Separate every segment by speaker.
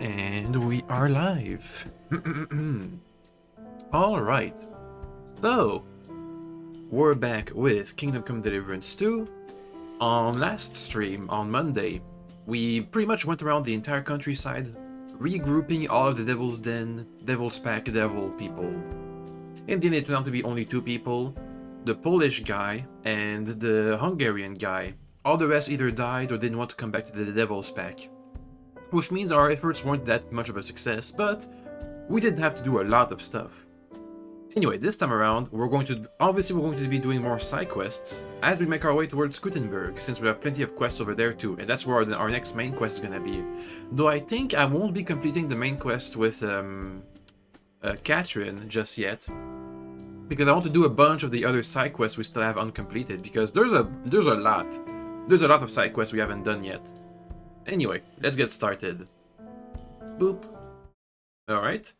Speaker 1: And we are live. Alright. So, we're back with Kingdom Come Deliverance 2. On last stream, on Monday, we pretty much went around the entire countryside, regrouping all of the Devil's Den, Devil's Pack, Devil people. In the end, it turned out to be only two people, the Polish guy and the Hungarian guy. All the rest either died or didn't want to come back to the Devil's Pack. Which means our efforts weren't that much of a success, but we did have to do a lot of stuff. Anyway, this time around, we're going to be doing more side quests as we make our way towards Kuttenberg, since we have plenty of quests over there too, and that's where our next main quest is gonna be. Though I think I won't be completing the main quest with Catherine just yet, because I want to do a bunch of the other side quests we still have uncompleted, because there's a lot of side quests we haven't done yet. Anyway, let's get started. Boop. Alright.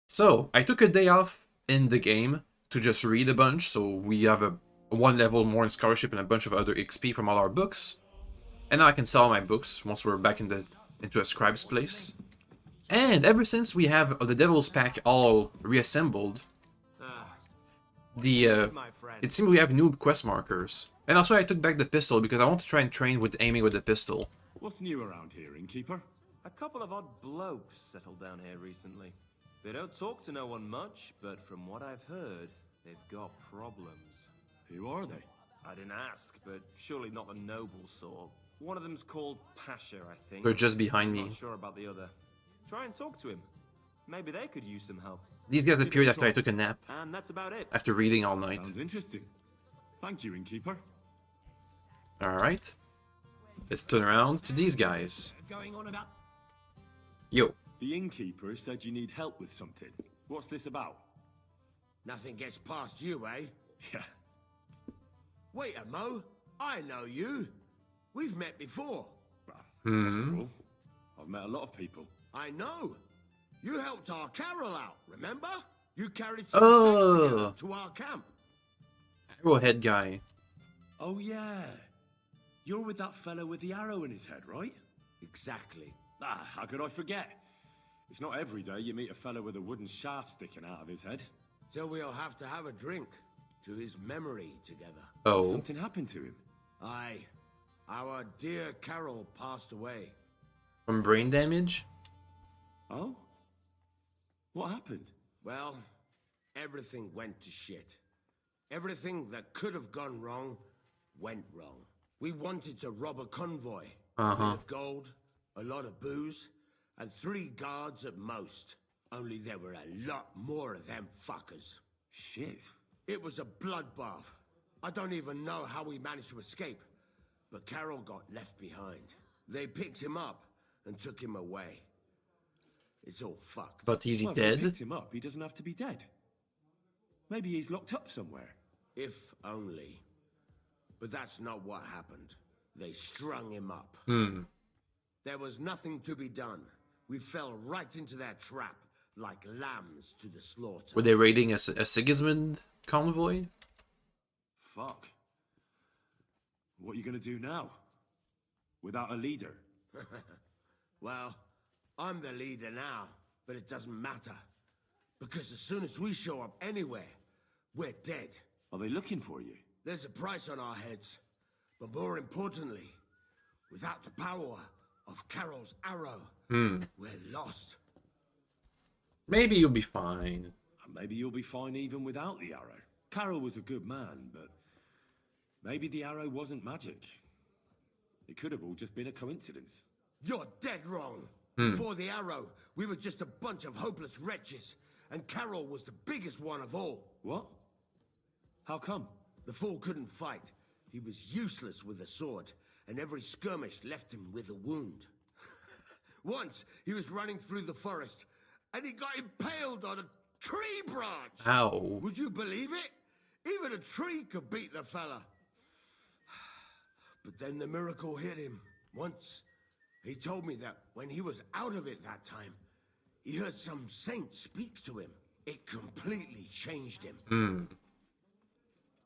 Speaker 1: So, I took a day off in the game to just read a bunch, so we have one level more in scholarship and a bunch of other XP from all our books. And now I can sell my books once we're back into a scribe's place. And ever since we have the Devil's Pack all reassembled, it seems we have new quest markers. And also I took back the pistol because I want to try and train with aiming with the pistol.
Speaker 2: What's new around here, innkeeper?
Speaker 3: A couple of odd blokes settled down here recently. They don't talk to no one much, but from what I've heard, they've got problems.
Speaker 2: Who are they?
Speaker 3: I didn't ask, but surely not the noble sort. One of them's called Pasha, I think.
Speaker 1: They're just behind me.
Speaker 3: Not sure about the other. Try and talk to him. Maybe they could use some help.
Speaker 1: These guys appeared after I took a nap.
Speaker 3: And that's about it.
Speaker 1: After reading all night.
Speaker 2: Sounds interesting. Thank you, innkeeper.
Speaker 1: Alright. Let's turn around to these guys.
Speaker 2: Going on about...
Speaker 1: Yo.
Speaker 2: The innkeeper said you need help with something. What's this about?
Speaker 4: Nothing gets past you, eh?
Speaker 2: Yeah.
Speaker 4: Wait a mo. I know you. We've met before.
Speaker 2: Well, it's possible. I've met a lot of people.
Speaker 4: I know. You helped our Carol out, remember? You carried some sacks to our camp.
Speaker 1: Arrowhead guy.
Speaker 2: Oh, yeah. You're with that fellow with the arrow in his head, right?
Speaker 4: Exactly.
Speaker 2: Ah, how could I forget? It's not every day you meet a fellow with a wooden shaft sticking out of his head.
Speaker 4: So we'll have to have a drink to his memory together.
Speaker 1: Oh.
Speaker 2: Something happened to him.
Speaker 4: Aye. Our dear Carol passed away.
Speaker 1: From brain damage?
Speaker 2: Oh? What happened?
Speaker 4: Well, everything went to shit. Everything that could have gone wrong, went wrong. We wanted to rob a convoy. A bit of gold, a lot of booze, and 3 guards at most. Only there were a lot more of them fuckers.
Speaker 2: Shit.
Speaker 4: It was a bloodbath. I don't even know how we managed to escape, but Carol got left behind. They picked him up and took him away. It's all fucked.
Speaker 1: But is he
Speaker 2: Well, if they
Speaker 1: dead?
Speaker 2: picked him up, he doesn't have to be dead. Maybe he's locked up somewhere.
Speaker 4: If only. But that's not what happened. They strung him up. There was nothing to be done. We fell right into their trap, like lambs to the slaughter.
Speaker 1: Were they raiding a Sigismund convoy?
Speaker 2: Fuck. What are you gonna do now? Without a leader?
Speaker 4: Well, I'm the leader now, but it doesn't matter. Because as soon as we show up anywhere, we're dead.
Speaker 2: Are they looking for you?
Speaker 4: There's a price on our heads. But more importantly, without the power of Carol's arrow, we're lost.
Speaker 1: Maybe you'll be fine.
Speaker 2: Maybe you'll be fine even without the arrow. Carol was a good man, but maybe the arrow wasn't magic. It could have all just been a coincidence.
Speaker 4: You're dead wrong. Before the arrow, we were just a bunch of hopeless wretches, and Carol was the biggest one of all.
Speaker 2: What? How come?
Speaker 4: The fool couldn't fight. He was useless with a sword, and every skirmish left him with a wound. Once, he was running through the forest, and he got impaled on a tree branch.
Speaker 1: Ow.
Speaker 4: Would you believe it? Even a tree could beat the fella. But then the miracle hit him. Once, he told me that when he was out of it that time, he heard some saint speak to him. It completely changed him.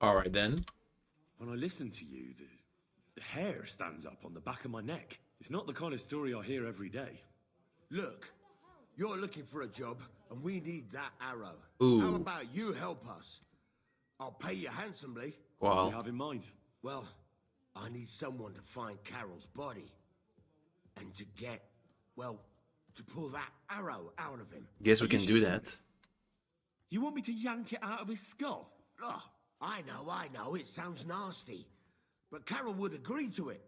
Speaker 1: Alright then.
Speaker 2: When I listen to you, the hair stands up on the back of my neck. It's not the kind of story I hear every day.
Speaker 4: Look, you're looking for a job, and we need that arrow.
Speaker 1: Ooh.
Speaker 4: How about you help us? I'll pay you handsomely.
Speaker 2: What do you
Speaker 1: Wow.
Speaker 2: have in mind?
Speaker 4: Well, I need someone to find Carol's body. And to get, well, to pull that arrow out of him.
Speaker 1: Guess we can do
Speaker 2: shitting
Speaker 1: that.
Speaker 2: You want me to yank it out of his skull?
Speaker 4: Oh, I know, it sounds nasty. But Carol would agree to it.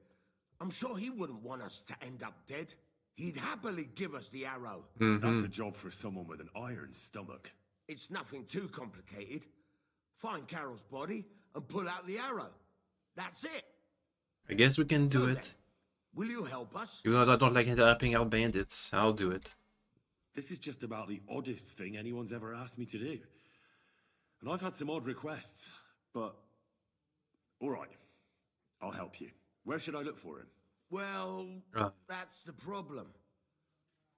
Speaker 4: I'm sure he wouldn't want us to end up dead. He'd happily give us the arrow.
Speaker 2: That's a job for someone with an iron stomach.
Speaker 4: It's nothing too complicated. Find Carol's body and pull out the arrow. That's it.
Speaker 1: I guess we can do
Speaker 4: So
Speaker 1: it.
Speaker 4: then, will you help us?
Speaker 1: Even though I don't like helping out bandits, I'll do it.
Speaker 2: This is just about the oddest thing anyone's ever asked me to do. And I've had some odd requests, but... Alright, I'll help you. Where should I look for him?
Speaker 4: Well, that's the problem.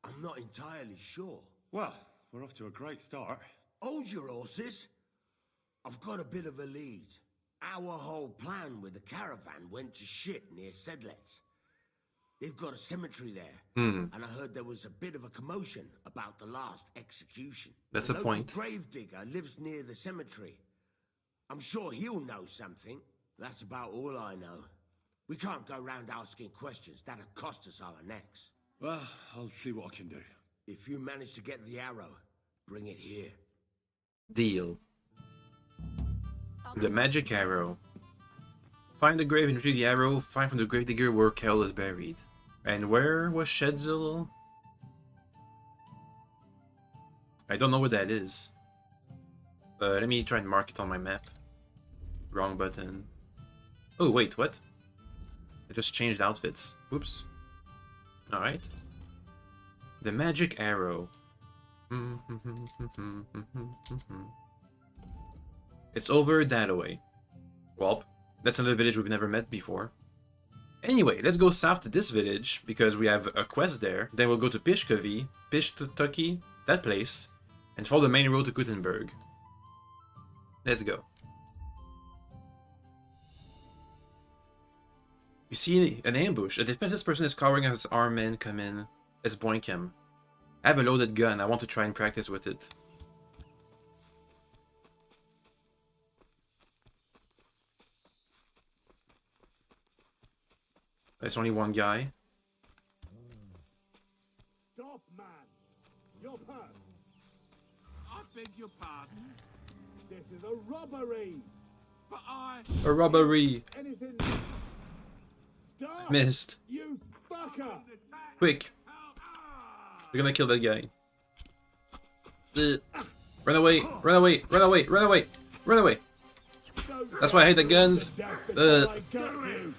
Speaker 4: I'm not entirely sure.
Speaker 2: Well, we're off to a great start.
Speaker 4: Hold your horses. I've got a bit of a lead. Our whole plan with the caravan went to shit near Sedlets. They've got a cemetery there, and I heard there was a bit of a commotion about the last execution.
Speaker 1: That's
Speaker 4: The
Speaker 1: a
Speaker 4: local
Speaker 1: point.
Speaker 4: gravedigger lives near the cemetery. I'm sure he'll know something. That's about all I know. We can't go round asking questions. That'll cost us our necks.
Speaker 2: Well, I'll see what I can do.
Speaker 4: If you manage to get the arrow, bring it here.
Speaker 1: Deal. The magic arrow. Find the grave and retrieve the arrow. Find from the gravedigger where Carol is buried. And where was Shedzel? I don't know what that is. Let me try and mark it on my map. Wrong button. Oh, wait, what? I just changed outfits. Whoops. Alright. The magic arrow. It's over that way. Well, that's another village we've never met before. Anyway, let's go south to this village, because we have a quest there. Then we'll go to Pishtucky, that place, and follow the main road to Kuttenberg. Let's go. You see an ambush. A defenseless person is cowering as armed men come in. Let's boink him. I have a loaded gun. I want to try and practice with it. There's only one guy.
Speaker 5: Stop, man! Your purse!
Speaker 6: I beg your pardon,
Speaker 5: This is a robbery!
Speaker 6: but I...
Speaker 1: A robbery!
Speaker 5: Anything... Stop!
Speaker 1: Missed.
Speaker 5: You fucker!
Speaker 1: Quick! We're gonna kill that guy. Run away! Run away! Run away! Run away! Run away! That's why I hate the guns.
Speaker 5: I got you!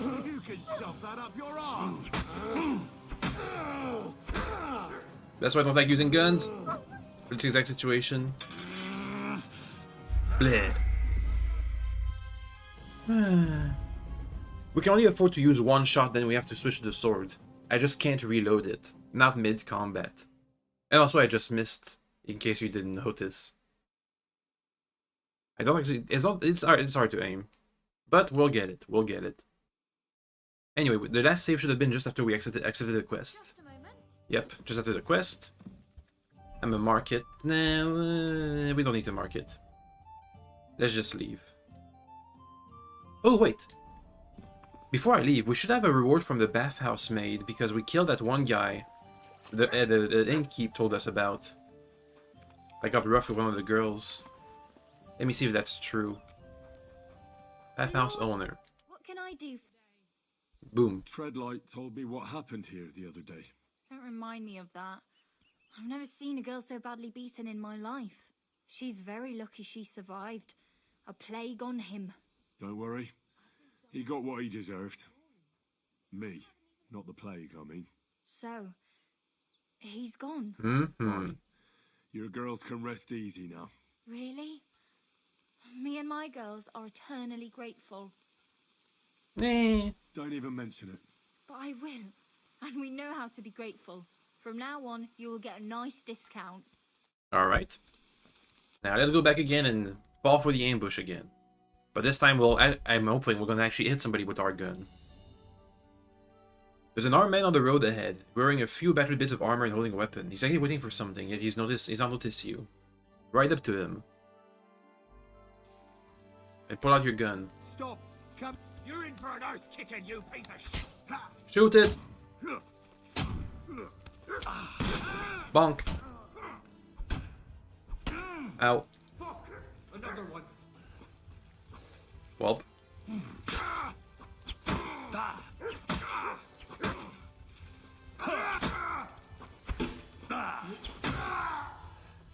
Speaker 6: You can shove that up your arse!
Speaker 1: That's why I don't like using guns. For this exact situation. Bleh. We can only afford to use one shot, then we have to switch to the sword. I just can't reload it. Not mid-combat. And also I just missed, in case you didn't notice. I don't actually... It's hard to aim. But we'll get it. We'll get it. Anyway, the last save should have been just after we exited the quest.
Speaker 7: Just a moment.
Speaker 1: Yep, just after the quest. I'm gonna mark it. Nah, we don't need to mark it. Let's just leave. Oh, wait. Before I leave, we should have a reward from the bathhouse maid because we killed that one guy the innkeep told us about. I got rough with one of the girls. Let me see if that's true. Bathhouse owner.
Speaker 7: What can I do?
Speaker 1: Boom.
Speaker 2: Treadlight told me what happened here the other day.
Speaker 7: Don't remind me of that. I've never seen a girl so badly beaten in my life. She's very lucky she survived. A plague on him.
Speaker 2: Don't worry. He got what he deserved. Me. Not the plague, I mean.
Speaker 7: So, he's gone.
Speaker 2: Fine. Your girls can rest easy now.
Speaker 7: Really? Me and my girls are eternally grateful.
Speaker 1: Eh.
Speaker 2: Don't even mention it.
Speaker 7: But I will. And we know how to be grateful. From now on, you will get a nice discount.
Speaker 1: Alright. Now let's go back again and fall for the ambush again. But this time I'm hoping we're gonna actually hit somebody with our gun. There's an armed man on the road ahead, wearing a few battered bits of armor and holding a weapon. He's actually waiting for something, yet he's not noticed you. Ride up to him. And pull out your gun.
Speaker 6: Stop! Come! You're in for an arse kicking, you piece of shit!
Speaker 1: Shoot it! Bonk! Ow.
Speaker 6: Fuck! Another one!
Speaker 1: Welp.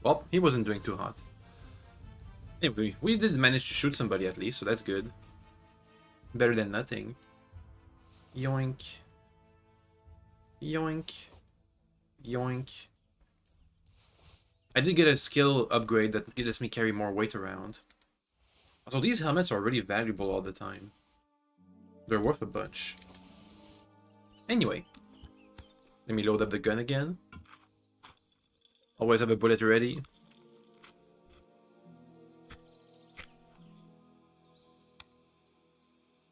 Speaker 1: Well, he wasn't doing too hot. Anyway, we did manage to shoot somebody at least, so that's good. Better than nothing. Yoink. Yoink. Yoink. I did get a skill upgrade that lets me carry more weight around. So these helmets are really valuable all the time. They're worth a bunch. Anyway. Let me load up the gun again. Always have a bullet ready.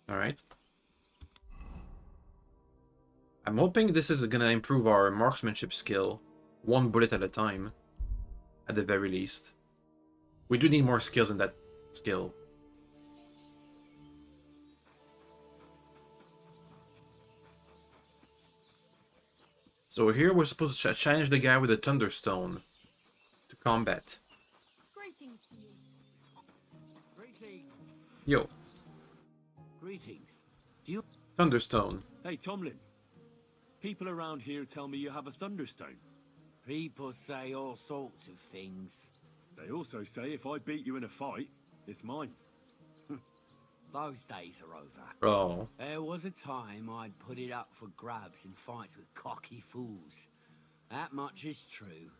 Speaker 1: Alright. I'm hoping this is gonna improve our marksmanship skill. One bullet at a time. At the very least. We do need more skills in that skill. So here we're supposed to challenge the guy with the Thunderstone to combat.
Speaker 7: Greetings to you.
Speaker 3: Greetings.
Speaker 1: Yo,
Speaker 3: Greetings. Do you...
Speaker 1: Thunderstone.
Speaker 2: Hey, Tomlin. People around here tell me you have a Thunderstone.
Speaker 4: People say all sorts of things.
Speaker 2: They also say if I beat you in a fight, it's mine.
Speaker 4: Those days are over.
Speaker 1: Oh.
Speaker 4: There was a time I'd put it up for grabs in fights with cocky fools. That much is true.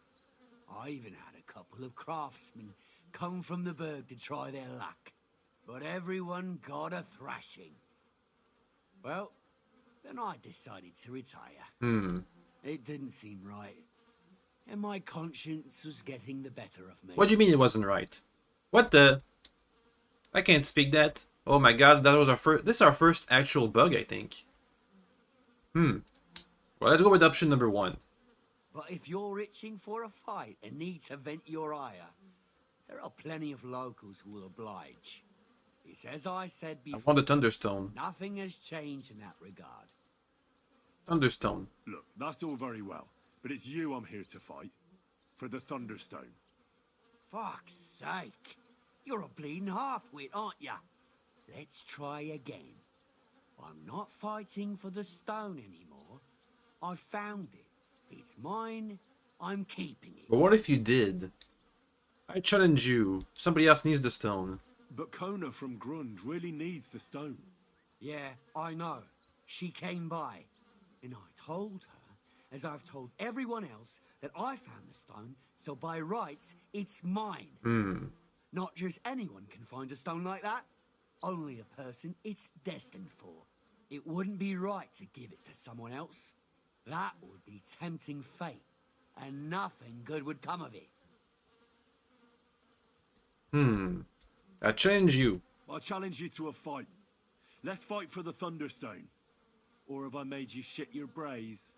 Speaker 4: I even had a couple of craftsmen come from the Berg to try their luck. But everyone got a thrashing. Well, then I decided to retire. It didn't seem right. And my conscience was getting the better of me.
Speaker 1: What do you mean it wasn't right? What the? I can't speak that. Oh my god, that was our first. This is our first actual bug, I think. Well, let's go with option number 1.
Speaker 4: But if you're itching for a fight and need to vent your ire, there are plenty of locals who will oblige. It's as I said
Speaker 1: I
Speaker 4: before.
Speaker 1: want the Thunderstone.
Speaker 4: Nothing has changed in that regard.
Speaker 1: Thunderstone.
Speaker 2: Look, that's all very well, but it's you I'm here to fight. For the Thunderstone.
Speaker 4: Fuck's sake. You're a bleeding half-wit, aren't ya? Let's try again. I'm not fighting for the stone anymore. I found it. It's mine. I'm keeping it.
Speaker 1: But what if you did? I challenge you. Somebody else needs the stone.
Speaker 2: But Kona from Grund really needs the stone.
Speaker 4: Yeah, I know. She came by. And I told her, as I've told everyone else, that I found the stone, so by rights, it's mine. Not just anyone can find a stone like that. Only a person it's destined for. It wouldn't be right to give it to someone else. That would be tempting fate, and nothing good would come of it.
Speaker 1: I challenge you.
Speaker 2: I challenge you to a fight. Let's fight for the Thunderstone. Or have I made you shit your brays?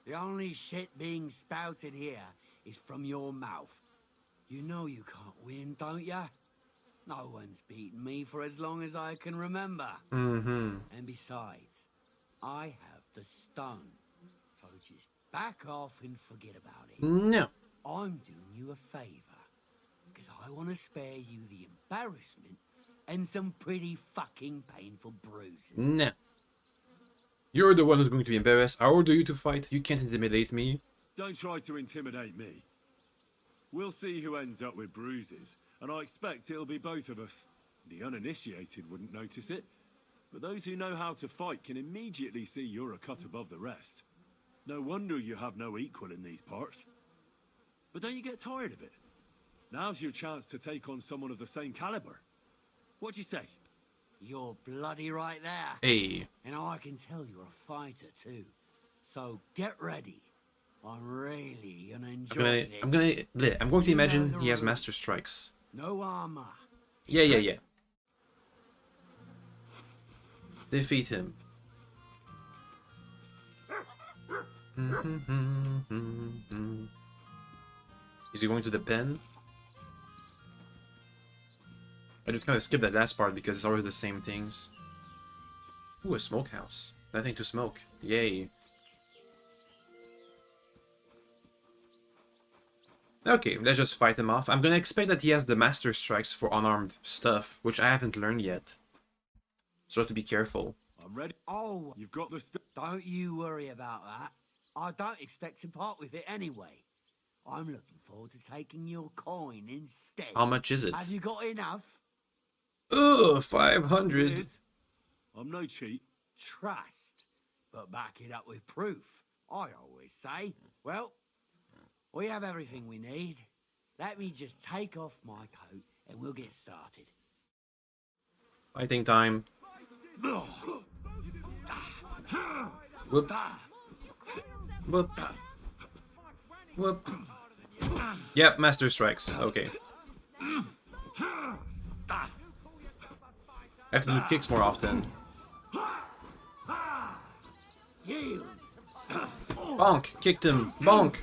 Speaker 4: The only shit being spouted here is from your mouth. You know you can't win, don't ya? No one's beaten me for as long as I can remember. And besides, I have the stone. So just back off and forget about it.
Speaker 1: No.
Speaker 4: I'm doing you a favor. Because I want to spare you the embarrassment and some pretty fucking painful bruises.
Speaker 1: No. You're the one who's going to be embarrassed. I order you to fight. You can't intimidate me.
Speaker 2: Don't try to intimidate me. We'll see who ends up with bruises, and I expect it'll be both of us. The uninitiated wouldn't notice it, but those who know how to fight can immediately see you're a cut above the rest. No wonder you have no equal in these parts. But don't you get tired of it? Now's your chance to take on someone of the same caliber. What'd you say?
Speaker 4: You're bloody right there.
Speaker 1: Hey.
Speaker 4: And I can tell you're a fighter too. So get ready. I'm really gonna enjoy this.
Speaker 1: I'm going to
Speaker 4: You know
Speaker 1: imagine
Speaker 4: the
Speaker 1: he has
Speaker 4: rules.
Speaker 1: master strikes.
Speaker 4: No armor.
Speaker 1: Yeah. Is he going to the pen? I just kind of skipped that last part because it's always the same things. Ooh, a smokehouse. Nothing to smoke. Yay. Okay, let's just fight him off. I'm gonna expect that he has the Master Strikes for unarmed stuff, which I haven't learned yet. So I have to be careful.
Speaker 2: I'm ready.
Speaker 8: Oh,
Speaker 2: You've got the stuff.
Speaker 8: don't you worry about that. I don't expect to part with it anyway. I'm looking forward to taking your coin instead.
Speaker 1: How much is it?
Speaker 8: Have you got enough?
Speaker 1: Ugh, 500.
Speaker 2: I'm no cheat.
Speaker 8: Trust, but back it up with proof. I always say. Well, we have everything we need. Let me just take off my coat and we'll get started.
Speaker 1: Fighting time. Whoop. Whoop. Whoop. Yep, Master Strikes. Okay. I have to do kicks more often. Bonk! Kicked him! Bonk!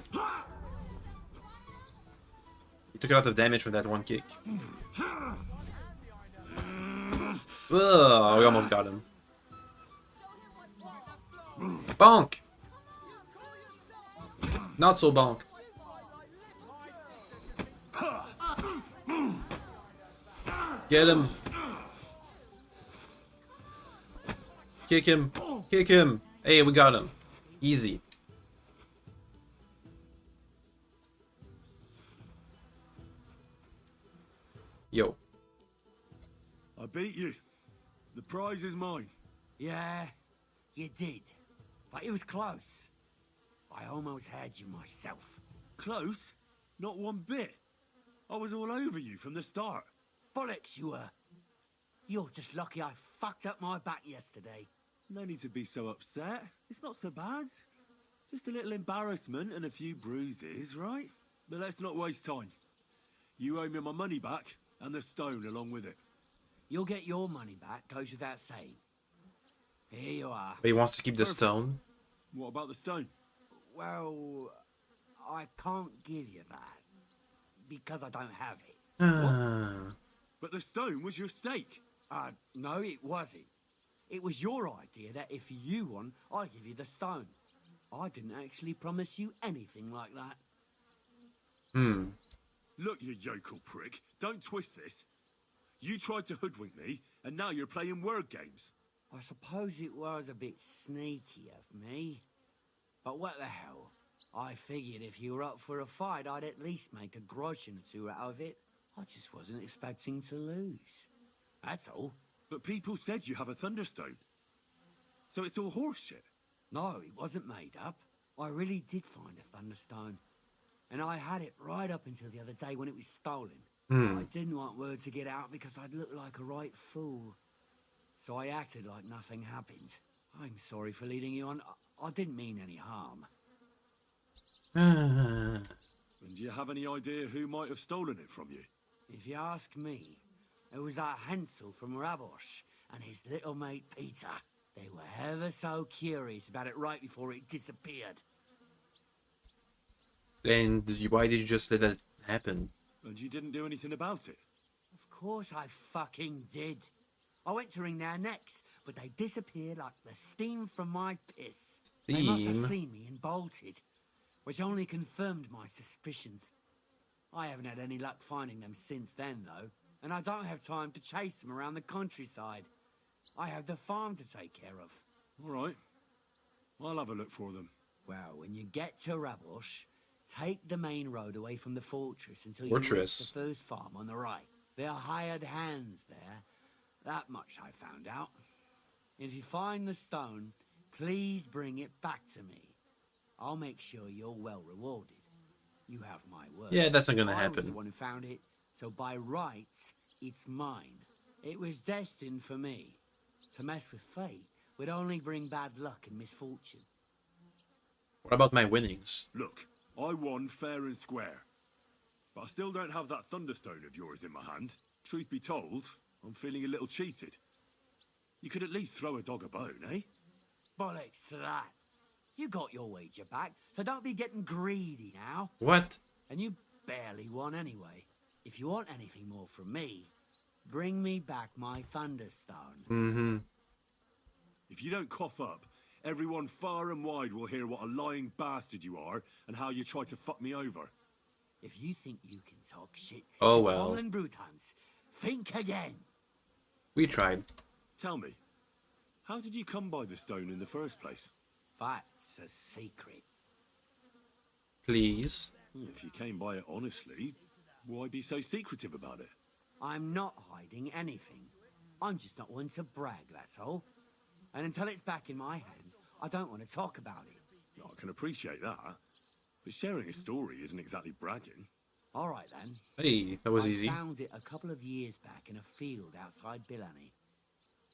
Speaker 1: He took a lot of damage from that one kick. Ugh, we almost got him. Bonk! Not so bonk. Get him! Kick him! Kick him! Hey, we got him. Easy. Yo.
Speaker 2: I beat you. The prize is mine.
Speaker 8: Yeah, you did. But it was close. I almost had you myself.
Speaker 2: Close? Not one bit. I was all over you from the start.
Speaker 8: Bollocks you were. You're just lucky I fucked up my back yesterday.
Speaker 2: No need to be so upset. It's not so bad. Just a little embarrassment and a few bruises, right? But let's not waste time. You owe me my money back, and the stone along with it.
Speaker 8: You'll get your money back, goes without saying. Here you are.
Speaker 1: But he wants to keep the stone.
Speaker 2: What about the stone?
Speaker 8: Well, I can't give you that. Because I don't have it.
Speaker 2: But the stone was your stake.
Speaker 8: No, it wasn't. It was your idea that if you won, I'd give you the stone. I didn't actually promise you anything like that.
Speaker 2: Look, you yokel prick. Don't twist this. You tried to hoodwink me, and now you're playing word games.
Speaker 8: I suppose it was a bit sneaky of me. But what the hell? I figured if you were up for a fight, I'd at least make a groschen or two out of it. I just wasn't expecting to lose. That's all.
Speaker 2: But people said you have a thunderstone. So it's all horseshit.
Speaker 8: No, it wasn't made up. I really did find a thunderstone. And I had it right up until the other day when it was stolen. I didn't want word to get out because I'd look like a right fool. So I acted like nothing happened. I'm sorry for leading you on. I didn't mean any harm.
Speaker 2: And do you have any idea who might have stolen it from you?
Speaker 8: If you ask me, it was that Hansel from Rabosh and his little mate Peter. They were ever so curious about it right before it disappeared.
Speaker 1: And why did you just let that happen?
Speaker 2: And you didn't do anything about it?
Speaker 8: Of course I fucking did. I went to wring their necks, but they disappeared like the steam from my piss. They must have
Speaker 1: Steam?
Speaker 8: seen me and bolted, which only confirmed my suspicions. I haven't had any luck finding them since then, though, and I don't have time to chase them around the countryside. I have the farm to take care of.
Speaker 2: All right. I'll have a look for them.
Speaker 8: Well, when you get to Rabosh, take the main road away from the fortress until you reach
Speaker 1: Fortress?
Speaker 8: the first farm on the right. There are hired hands there. That much I found out. If you find the stone, please bring it back to me. I'll make sure you're well rewarded. You have my word.
Speaker 1: Yeah, that's not gonna
Speaker 8: I was the
Speaker 1: happen.
Speaker 8: one who found it, so by rights, it's mine. It was destined for me. To mess with fate would only bring bad luck and misfortune.
Speaker 1: What about my winnings?
Speaker 2: Look, I won fair and square. But I still don't have that thunderstone of yours in my hand. Truth be told, I'm feeling a little cheated. You could at least throw a dog a bone, eh?
Speaker 8: Bollocks to that. You got your wager back, so don't be getting greedy now.
Speaker 1: What?
Speaker 8: And you barely won anyway. If you want anything more from me, bring me back my Thunderstone.
Speaker 1: Mm-hmm.
Speaker 2: If you don't cough up, everyone far and wide will hear what a lying bastard you are and how you tried to fuck me over.
Speaker 8: If you think you can talk shit,
Speaker 1: Oh,
Speaker 8: it's
Speaker 1: well.
Speaker 8: Tomlin Brutans. Think again.
Speaker 1: We tried.
Speaker 2: Tell me, how did you come by the stone in the first place?
Speaker 8: That's a secret.
Speaker 1: Please.
Speaker 2: If you came by it honestly, why be so secretive about it?
Speaker 8: I'm not hiding anything. I'm just not one to brag, that's all. And until it's back in my hands, I don't want to talk about it.
Speaker 2: I can appreciate that, but sharing a story isn't exactly bragging.
Speaker 8: All right, then.
Speaker 1: Hey, that was
Speaker 8: I
Speaker 1: easy.
Speaker 8: found it a couple of years back in a field outside Billany.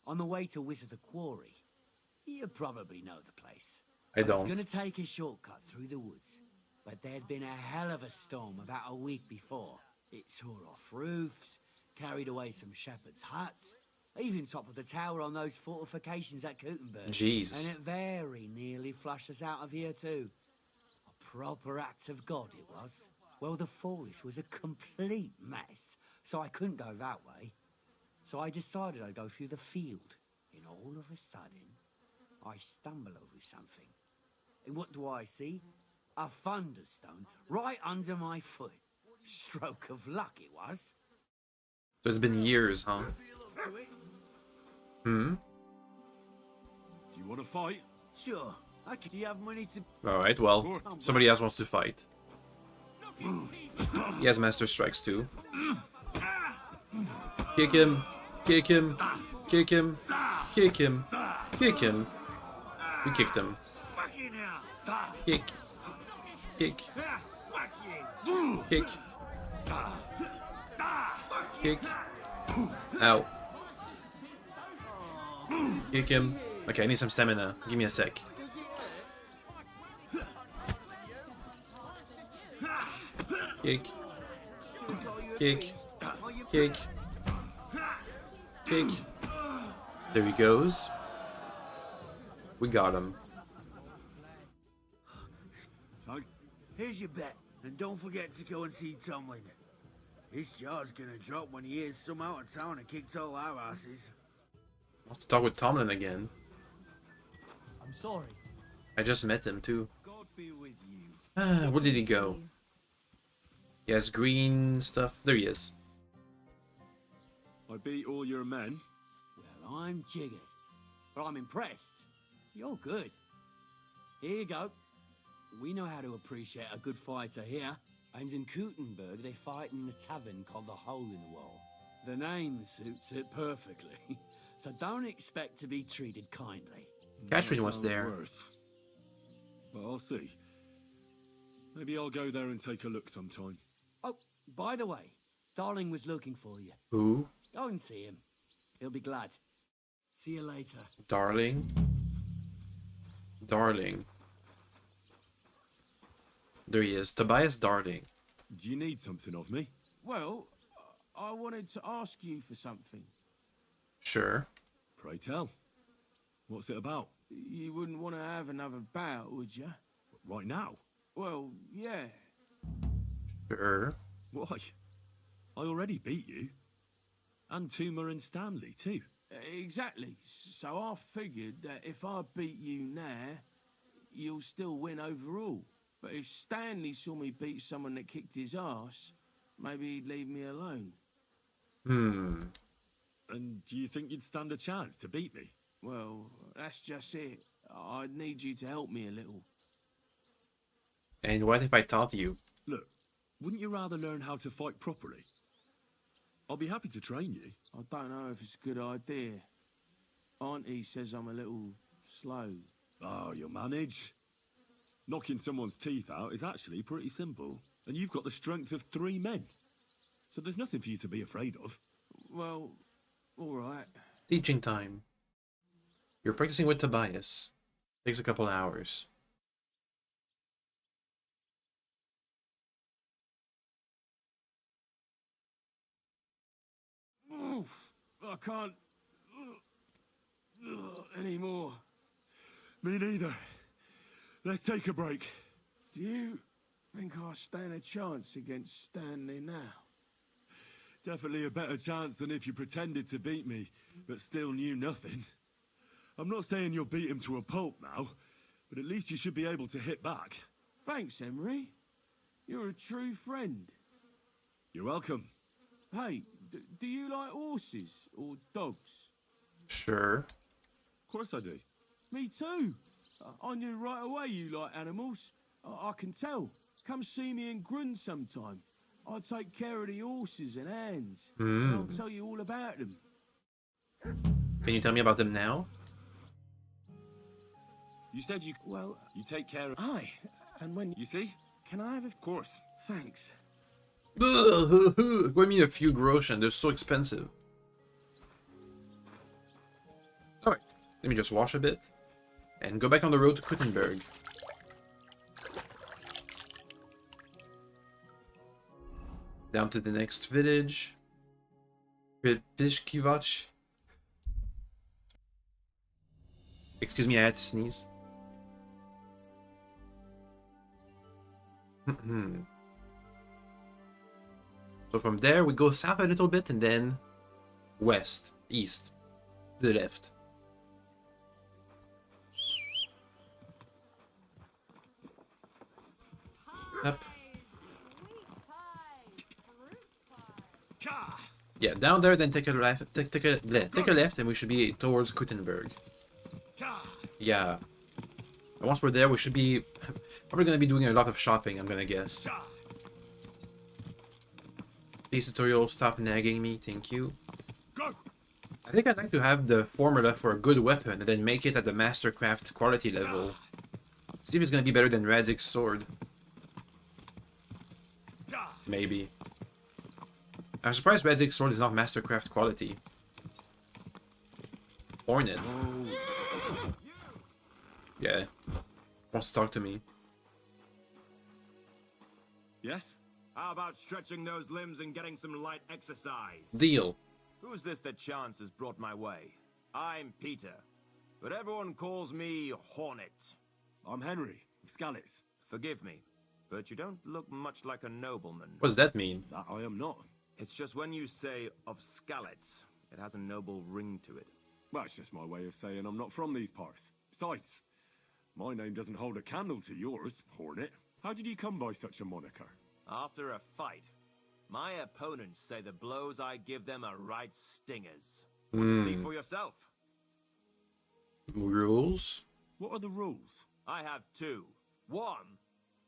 Speaker 8: On the way to Wizard the Quarry. You probably know the place.
Speaker 1: I
Speaker 8: I was
Speaker 1: don't.
Speaker 8: going to take a shortcut through the woods, but there'd been a hell of a storm about a week before. It tore off roofs, carried away some shepherds' huts, even toppled the tower on those fortifications at Kuttenberg.
Speaker 1: Jesus.
Speaker 8: And it very nearly flushed us out of here too. A proper act of God it was. Well, the forest was a complete mess, so I couldn't go that way. So I decided I'd go through the field. And all of a sudden, I stumble over something. And what do I see? A thunderstone right under my foot. Stroke of luck it was.
Speaker 1: So it's been years, huh? Hmm?
Speaker 2: Do you want to fight?
Speaker 4: Sure. Do you have money to...
Speaker 1: Alright, well, somebody else wants to fight. He has Master Strikes too. Kick him! Kick him! Kick him! Kick him! Kick him! We kicked him. Kick. Kick. Kick. Kick. Ow. Kick him. Okay, I need some stamina. Give me a sec. Kick. Kick. Kick. Kick. There he goes. We got him.
Speaker 4: Here's your bet, and don't forget to go and see Tomlin. His jaw's gonna drop when he hears some out of town and kicked all our asses.
Speaker 1: Wants to talk with Tomlin again.
Speaker 8: I'm sorry.
Speaker 1: I just met him too.
Speaker 3: God be with you.
Speaker 1: Where did he go? He has green stuff. There he is.
Speaker 2: I beat all your men.
Speaker 8: Well, I'm jiggered. But I'm impressed. You're good. Here you go. We know how to appreciate a good fighter here. And in Kuttenberg, they fight in a tavern called the Hole in the Wall. The name suits it perfectly. So don't expect to be treated kindly.
Speaker 1: Catherine was
Speaker 2: Sounds
Speaker 1: there.
Speaker 2: worth. But I'll see. Maybe I'll go there and take a look sometime.
Speaker 8: Oh, by the way, Darling was looking for you.
Speaker 1: Who?
Speaker 8: Go and see him. He'll be glad. See you later.
Speaker 1: Darling. Darling. There he is. Tobias Darling.
Speaker 2: Do you need something of me?
Speaker 6: Well, I wanted to ask you for something.
Speaker 1: Sure.
Speaker 2: Pray tell. What's it about?
Speaker 6: You wouldn't want to have another bout, would you?
Speaker 2: Right now?
Speaker 6: Well, yeah.
Speaker 1: Sure.
Speaker 2: Why? I already beat you. And Toomer and Stanley, too.
Speaker 6: Exactly. So I figured that if I beat you now, you'll still win overall. But if Stanley saw me beat someone that kicked his ass, maybe he'd leave me alone.
Speaker 1: Hmm.
Speaker 2: And do you think you'd stand a chance to beat me?
Speaker 6: Well, that's just it. I'd need you to help me a little.
Speaker 1: And what if I taught you?
Speaker 2: Look, wouldn't you rather learn how to fight properly? I'll be happy to train you.
Speaker 6: I don't know if it's a good idea. Auntie says I'm a little slow.
Speaker 2: Oh, you'll manage. Knocking someone's teeth out is actually pretty simple. And you've got the strength of 3 men. So there's nothing for you to be afraid of.
Speaker 6: Well, all right.
Speaker 1: Teaching time. You're practicing with Tobias. Takes a couple hours.
Speaker 6: Oof, I can't anymore.
Speaker 2: Me neither. Let's take a break.
Speaker 6: Do you think I stand a chance against Stanley now?
Speaker 2: Definitely a better chance than if you pretended to beat me, but still knew nothing. I'm not saying you'll beat him to a pulp now, but at least you should be able to hit back.
Speaker 6: Thanks, Emery. You're a true friend.
Speaker 2: You're welcome.
Speaker 6: Hey, do you like horses or dogs?
Speaker 1: Sure.
Speaker 2: Of course I do.
Speaker 6: Me too. I knew right away you like animals. I can tell. Come see me in Grun sometime. I'll take care of the horses and hands. And I'll tell you all about them.
Speaker 1: Can you tell me about them now?
Speaker 2: You said you take care of...
Speaker 6: Aye, and when...
Speaker 2: You see?
Speaker 6: Can I have a...
Speaker 2: Of course.
Speaker 6: Thanks.
Speaker 1: What do you mean a few groschen? They're so expensive. Alright, let me just wash a bit. And go back on the road to Kuttenberg. Down to the next village. Pishkivach. Excuse me, I had to sneeze. So from there we go south a little bit and then west, east, to the left. Up. Yeah, down there, then take a left. Take a left, and we should be towards Kuttenberg. Yeah. And once we're there, we should be probably gonna be doing a lot of shopping. I'm gonna guess. Please, tutorial, stop nagging me. Thank you. I think I'd like to have the formula for a good weapon and then make it at the Mastercraft quality level. See if it's gonna be better than Radzik's sword. Maybe. I'm surprised Radzik's sword is not Mastercraft quality. Hornet. Yeah. Wants to talk to me.
Speaker 2: Yes?
Speaker 3: How about stretching those limbs and getting some light exercise?
Speaker 1: Deal.
Speaker 3: Who's this that chance has brought my way? I'm Peter, but everyone calls me Hornet.
Speaker 2: I'm Henry, Skalitz.
Speaker 3: Forgive me, but you don't look much like a nobleman.
Speaker 1: What does that mean?
Speaker 2: That I am not.
Speaker 3: It's just when you say of Skalitz, it has a noble ring to it.
Speaker 2: Well, it's just my way of saying I'm not from these parts. Besides, my name doesn't hold a candle to yours, Hornet. How did you come by such a moniker?
Speaker 3: After a fight, my opponents say the blows I give them are right stingers. See for yourself.
Speaker 1: Rules?
Speaker 2: What are the rules?
Speaker 3: I have two. One,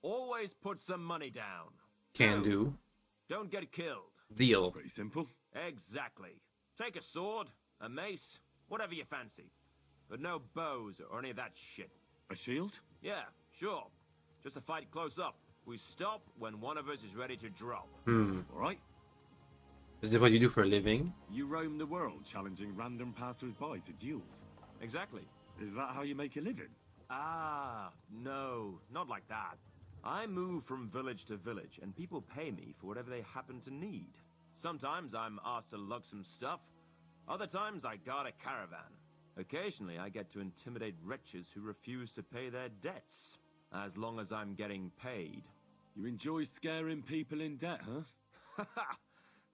Speaker 3: always put some money down.
Speaker 1: Can
Speaker 3: Two,
Speaker 1: do.
Speaker 3: don't get killed.
Speaker 1: Deal.
Speaker 2: Pretty simple.
Speaker 3: Exactly. Take a sword, a mace, whatever you fancy. But no bows or any of that shit.
Speaker 2: A shield?
Speaker 3: Yeah, sure. Just a fight close up. We stop when one of us is ready to drop.
Speaker 2: All right.
Speaker 1: Is that what you do for a living?
Speaker 2: You roam the world challenging random passers-by to duels.
Speaker 3: Exactly.
Speaker 2: Is that how you make a living?
Speaker 3: Ah, no, not like that. I move from village to village, and people pay me for whatever they happen to need. Sometimes I'm asked to lug some stuff. Other times I guard a caravan. Occasionally I get to intimidate wretches who refuse to pay their debts. As long as I'm getting paid.
Speaker 2: You enjoy scaring people in debt, huh?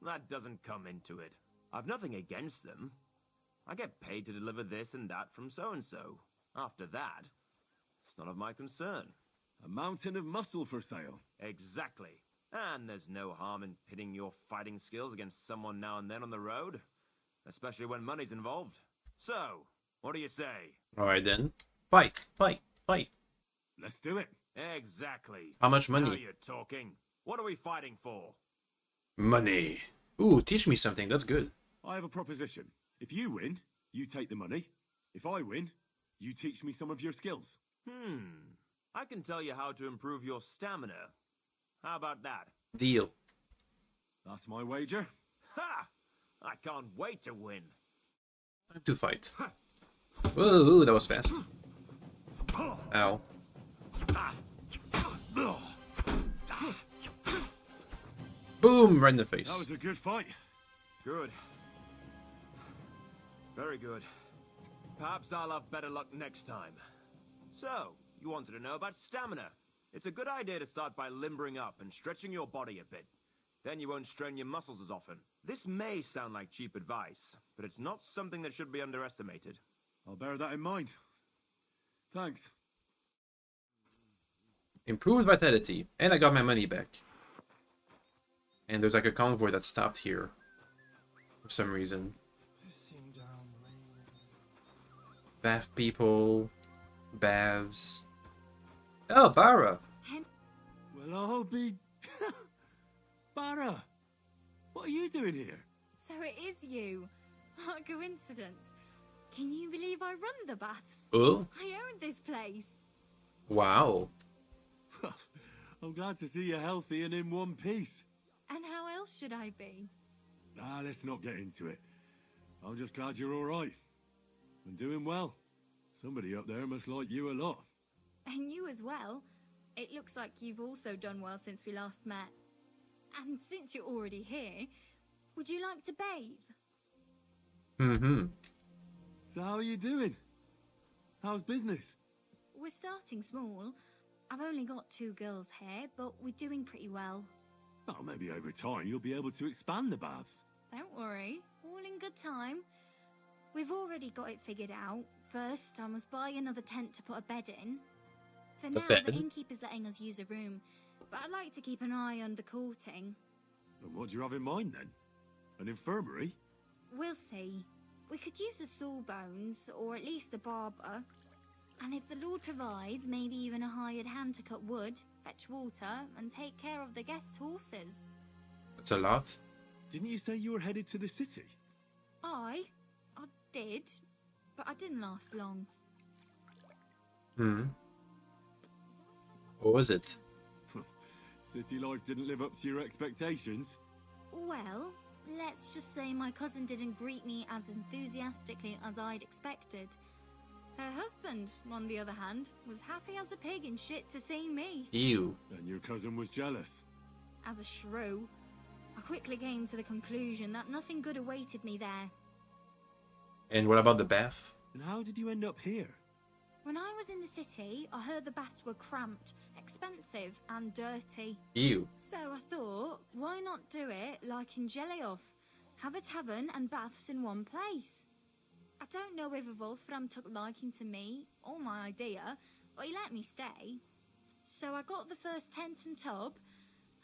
Speaker 3: That doesn't come into it. I've nothing against them. I get paid to deliver this and that from so-and-so. After that, it's none of my concern.
Speaker 2: A mountain of muscle for sale.
Speaker 3: Exactly. And there's no harm in pitting your fighting skills against someone now and then on the road. Especially when money's involved. So, what do you say?
Speaker 1: Alright then. Fight, fight, fight.
Speaker 2: Let's do it.
Speaker 3: Exactly.
Speaker 1: How much
Speaker 3: Now
Speaker 1: money?
Speaker 3: you're talking. What are we fighting for?
Speaker 1: Money. Ooh, teach me something. That's good.
Speaker 2: I have a proposition. If you win, you take the money. If I win, you teach me some of your skills.
Speaker 3: I can tell you how to improve your stamina. How about that?
Speaker 1: Deal.
Speaker 2: That's my wager.
Speaker 3: Ha! I can't wait to win.
Speaker 1: Time to fight. Whoa, that was fast. Ow. Boom! Right in the face.
Speaker 2: That was a good fight.
Speaker 3: Good. Very good. Perhaps I'll have better luck next time. So, You wanted to know about stamina. It's a good idea to start by limbering up and stretching your body a bit. Then you won't strain your muscles as often. This may sound like cheap advice, but it's not something that should be underestimated.
Speaker 2: I'll bear that in mind. Thanks.
Speaker 1: Improved vitality. And I got my money back. And there's like a convoy that stopped here. For some reason. Bath people. Baths. Oh, Bara!
Speaker 6: Well, I'll be... Barra! What are you doing here?
Speaker 7: So it is you. What a coincidence. Can you believe I run the baths?
Speaker 1: Oh?
Speaker 7: I own this place.
Speaker 1: Wow.
Speaker 2: I'm glad to see you healthy and in one piece.
Speaker 7: And how else should I be?
Speaker 2: Let's not get into it. I'm just glad you're all right. And doing well. Somebody up there must like you a lot.
Speaker 7: And you as well. It looks like you've also done well since we last met. And since you're already here, would you like to bathe?
Speaker 1: Mm-hmm.
Speaker 2: So how are you doing? How's business?
Speaker 7: We're starting small. I've only got 2 girls here, but we're doing pretty well.
Speaker 2: Oh, maybe over time you'll be able to expand the baths.
Speaker 7: Don't worry, all in good time. We've already got it figured out. First, I must buy another tent to put a bed in. For now,
Speaker 1: bed?
Speaker 7: the innkeeper's letting us use a room, but I'd like to keep an eye on the courting.
Speaker 2: And what do you have in mind then? An infirmary?
Speaker 7: We'll see. We could use a sawbones, or at least a barber. And if the Lord provides, maybe even a hired hand to cut wood, fetch water, and take care of the guests' horses.
Speaker 1: That's a lot.
Speaker 2: Didn't you say you were headed to the city?
Speaker 7: I did, but I didn't last long.
Speaker 1: Hmm. What was it?
Speaker 2: City life didn't live up to your expectations.
Speaker 7: Well, let's just say my cousin didn't greet me as enthusiastically as I'd expected. Her husband, on the other hand, was happy as a pig in shit to see me.
Speaker 1: Ew.
Speaker 2: And your cousin was jealous.
Speaker 7: As a shrew, I quickly came to the conclusion that nothing good awaited me there.
Speaker 1: And what about the bath?
Speaker 2: And how did you end up here?
Speaker 7: When I was in the city, I heard the baths were cramped, expensive, and dirty.
Speaker 1: Ew.
Speaker 7: So I thought, why not do it like in Jelioff? Have a tavern and baths in one place. I don't know if Wolfram took liking to me or my idea, but he let me stay. So I got the first tent and tub,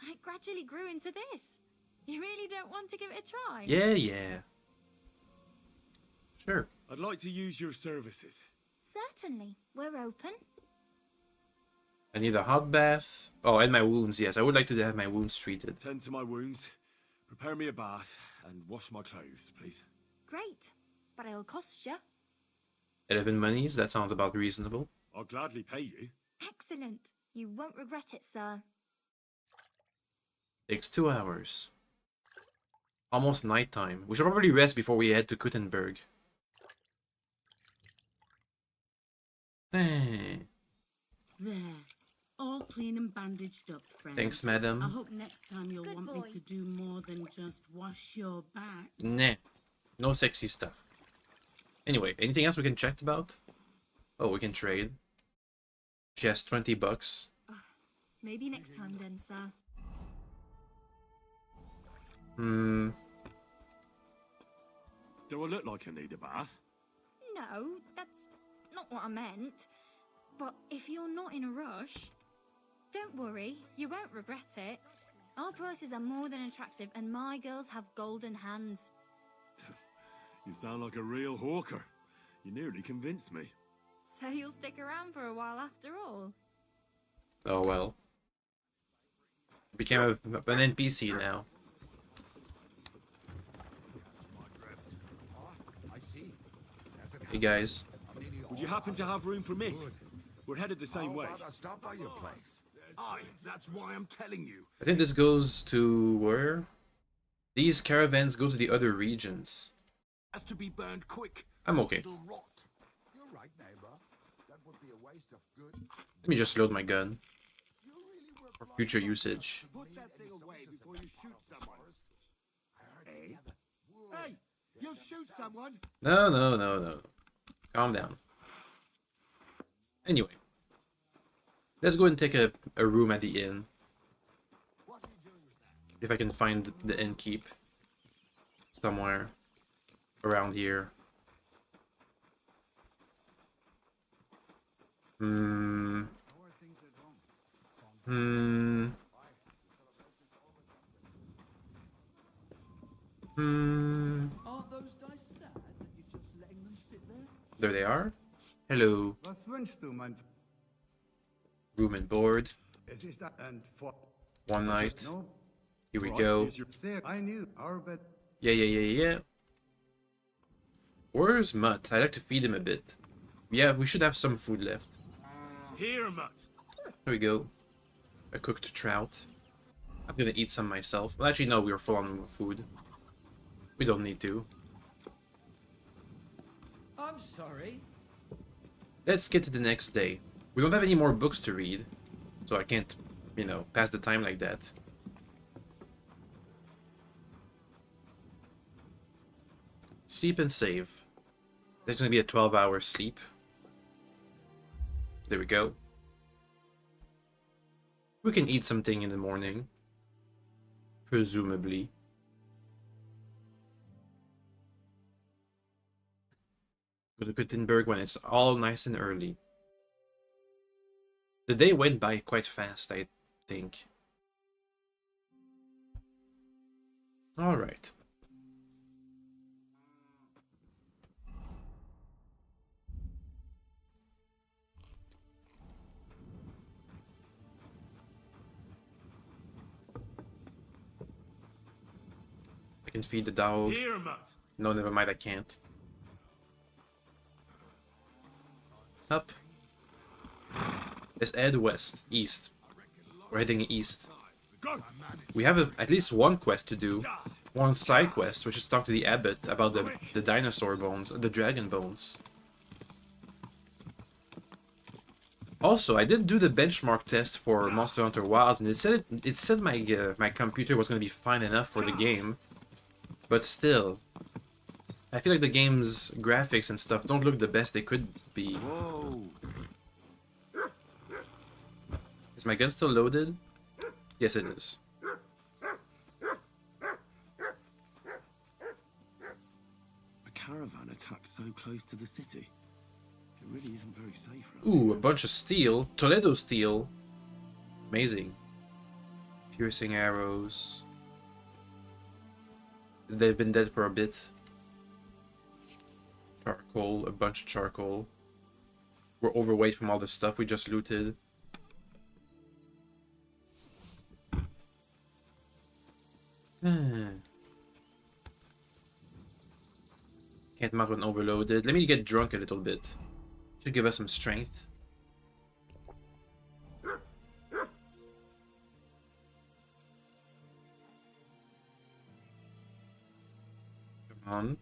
Speaker 7: and it gradually grew into this. You really don't want to give it a try?
Speaker 1: Yeah. Sure.
Speaker 2: I'd like to use your services.
Speaker 7: Certainly. We're open.
Speaker 1: I need a hot bath. Oh, and my wounds. Yes, I would like to have my wounds treated.
Speaker 2: Tend to my wounds, prepare me a bath, and wash my clothes, please.
Speaker 7: Great. But it'll cost you.
Speaker 1: 11 monies. That sounds about reasonable.
Speaker 2: I'll gladly pay you.
Speaker 7: Excellent. You won't regret it, sir.
Speaker 1: Takes 2 hours. Almost nighttime. We should probably rest before we head to Kuttenberg. Hey.
Speaker 9: There. All clean and bandaged up, friend.
Speaker 1: Thanks,
Speaker 9: I
Speaker 1: madam.
Speaker 9: hope next time you'll
Speaker 7: Good
Speaker 9: want
Speaker 7: boy.
Speaker 9: me to do more than just wash your back.
Speaker 1: Nah. No sexy stuff. Anyway, anything else we can check about? Oh, we can trade. She has 20 bucks.
Speaker 7: Maybe next time then, sir.
Speaker 2: Do I look like I need a bath?
Speaker 7: No, that's not what I meant. But if you're not in a rush, don't worry, you won't regret it. Our prices are more than attractive and my girls have golden hands.
Speaker 2: You sound like a real hawker. You nearly convinced me.
Speaker 7: So you'll stick around for a while after all.
Speaker 1: Oh well. Became an NPC now. Hey guys.
Speaker 2: Would you happen to have room for me? We're headed the same way.
Speaker 10: Stop by your place.
Speaker 4: Aye, that's why I'm telling you.
Speaker 1: I think this goes to where? These caravans go to the other regions.
Speaker 4: Has to be burned quick.
Speaker 1: I'm okay.
Speaker 4: It'll rot.
Speaker 10: You're right, neighbor. That would be a waste of good.
Speaker 1: Let me just load my gun for future usage.
Speaker 10: Put that thing away before you shoot someone. Hey? Hey! You'll shoot someone!
Speaker 1: No. Calm down. Anyway, Let's go and take a room at the inn. If I can find the inn keep somewhere around here. Hmm. Hmm. Hmm.
Speaker 6: Aren't those dice sad that you're just letting them sit there?
Speaker 1: There they are. Hello.
Speaker 10: Was wünschst du, mein...
Speaker 1: Room and board.
Speaker 10: Es ist and for...
Speaker 1: One night.
Speaker 10: No.
Speaker 1: Here we go.
Speaker 10: I knew our bed.
Speaker 1: Yeah. Where's Mutt? I'd like to feed him a bit. Yeah, we should have some food left.
Speaker 2: Here, Mutt.
Speaker 1: There we go. A cooked trout. I'm gonna eat some myself. Well, actually, no, we were full on food. We don't need to.
Speaker 8: I'm sorry.
Speaker 1: Let's get to the next day. We don't have any more books to read, so I can't, you know, pass the time like that. Sleep and save. There's gonna be a 12-hour sleep. There we go. We can eat something in the morning. Presumably. Go to Kuttenberg when it's all nice and early. The day went by quite fast, I think. Alright. I can feed the dog.
Speaker 2: Here, Mutt.
Speaker 1: No, never mind, I can't. Up. Let's head west, east. We're heading east.
Speaker 2: Go.
Speaker 1: We have at least one quest to do. One side quest, which is to talk to the abbot about the dinosaur bones, the dragon bones. Also, I did do the benchmark test for Monster Hunter Wilds, and it said my my computer was going to be fine enough for the game. But still, I feel like the game's graphics and stuff don't look the best they could be.
Speaker 3: Whoa.
Speaker 1: Is my gun still loaded? Yes, it is.
Speaker 2: A caravan attacked so close to the city. It really isn't very safe.
Speaker 1: Ooh, a bunch of steel. Toledo steel. Amazing. Piercing arrows. They've been dead for a bit. Charcoal, a bunch of charcoal. We're overweight from all the stuff we just looted. Can't mount when overloaded. Let me get drunk a little bit. Should give us some strength. Come on.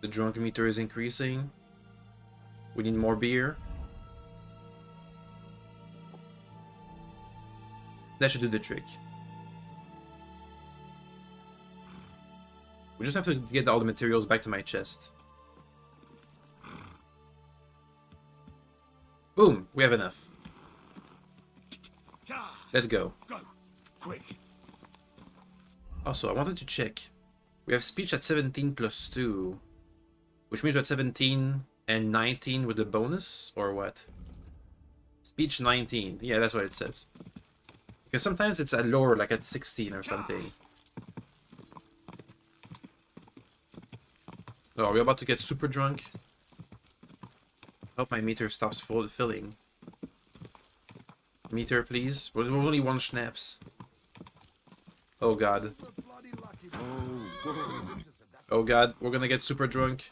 Speaker 1: The drunk meter is increasing. We need more beer. That should do the trick. We just have to get all the materials back to my chest. Boom! We have enough. Let's go.
Speaker 2: Go. Quick.
Speaker 1: Also, I wanted to check. We have speech at 17 plus 2. Which means we're at 17 and 19 with the bonus? Or what? Speech 19. Yeah, that's what it says. Because sometimes it's at lower, like at 16 or something. Oh, are we about to get super drunk? Hope my meter stops filling. Meter, please. We're only one schnapps. Oh god. Oh god, we're gonna get super drunk.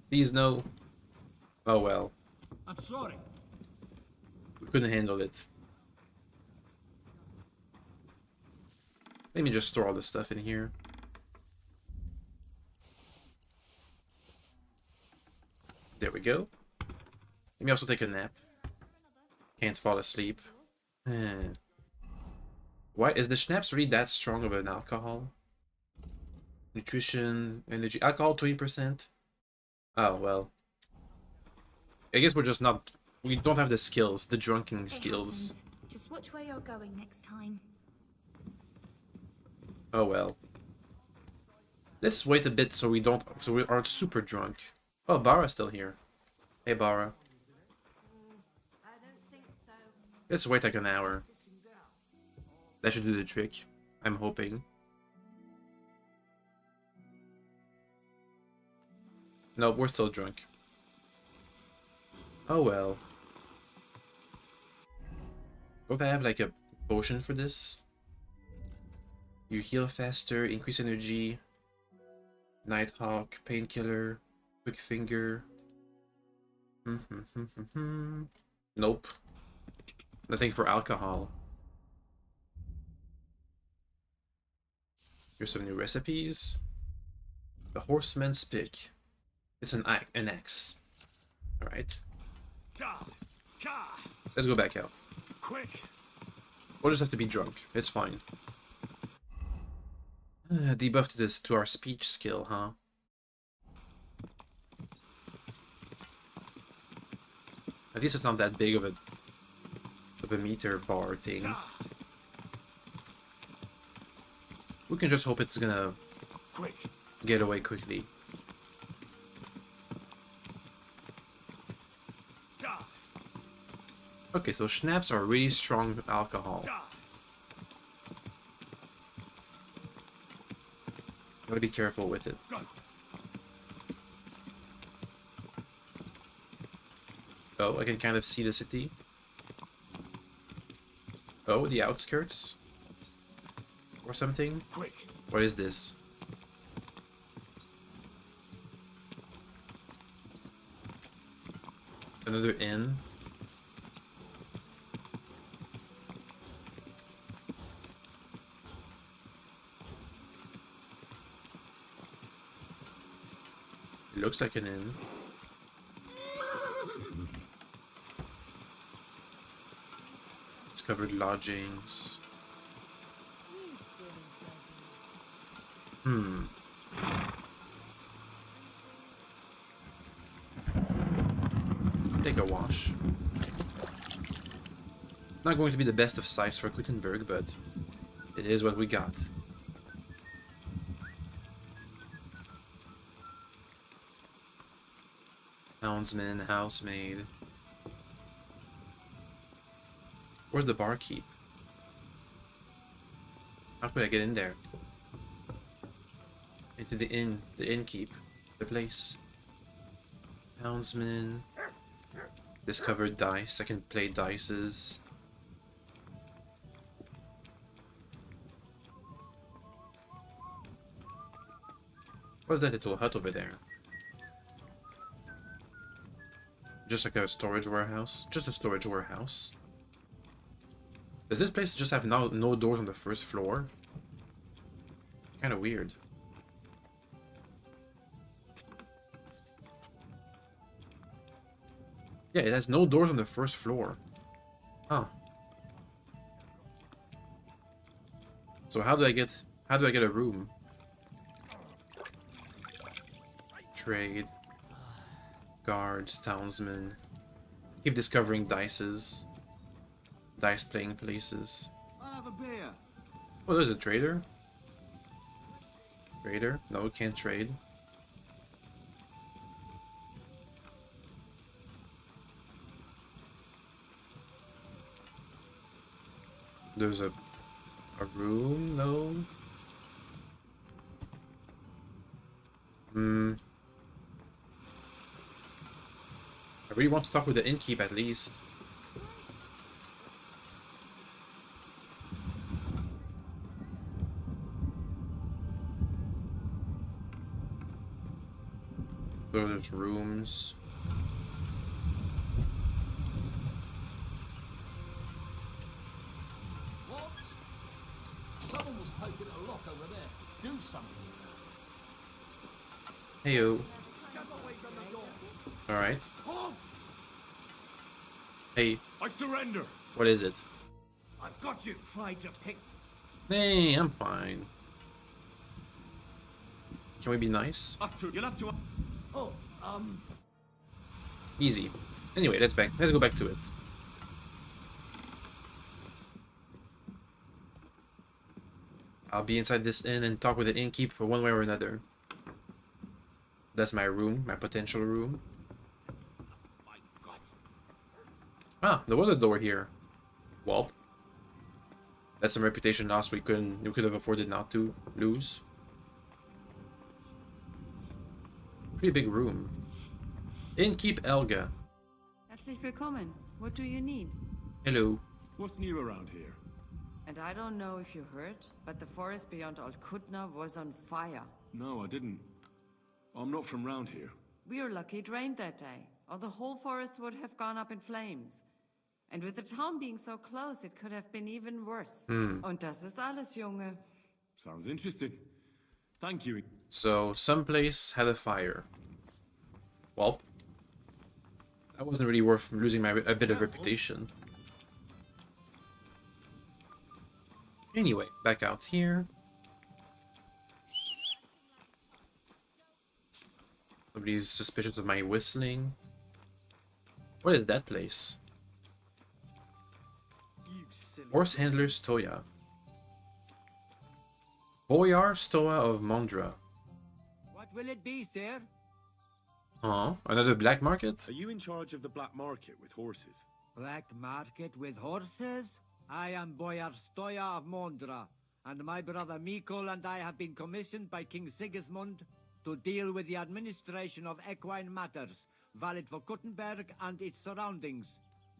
Speaker 1: Please no. Oh well.
Speaker 6: I'm sorry.
Speaker 1: We couldn't handle it. Let me just store all the stuff in here. There we go. Let me also take a nap. Can't fall asleep. Why is the schnapps really that strong of an alcohol? Nutrition, energy, alcohol 20%. Oh, well. I guess we're just not... We don't have the skills, the drunken
Speaker 7: It
Speaker 1: skills.
Speaker 7: happens. Just watch where you're going next time.
Speaker 1: Oh, well. Let's wait a bit so we aren't super drunk. Oh, Bara's still here. Hey, Bara. Let's wait like an hour. That should do the trick. I'm hoping. No, we're still drunk. Oh well. Don't I have like a potion for this? You heal faster, increase energy, Nighthawk, painkiller, quick finger. Nope. Nothing for alcohol. Here's some new recipes. The Horseman's Pick. It's an axe. Alright. Let's go back out.
Speaker 2: Quick!
Speaker 1: We'll just have to be drunk. It's fine. Debuff to our speech skill, huh? At least it's not that big of a meter bar thing. We can just hope it's gonna get away quickly. Okay, so schnapps are really strong alcohol. Gotta be careful with it. Oh, I can kind of see the city. Oh, the outskirts? Or something? What is this? Another inn? It looks like an inn. It's covered lodgings. Take a wash. Not going to be the best of sights for Kuttenberg, but it is what we got. Houndsman, housemaid. Where's the barkeep? How could I get in there? Into the innkeep, the place. Houndsman. Discovered dice. I can play dices. What's that little hut over there? Just like a storage warehouse? Just a storage warehouse. Does this place just have no doors on the first floor? Kind of weird. Yeah, it has no doors on the first floor. Huh. So how do I get a room? Trade. Guards, townsmen. Keep discovering dice playing places.
Speaker 10: I'll have a beer.
Speaker 1: Oh, there's a trader. Trader? No, can't trade. There's a room, no? I really want to talk with the innkeep at least. There's rooms.
Speaker 5: What? Someone was poking a lock over there. Do something.
Speaker 1: Heyo. Alright. Hey,
Speaker 2: I surrender!
Speaker 1: what is it?
Speaker 4: I've got you tried to pick.
Speaker 1: Hey, I'm fine. Can we be nice?
Speaker 2: You'll have to...
Speaker 4: Oh,
Speaker 1: Easy. Anyway, let's go back to it. I'll be inside this inn and talk with the innkeeper for one way or another. That's my room, my potential room. Ah, there was a door here. Well, that's some reputation loss we could have afforded not to lose. Pretty big room. Innkeep Elga.
Speaker 11: Herzlich willkommen. What do you need?
Speaker 1: Hello.
Speaker 2: What's new around here?
Speaker 11: And I don't know if you heard, but the forest beyond Old Kutna was on fire.
Speaker 2: No, I didn't. I'm not from round here.
Speaker 11: We were lucky it rained that day, or the whole forest would have gone up in flames. And with the town being so close, it could have been even worse. Und das ist alles, Junge.
Speaker 2: Sounds interesting. Thank you.
Speaker 1: So, someplace had a fire. Well, that wasn't really worth losing a bit of reputation. Anyway, back out here. Nobody's suspicious of my whistling. What is that place? Horse Handler Stoya. Boyar Stoa of Mondra.
Speaker 10: What will it be, sir?
Speaker 1: Huh? Another black market?
Speaker 2: Are you in charge of the black market with horses?
Speaker 10: Black market with horses? I am Boyar Stoya of Mondra, and my brother Mikol and I have been commissioned by King Sigismund to deal with the administration of equine matters, valid for Kuttenberg and its surroundings.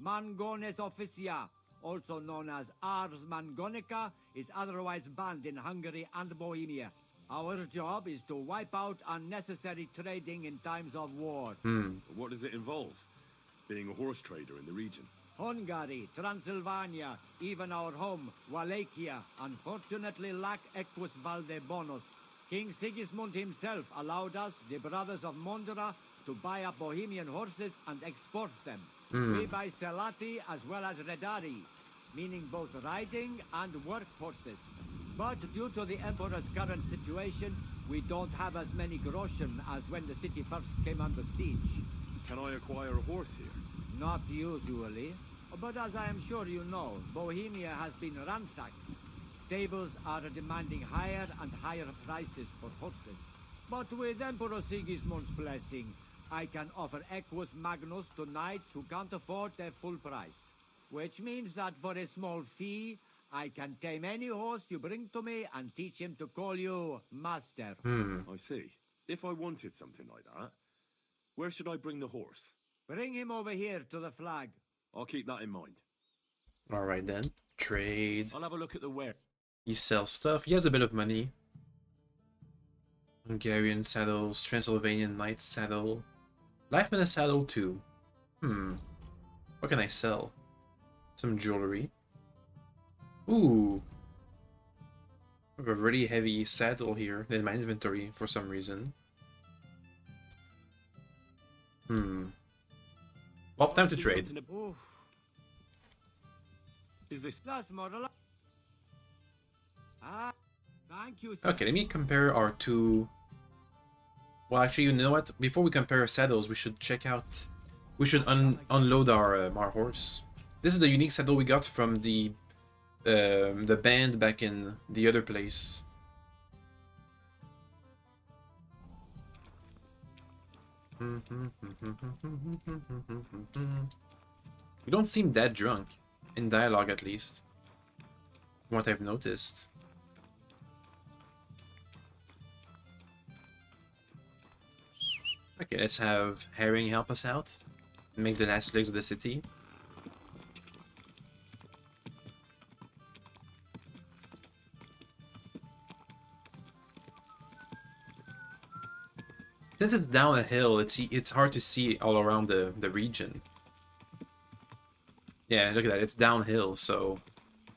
Speaker 10: Mangones officia, also known as Ars Mangonica, is otherwise banned in Hungary and Bohemia. Our job is to wipe out unnecessary trading in times of war.
Speaker 2: What does it involve? Being a horse trader in the region?
Speaker 10: Hungary, Transylvania, even our home, Wallachia, unfortunately lack equus valde bonus. King Sigismund himself allowed us, the brothers of Mondra, to buy up Bohemian horses and export them. We buy Selati as well as Redari, meaning both riding and work horses. But due to the Emperor's current situation, we don't have as many groschen as when the city first came under siege.
Speaker 2: Can I acquire a horse here?
Speaker 10: Not usually, but as I am sure you know, Bohemia has been ransacked. Stables are demanding higher and higher prices for horses. But with Emperor Sigismund's blessing, I can offer Equus Magnus to knights who can't afford their full price. Which means that for a small fee, I can tame any horse you bring to me and teach him to call you master.
Speaker 2: I see. If I wanted something like that, where should I bring the horse?
Speaker 10: Bring him over here to the flag.
Speaker 2: I'll keep that in mind.
Speaker 1: Alright then. Trade.
Speaker 2: I'll have a look at the ware.
Speaker 1: He sells stuff. He has a bit of money. Hungarian saddles, Transylvanian knight saddle. Life in a saddle too. What can I sell? Some jewelry. Ooh. I have a really heavy saddle here in my inventory for some reason. Well, time to trade.
Speaker 2: Is this?
Speaker 10: Thank you, sir.
Speaker 1: Okay, let me compare our two. Well, actually, you know what? Before we compare saddles, we should check out. We should unload our horse. This is the unique saddle we got from the band back in the other place. You don't seem that drunk, in dialogue at least. From what I've noticed. Okay, let's have Herring help us out. Make the last legs of the city. Since it's down a hill, it's hard to see all around the region. Yeah, look at that, it's downhill, so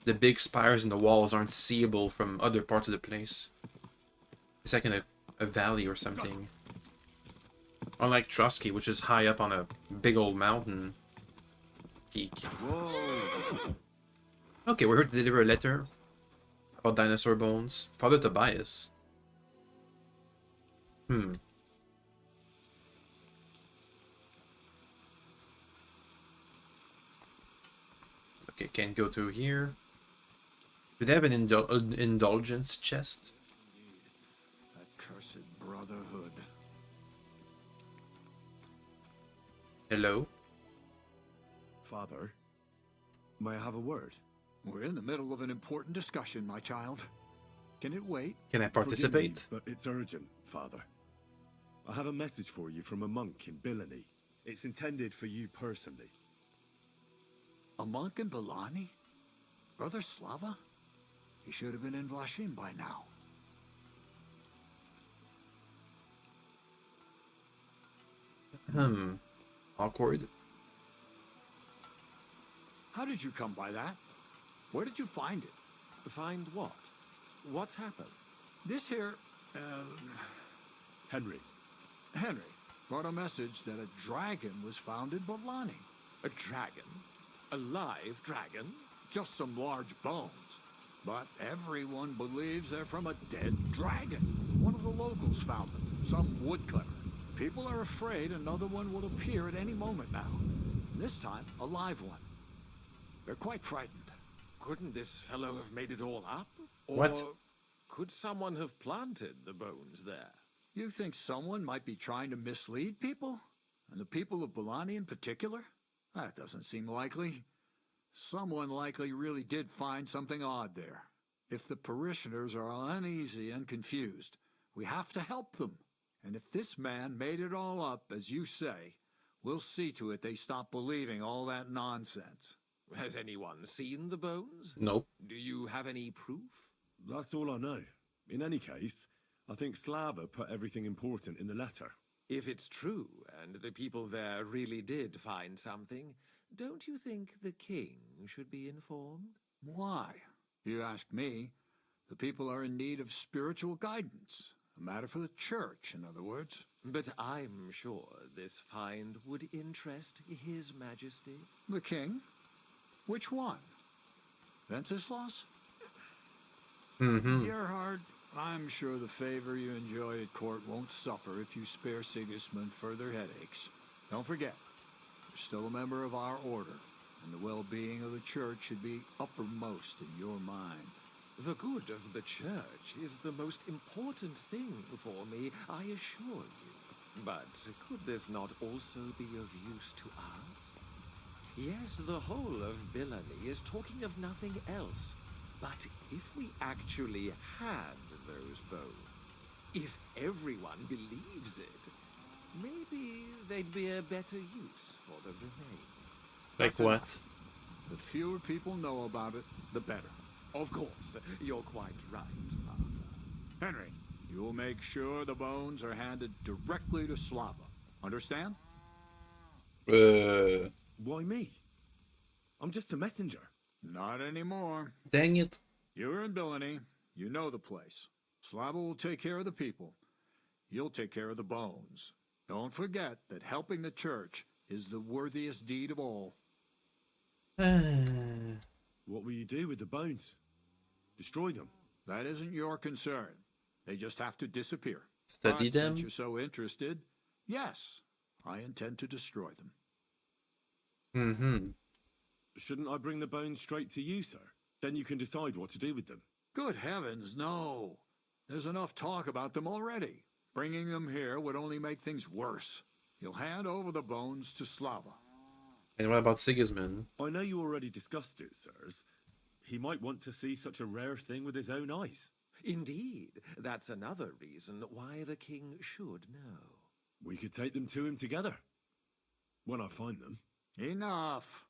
Speaker 1: the big spires and the walls aren't seeable from other parts of the place. It's like in a valley or something. Unlike Trotsky, which is high up on a big old mountain peak.
Speaker 3: Whoa.
Speaker 1: Okay, we're here to deliver a letter about dinosaur bones. Father Tobias. Okay, can't go through here. Do they have an indulgence chest?
Speaker 5: That cursed brotherhood.
Speaker 1: Hello?
Speaker 2: Father, may I have a word?
Speaker 5: We're in the middle of an important discussion, my child. Can it wait?
Speaker 1: Can I participate?
Speaker 2: Forgive me, but it's urgent, Father. I have a message for you from a monk in Bilani. It's intended for you personally.
Speaker 5: A monk in Bilani? Brother Slava? He should have been in Vlashim by now.
Speaker 1: Awkward.
Speaker 5: How did you come by that? Where did you find it?
Speaker 2: Find what? What's happened?
Speaker 5: This here,
Speaker 2: Henry.
Speaker 5: Henry, brought a message that a dragon was found in Bilani.
Speaker 2: A dragon? A live dragon?
Speaker 5: Just some large bones. But everyone believes they're from a dead dragon. One of the locals found them, some woodcutter. People are afraid another one will appear at any moment now. This time, a live one. They're quite frightened.
Speaker 2: Couldn't this fellow have made it all up?
Speaker 1: What?
Speaker 2: Or could someone have planted the bones there?
Speaker 5: You think someone might be trying to mislead people? And the people of Bilani in particular? That doesn't seem likely. Someone likely really did find something odd there. If the parishioners are uneasy and confused, we have to help them. And if this man made it all up, as you say, we'll see to it they stop believing all that nonsense.
Speaker 2: Has anyone seen the bones?
Speaker 1: Nope.
Speaker 2: Do you have any proof? That's all I know. In any case, I think Slava put everything important in the letter. If it's true, and the people there really did find something, don't you think the king should be informed?
Speaker 5: Why? You ask me. The people are in need of spiritual guidance. A matter for the church, in other words.
Speaker 2: But I'm sure this find would interest His Majesty.
Speaker 5: The king? Which one? Wenceslas? Gerhard, I'm sure the favor you enjoy at court won't suffer if you spare Sigismund further headaches. Don't forget, you're still a member of our order, and the well-being of the church should be uppermost in your mind.
Speaker 2: The good of the church is the most important thing for me, I assure you. But could this not also be of use to us? Yes, the whole of Bilani is talking of nothing else. But if we actually had those bones, if everyone believes it, maybe they'd be a better use for the remains.
Speaker 1: Like what?
Speaker 5: The fewer people know about it, the better.
Speaker 2: Of course, you're quite right, Father.
Speaker 5: Henry, you will make sure the bones are handed directly to Slava. Understand?
Speaker 2: Why me? I'm just a messenger.
Speaker 5: Not anymore.
Speaker 1: Dang it.
Speaker 5: You're in Bilani. You know the place. Slava will take care of the people. You'll take care of the bones. Don't forget that helping the church is the worthiest deed of all.
Speaker 2: What will you do with the bones? Destroy them?
Speaker 5: That isn't your concern. They just have to disappear.
Speaker 1: Study
Speaker 5: But
Speaker 1: them?
Speaker 5: since you're so interested, yes, I intend to destroy them.
Speaker 2: Shouldn't I bring the bones straight to you, sir? Then you can decide what to do with them.
Speaker 5: Good heavens, no. There's enough talk about them already. Bringing them here would only make things worse. You'll hand over the bones to Slava.
Speaker 1: And what about Sigismund?
Speaker 2: I know you already discussed it, sirs. He might want to see such a rare thing with his own eyes. Indeed, that's another reason why the king should know. We could take them to him together. When I find them.
Speaker 5: Enough.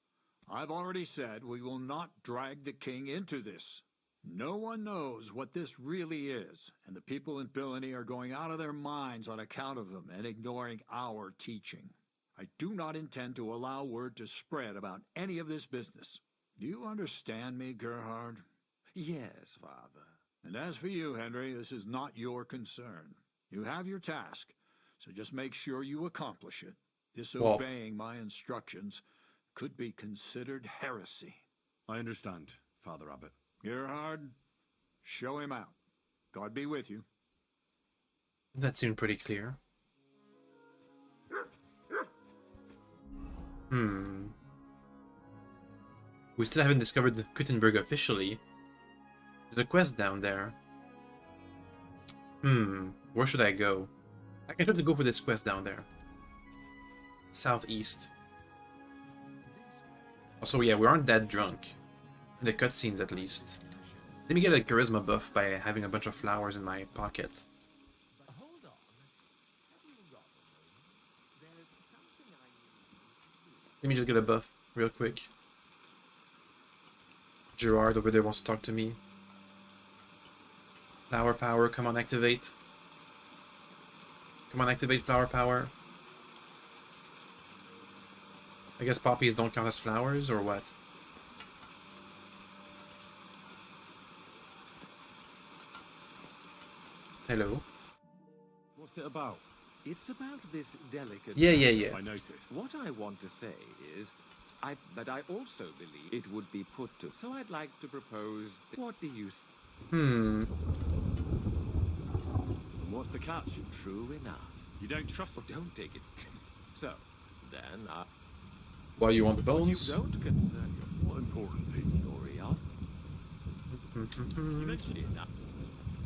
Speaker 5: I've already said we will not drag the king into this. No one knows what this really is, and the people in Bilani are going out of their minds on account of them and ignoring our teaching. I do not intend to allow word to spread about any of this business. Do you understand me, Gerhard?
Speaker 2: Yes, Father.
Speaker 5: And as for you, Henry, this is not your concern. You have your task, so just make sure you accomplish it. Disobeying my instructions could be considered heresy.
Speaker 2: I understand, Father Abbot.
Speaker 5: Gerhard, show him out. God be with you.
Speaker 1: That seemed pretty clear. We still haven't discovered Kuttenberg officially. There's a quest down there. Where should I go? I can try to go for this quest down there. Southeast. Also, yeah, we aren't that drunk. In the cutscenes, at least. Let me get a charisma buff by having a bunch of flowers in my pocket. Let me just get a buff real quick. Gerard over there wants to talk to me. Flower power, come on, activate. Come on, activate flower power. I guess poppies don't count as flowers, or what? Hello.
Speaker 12: What's it about? It's about this delicate
Speaker 1: Yeah.
Speaker 12: I noticed. What I want to say is that I also believe it would be put to. So I'd like to propose. What do you
Speaker 2: What's the catch?
Speaker 12: True enough.
Speaker 2: You don't trust
Speaker 12: Oh, don't take it. So, then
Speaker 1: Why you want the
Speaker 12: what you
Speaker 1: bones?
Speaker 12: don't concern your more important thing, L'Oreal. You mentioned it now.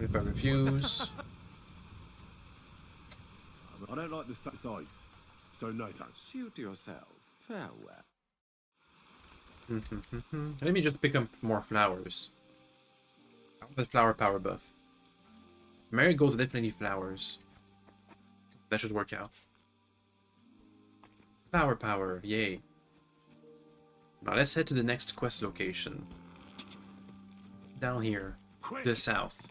Speaker 1: If I refuse.
Speaker 2: I don't like the sides, so no thanks.
Speaker 12: Suit yourself. Farewell.
Speaker 1: Let me just pick up more flowers. I want the flower power buff. Marigolds are definitely flowers. That should work out. Flower power, yay. Now let's head to the next quest location. Down here, to the south.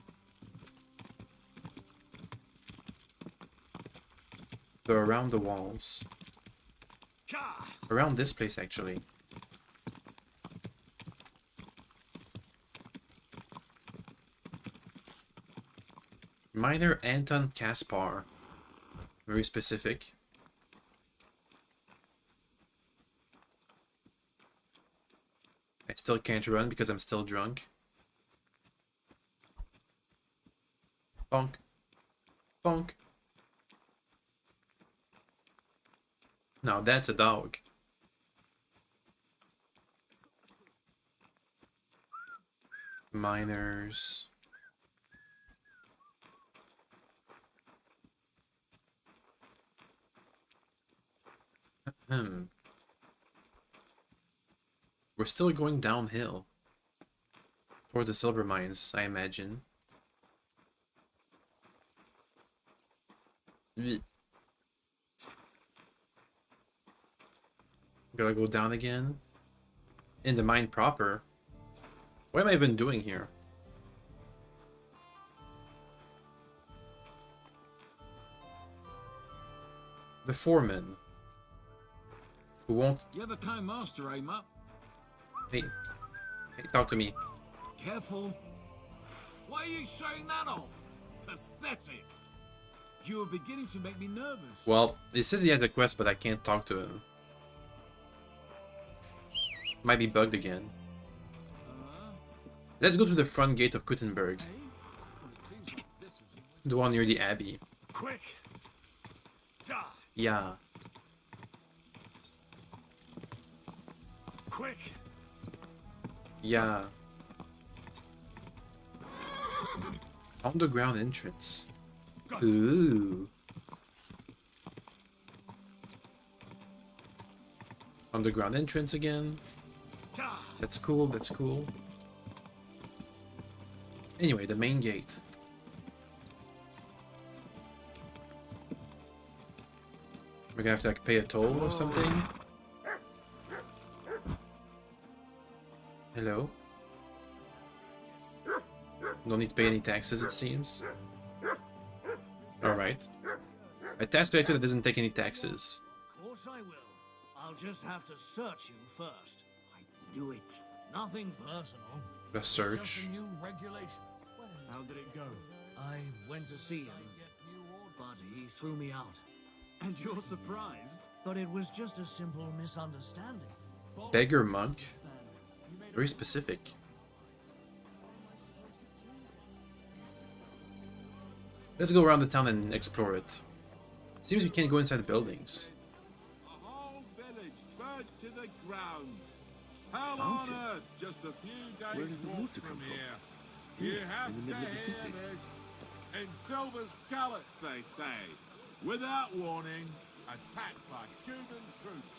Speaker 1: So around the walls. Around this place, actually. Miner Anton Kaspar. Very specific. I still can't run because I'm still drunk. Bonk. Bonk. Now that's a dog. Miners. We're still going downhill. Towards the silver mines, I imagine. Gotta go down again. In the mine proper. What am I even doing here? The foreman. Who won't...
Speaker 6: You're the co-master, eh, Mutt?
Speaker 1: Hey, talk to me.
Speaker 6: Careful. Why are you showing that off? Pathetic. You were beginning to make me nervous.
Speaker 1: Well, it says he has a quest, but I can't talk to him. Might be bugged again. Let's go to the front gate of Kuttenberg. The one near the abbey.
Speaker 2: Quick!
Speaker 1: Yeah.
Speaker 2: Quick!
Speaker 1: Yeah. Underground entrance. Ooh. Underground entrance again. That's cool, that's cool. Anyway, the main gate. We're gonna have to like pay a toll or something. Hello? Don't need to pay any taxes, it seems. Alright. A tax collector that doesn't take any taxes.
Speaker 13: Of course I will. I'll just have to search you first.
Speaker 8: I knew it.
Speaker 13: Nothing personal.
Speaker 1: A search.
Speaker 13: Just a new regulation. How did it go? I went to see him, but he threw me out.
Speaker 6: And you're surprised?
Speaker 13: But it was just a simple misunderstanding.
Speaker 1: Beggar monk? Very specific. Let's go around the town and explore it. Seems we can't go inside the buildings.
Speaker 2: The whole village burnt to the ground. How on earth? Just a few days walk from here. You have
Speaker 6: in the middle of the city.
Speaker 2: in silver scallops, they say. Without warning, attacked by Cuban troops.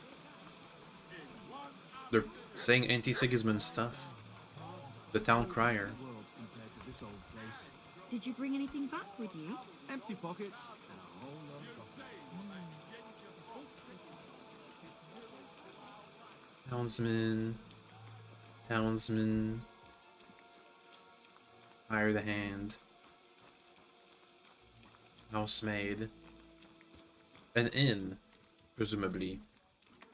Speaker 2: In one
Speaker 1: They're saying anti-Sigismund stuff. The town crier.
Speaker 6: World compared to this old place.
Speaker 9: Did you bring anything back with you?
Speaker 6: Empty pockets and a whole lot of gossip.
Speaker 1: Townsman. Townsman. Hire the hand. Housemaid. An inn, presumably.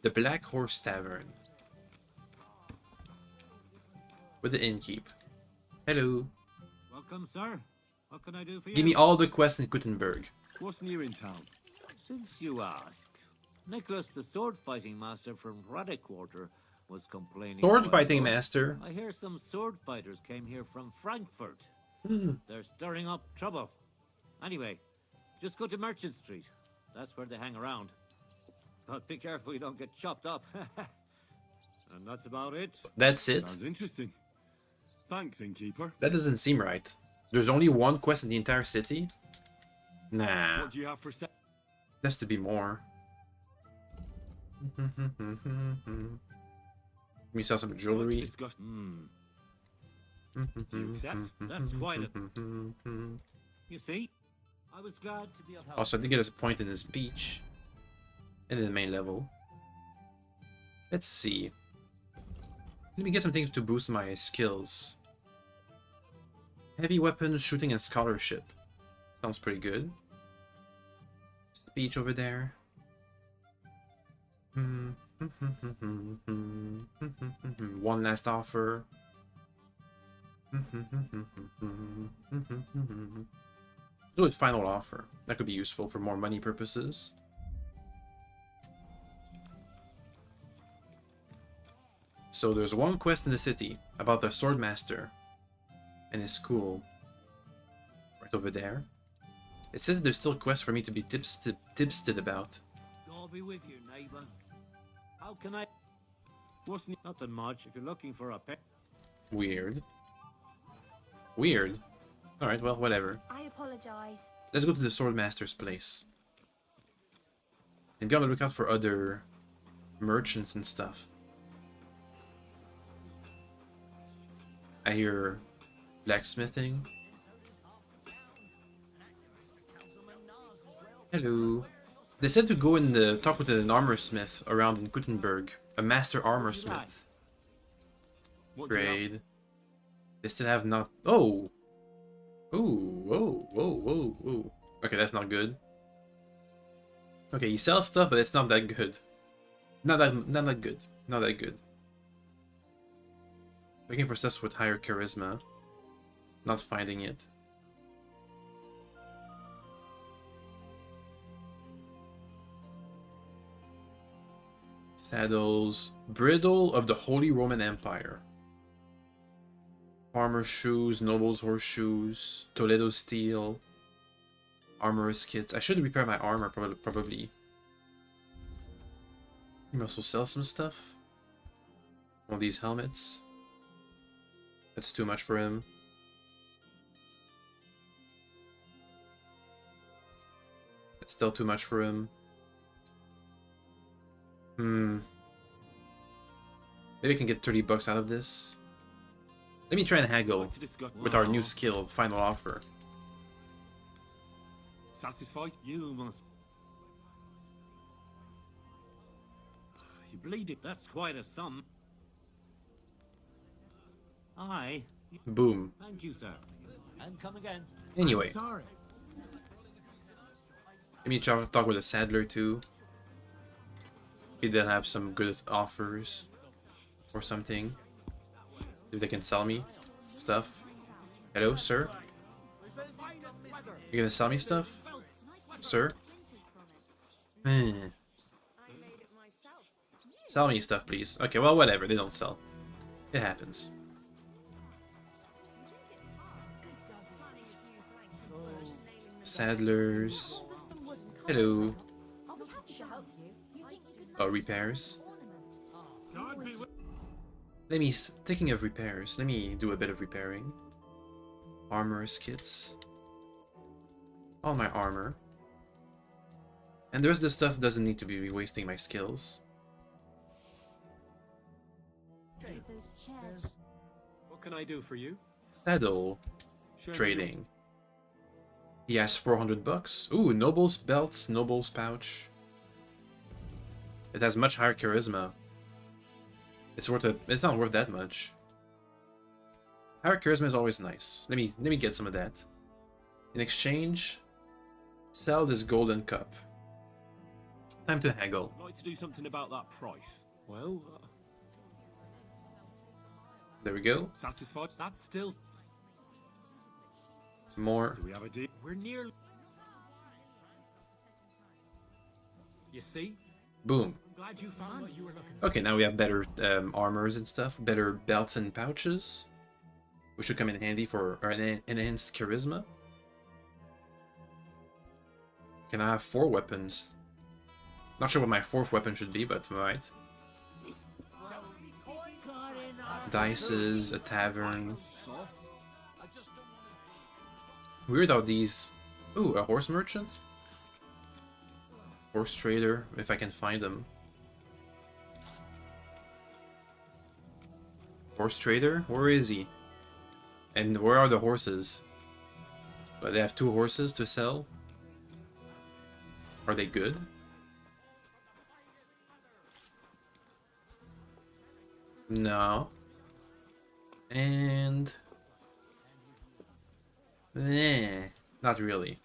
Speaker 1: The Black Horse Tavern. With the innkeep. Hello.
Speaker 10: Welcome, sir. What can I do for you?
Speaker 1: Give me all the quests in Kuttenberg.
Speaker 6: What's new in town?
Speaker 10: Since you ask, Nicholas, the sword-fighting master from Radek Quarter, was complaining.
Speaker 1: Sword
Speaker 10: a while
Speaker 1: fighting
Speaker 10: ago.
Speaker 1: master.
Speaker 10: I hear some sword fighters came here from Frankfurt. They're stirring up trouble. Anyway, just go to Merchant Street. That's where they hang around. But be careful you don't get chopped up. And that's about it.
Speaker 1: That's it.
Speaker 2: Sounds interesting. Thanks, innkeeper.
Speaker 1: That doesn't seem right. There's only one quest in the entire city? Nah.
Speaker 2: What do you have for sale?
Speaker 1: Has to be more. We sell some jewelry.
Speaker 10: Do you accept? That's quite a... You see? I was glad to be of help.
Speaker 1: Also, I did get a point in the speech. And in the main level. Let's see. Let me get some things to boost my skills. Heavy weapons, shooting, and scholarship. Sounds pretty good. Speech over there. One last offer. Do it final offer. That could be useful for more money purposes. So there's one quest in the city about the swordmaster and his school. Right over there. It says there's still quests for me to be tipsted about.
Speaker 10: God be with you, neighbor. How can I... What's nothing much if you're looking for a pet.
Speaker 1: Weird. Weird. Alright, well, whatever.
Speaker 7: I apologize.
Speaker 1: Let's go to the swordmaster's place. And be on the lookout for other merchants and stuff. I hear blacksmithing. Hello. They said to go and talk with an armor smith around in Kuttenberg. A master armor smith. Trade. They still have not... Oh! Ooh, whoa, whoa, whoa, whoa. Okay, that's not good. Okay, he sells stuff, but it's not that good. Not that good. Not that good. Looking for stuff with higher charisma. Not finding it. Saddles. Bridle of the Holy Roman Empire. Farmer shoes, noble's horseshoes, Toledo steel, armorer's kits. I should repair my armor, probably. You can also sell some stuff. One of these helmets. That's too much for him. That's still too much for him. Maybe I can get 30 bucks out of this. Let me try and haggle with our new skill, final offer.
Speaker 2: Satisfied?
Speaker 10: You must... You bleed it. That's quite a sum. Aye.
Speaker 1: Boom.
Speaker 10: Thank you, sir. And come again.
Speaker 1: Anyway.
Speaker 10: Sorry.
Speaker 1: Let me talk with a saddler too. Maybe they'll have some good offers or something. If they can sell me stuff. Hello, sir? You gonna sell me stuff? Sir? Sell me stuff, please. Okay, well, whatever. They don't sell. It happens. Saddlers. Hello. Oh, repairs. Thinking of repairs, let me do a bit of repairing. Armor's kits. All my armor. And the rest of the stuff doesn't need to be wasting my skills.
Speaker 13: What can I do for you?
Speaker 1: Saddle. Trading. He has 400 bucks. Ooh, Noble's belts, Noble's pouch. It has much higher charisma. It's not worth that much. Higher charisma is always nice. Let me get some of that. In exchange, sell this golden cup. Time to haggle.
Speaker 2: I'd like to do something about that price.
Speaker 13: Well,
Speaker 1: There we go.
Speaker 2: Satisfied?
Speaker 13: that's still...
Speaker 1: More.
Speaker 2: Do we have a deal?
Speaker 13: We're near... You see?
Speaker 1: Boom.
Speaker 13: I'm glad you found what you were looking
Speaker 1: Okay, now we have better armors and stuff. Better belts and pouches. Which should come in handy for our enhanced charisma. Can I have 4 weapons? Not sure what my 4th weapon should be, but alright. Dices, a tavern. Weird how these... Ooh, a horse merchant? Horse trader, if I can find them. Horse trader? Where is he? And where are the horses? But they have 2 horses to sell? Are they good? No. And... not really.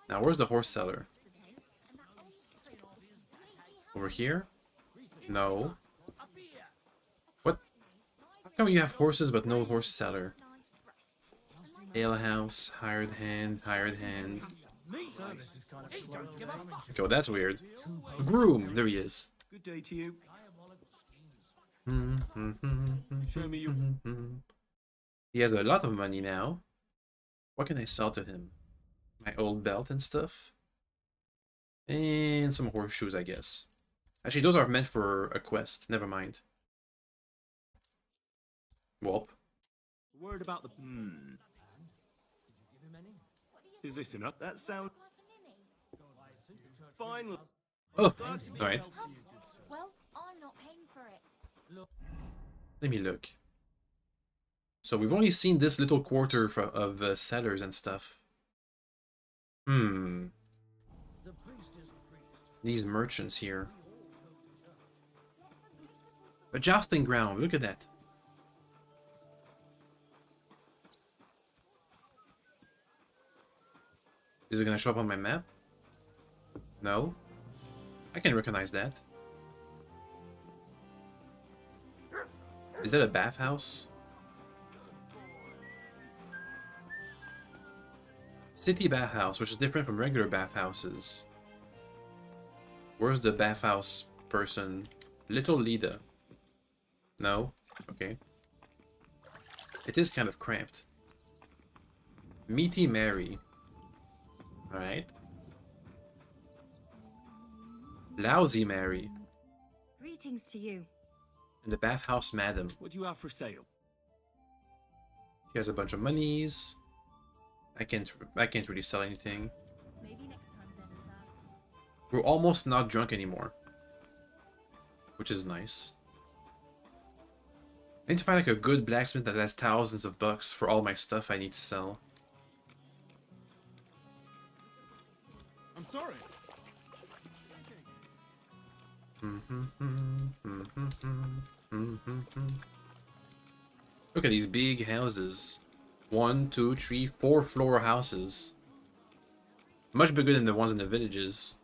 Speaker 1: Now, where's the horse seller? Over here? No. What? How come you have horses but no horse seller? Alehouse, hired hand, hired hand. Okay, well, that's weird. Groom, there he is.
Speaker 3: Good day to you.
Speaker 2: Show me your...
Speaker 1: He has a lot of money now. What can I sell to him? My old belt and stuff? And some horseshoes, I guess. Actually, those are meant for a quest. Never mind. Whoop.
Speaker 2: Word about the... Is this enough?
Speaker 3: That sounds fine.
Speaker 1: Oh, alright.
Speaker 7: Well, I'm not paying for it.
Speaker 1: Let me look. So we've only seen this little quarter of sellers and stuff. These merchants here. A jousting ground, look at that. Is it gonna show up on my map? No. I can recognize that. Is that a bathhouse? City bathhouse, which is different from regular bathhouses. Where's the bathhouse person? Little Lida. No? Okay. It is kind of cramped. Meaty Mary. Alright. Lousy Mary.
Speaker 7: Greetings to you.
Speaker 1: And the bathhouse madam.
Speaker 2: What do you have for sale?
Speaker 1: She has a bunch of monies. I can't really sell anything.
Speaker 7: Maybe next time then, sir.
Speaker 1: We're almost not drunk anymore. Which is nice. I need to find like a good blacksmith that has thousands of bucks for all my stuff I need to sell.
Speaker 2: I'm sorry.
Speaker 1: Look at these big houses. 1, 2, 3, 4 floor houses. Much bigger than the ones in the villages.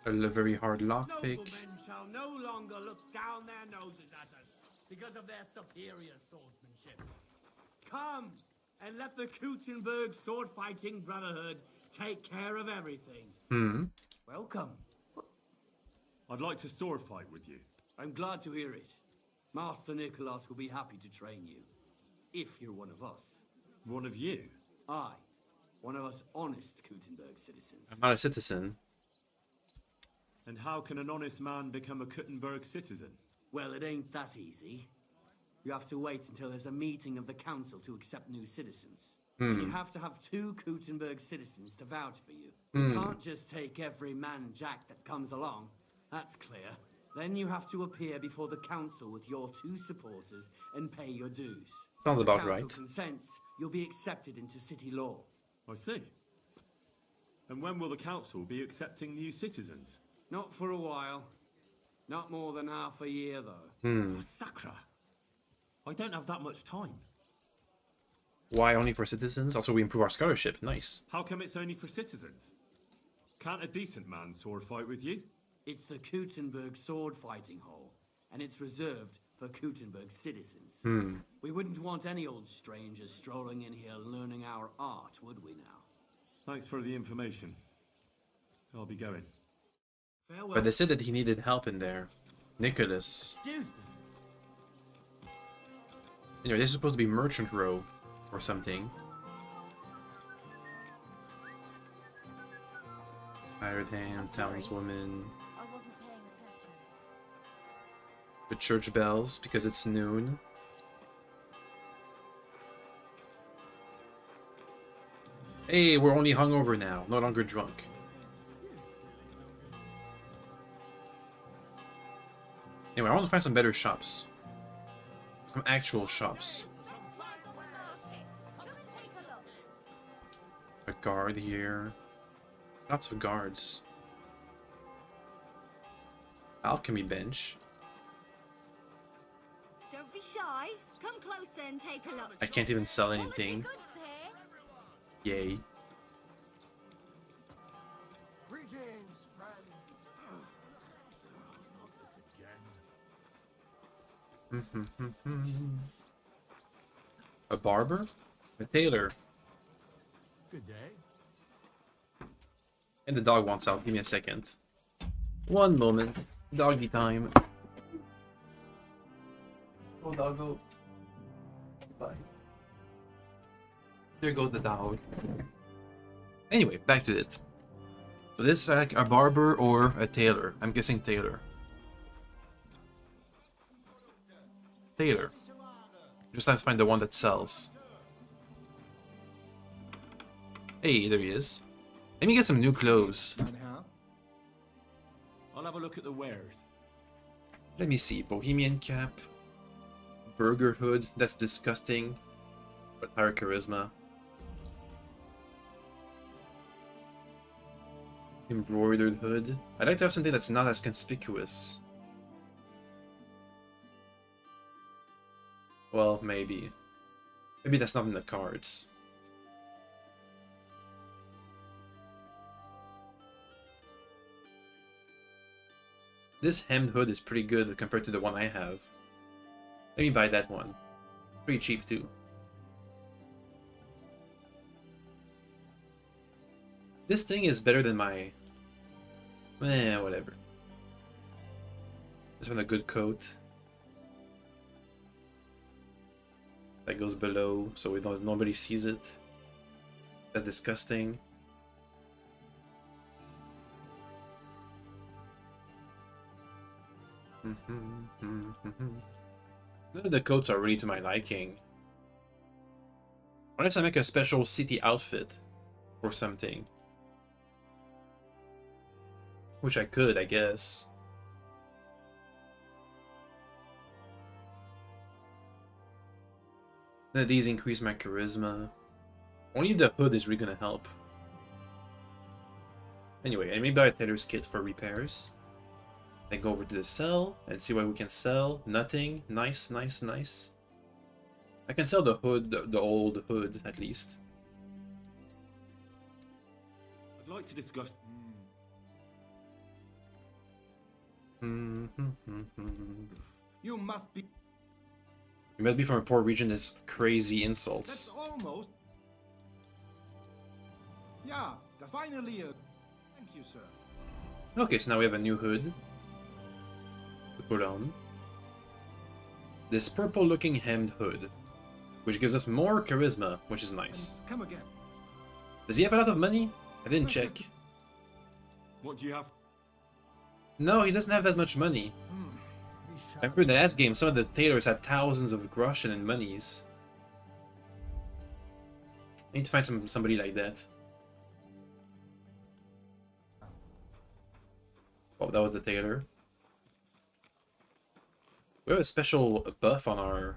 Speaker 1: A very hard lockpick.
Speaker 6: Noblemen shall no longer look down their noses at us because of their superior swordsmanship. Come and let the Kuttenberg sword-fighting brotherhood take care of everything.
Speaker 8: Welcome.
Speaker 2: I'd like to sword fight with you.
Speaker 8: I'm glad to hear it. Master Nicholas will be happy to train you. If you're one of us.
Speaker 2: One of you?
Speaker 8: One of us honest Kuttenberg citizens.
Speaker 1: I'm not a citizen.
Speaker 2: And how can an honest man become a Kuttenberg citizen?
Speaker 14: Well, it ain't that easy. You have to wait until there's a meeting of the council to accept new citizens. And you have to have 2 Kuttenberg citizens to vouch for you. You can't just take every man jack that comes along. That's clear. Then you have to appear before the council with your 2 supporters and pay your dues.
Speaker 1: Sounds
Speaker 14: If
Speaker 1: about
Speaker 14: the council
Speaker 1: right.
Speaker 14: consents, you'll be accepted into city law.
Speaker 2: I see. And when will the council be accepting new citizens?
Speaker 14: Not for a while. Not more than half a year, though.
Speaker 2: Sacra! I don't have that much time.
Speaker 1: Why only for citizens? Also, we improve our scholarship. Nice.
Speaker 2: How come it's only for citizens? Can't a decent man sword fight with you?
Speaker 14: It's the Kuttenberg sword fighting hall, and it's reserved for Kuttenberg citizens. We wouldn't want any old strangers strolling in here learning our art, would we now?
Speaker 2: Thanks for the information. I'll be going.
Speaker 14: Farewell.
Speaker 1: But they said that he needed help in there. Nicholas.
Speaker 14: Dude.
Speaker 1: Anyway, this is supposed to be Merchant Row or something. Hired hand, townswoman.
Speaker 7: I wasn't paying attention.
Speaker 1: The church bells because it's noon. Hey, we're only hungover now, no longer drunk. Anyway, I want to find some better shops. Some actual shops. A guard here. Lots of guards. Alchemy bench.
Speaker 7: Don't be shy. Come closer and take a look.
Speaker 1: I can't even sell anything.
Speaker 7: Quality goods here.
Speaker 1: Yay.
Speaker 13: Greetings, friend.
Speaker 1: A barber? A tailor?
Speaker 13: Good day.
Speaker 1: And the dog wants out. Give me a second. One moment. Doggy time. Go, doggo. Bye. There goes the dog. Anyway, back to it. So this is like a barber or a tailor. I'm guessing tailor. Tailor. Just have to find the one that sells. Hey, there he is. Let me get some new clothes.
Speaker 2: I'll have a look at the wares.
Speaker 1: Let me see. Bohemian cap. Burger hood. That's disgusting. But higher charisma. Embroidered hood. I'd like to have something that's not as conspicuous. Well, maybe. Maybe that's not in the cards. This hemmed hood is pretty good compared to the one I have. Let me buy that one. Pretty cheap too. This thing is better than my... whatever. This one a good coat. That goes below, so nobody sees it. That's disgusting. None of the coats are really to my liking. Unless I make a special city outfit or something. Which I could, I guess. None of these increase my charisma. Only the hood is really gonna help. Anyway, I may buy a tailor's kit for repairs. Then go over to the cell and see what we can sell. Nothing. Nice, nice, nice. I can sell the hood, the old hood at least.
Speaker 2: I'd like to discuss...
Speaker 3: You must be...
Speaker 1: You must be from a poor region. Is crazy insults.
Speaker 3: That's almost... Yeah, that's finally a... Thank you, sir.
Speaker 1: Okay, so now we have a new hood to put on. This purple-looking hemmed hood, which gives us more charisma, which is nice.
Speaker 3: And come again.
Speaker 1: Does he have a lot of money? I didn't check.
Speaker 2: What do you have?
Speaker 1: No, he doesn't have that much money. I remember in the last game, some of the tailors had thousands of groschen and monies. I need to find somebody like that. Oh, that was the tailor. We have a special buff on our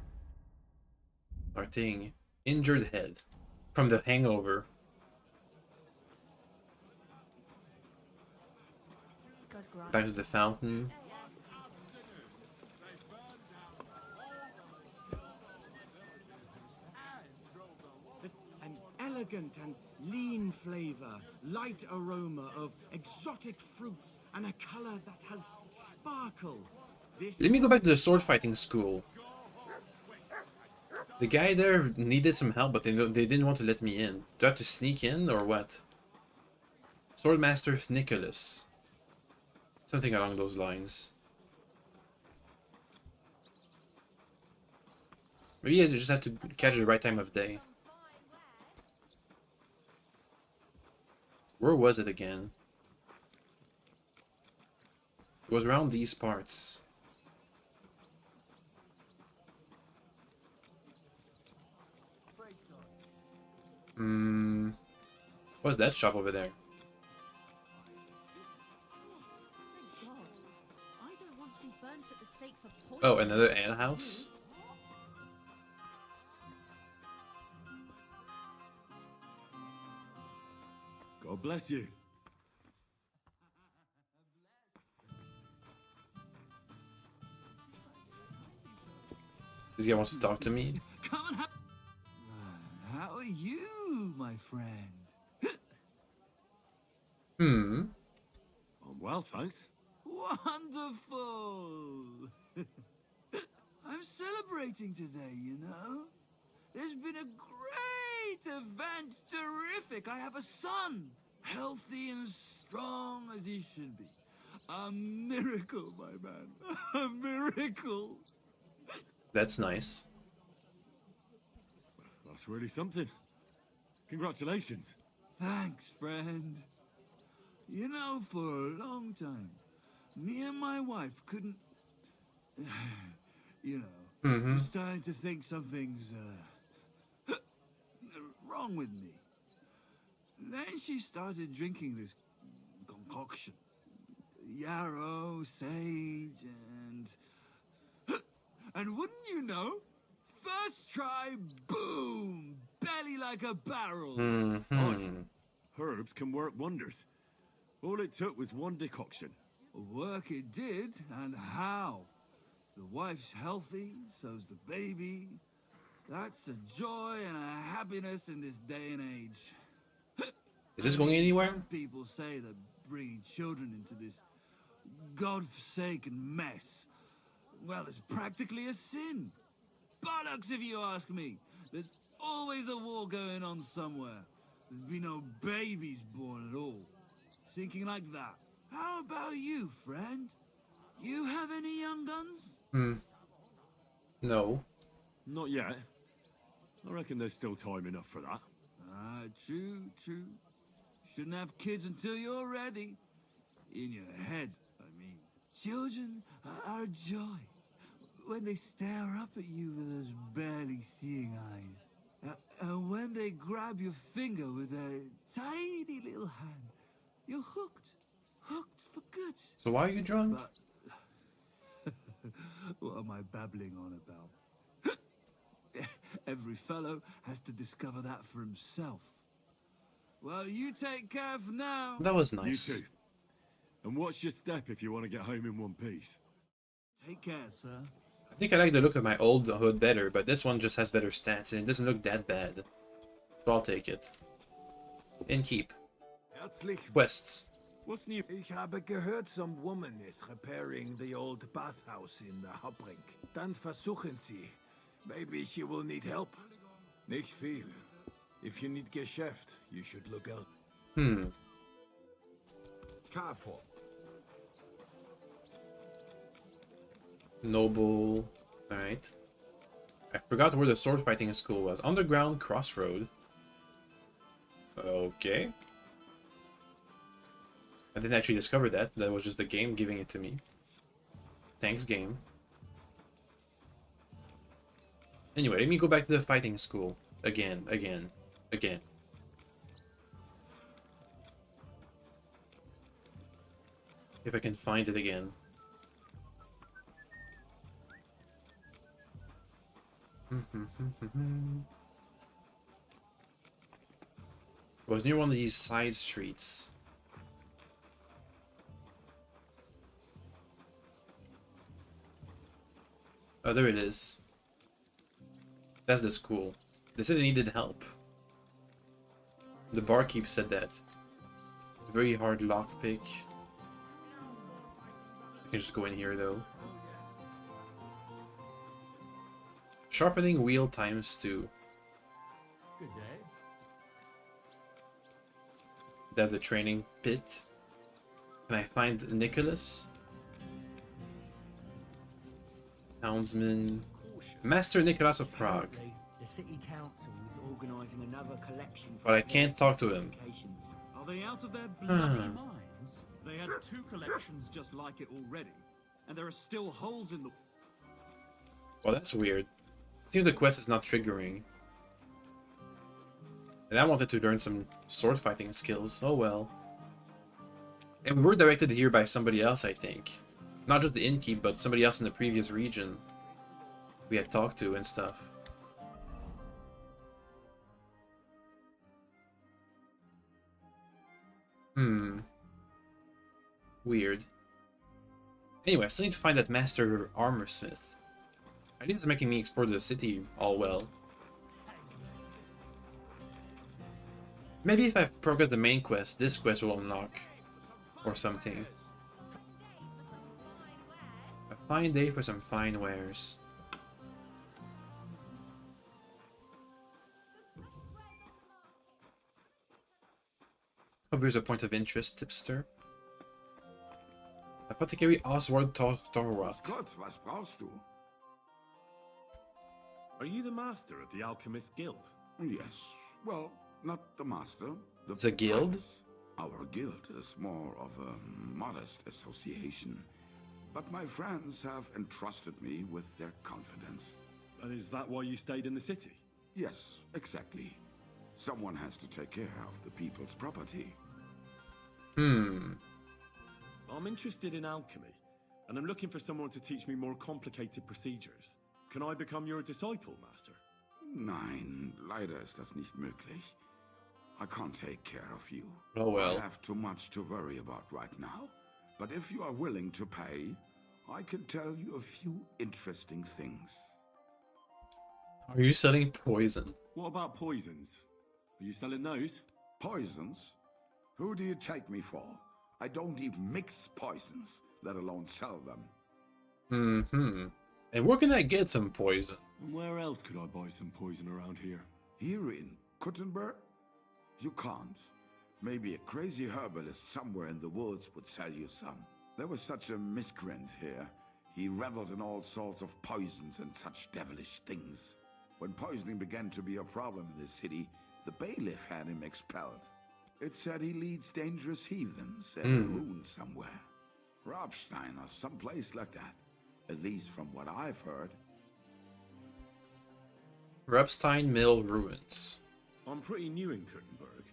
Speaker 1: thing. Injured head. From the hangover. Back to the fountain.
Speaker 6: An elegant and lean flavor, light aroma of exotic fruits, and a color that has sparkle.
Speaker 1: Let me go back to the sword fighting school. The guy there needed some help, but they didn't want to let me in. Do I have to sneak in, or what? Swordmaster Nicholas. Something along those lines. Maybe I just have to catch the right time of day. Where was it again? It was around these parts. What's that shop over there? Oh, another ant house?
Speaker 2: God bless you.
Speaker 1: This guy wants to talk to me.
Speaker 6: Come and have... How are you, my friend?
Speaker 2: I'm well, thanks.
Speaker 6: Wonderful! I'm celebrating today, you know. There's been a great event, terrific. I have a son, healthy and strong as he should be. A miracle, my man. A miracle.
Speaker 1: That's nice.
Speaker 2: That's really something. Congratulations.
Speaker 6: Thanks, friend. You know, for a long time, me and my wife couldn't... you know, starting to think something's wrong with me. Then she started drinking this concoction. Yarrow, sage, and wouldn't you know, first try, boom, belly like a barrel.
Speaker 2: Herbs can work wonders. All it took was one decoction.
Speaker 6: Work it did, and how? The wife's healthy, so's the baby. That's a joy and a happiness in this day and age.
Speaker 1: Is this going anywhere?
Speaker 6: Some people say that bringing children into this godforsaken mess, well, it's practically a sin. Bollocks, if you ask me. There's always a war going on somewhere. There'd be no babies born at all. Thinking like that. How about you, friend? You have any young guns?
Speaker 1: No.
Speaker 2: Not yet. I reckon there's still time enough for that.
Speaker 6: Ah, true. Shouldn't have kids until you're ready. In your head, I mean. Children are a joy. When they stare up at you with those barely seeing eyes. And when they grab your finger with their tiny little hand. You're hooked. Hooked for good.
Speaker 1: So why are you drunk?
Speaker 6: But what am I babbling on about? Every fellow has to discover that for himself. Well, you take care for now.
Speaker 1: That was nice.
Speaker 2: You too. And watch your step if you want to get home in one piece.
Speaker 6: Take care, sir.
Speaker 1: I think I like the look of my old hood better, but this one just has better stats and it doesn't look that bad. So I'll take it. And keep. Quests.
Speaker 2: What's new?
Speaker 15: Ich habe gehört, some woman is repairing the old bathhouse in the Hauptring. Dann versuchen Sie. Maybe she will need help. Nicht viel. If you need Geschäft, you should look out.
Speaker 2: Careful.
Speaker 1: Noble. Alright. I forgot where the sword fighting school was. Underground Crossroad. Okay. I didn't actually discover that. That was just the game giving it to me. Thanks, game. Anyway, let me go back to the fighting school. Again. If I can find it again. It was near one of these side streets. Oh, there it is. That's the school. They said they needed help. The barkeep said that. Very hard lockpick. I can just go in here though. Sharpening wheel times 2.
Speaker 13: Good day.
Speaker 1: They have the training pit. Can I find Nicholas? Townsman. Master Nicholas of Prague.
Speaker 8: The city council is organising another collection.
Speaker 1: But I can't talk to him.
Speaker 16: Are they out of their bloody minds? They had 2 collections just like it already, and there are still holes in the...
Speaker 1: Well, that's weird. Seems the quest is not triggering. And I wanted to learn some sword fighting skills. Oh well. And we were directed here by somebody else, I think. Not just the innkeep, but somebody else in the previous region we had talked to and stuff. Weird. Anyway, I still need to find that master armorsmith. I think it's making me explore the city all well. Maybe if I progress the main quest, this quest will unlock. Or something. A fine day for some fine wares. Oh, here's a point of interest, tipster. Apothecary Oswald Torwat.
Speaker 2: Gott, was brauchst du? Are you the master of the Alchemist Guild?
Speaker 17: Yes. Well, not the master.
Speaker 1: It's a guild?
Speaker 17: Price. Our guild is more of a modest association. But my friends have entrusted me with their confidence.
Speaker 2: And is that why you stayed in the city?
Speaker 17: Yes, exactly. Someone has to take care of the people's property.
Speaker 2: I'm interested in alchemy, and I'm looking for someone to teach me more complicated procedures. Can I become your disciple, Master?
Speaker 17: Nein, leider ist das nicht möglich. I can't take care of you.
Speaker 1: Oh well.
Speaker 17: I have too much to worry about right now. But if you are willing to pay, I can tell you a few interesting things.
Speaker 1: Are you selling poison?
Speaker 2: What about poisons? Are you selling those?
Speaker 17: Poisons? Who do you take me for? I don't even mix poisons, let alone sell them.
Speaker 1: And where can I get some poison?
Speaker 2: And where else could I buy some poison around here?
Speaker 17: Here in Kuttenberg? You can't. Maybe a crazy herbalist somewhere in the woods would sell you some. There was such a miscreant here. He reveled in all sorts of poisons and such devilish things. When poisoning began to be a problem in the city, the bailiff had him expelled. It said he leads dangerous heathens in a ruin somewhere. Robstein or someplace like that. At least from what I've heard.
Speaker 1: Rebstein Mill Ruins.
Speaker 2: I'm pretty new in Kuttenberg,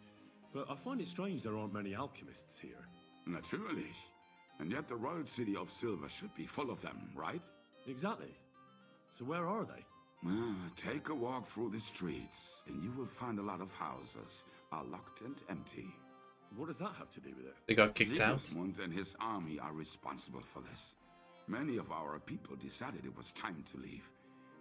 Speaker 2: but I find it strange there aren't many alchemists here.
Speaker 17: Natürlich. And yet the royal city of Silver should be full of them, right?
Speaker 2: Exactly. So where are they?
Speaker 17: Take a walk through the streets, and you will find a lot of houses are locked and empty.
Speaker 2: What does that have to do with it?
Speaker 1: They got kicked out?
Speaker 17: Sigismund and his army are responsible for this. Many of our people decided it was time to leave,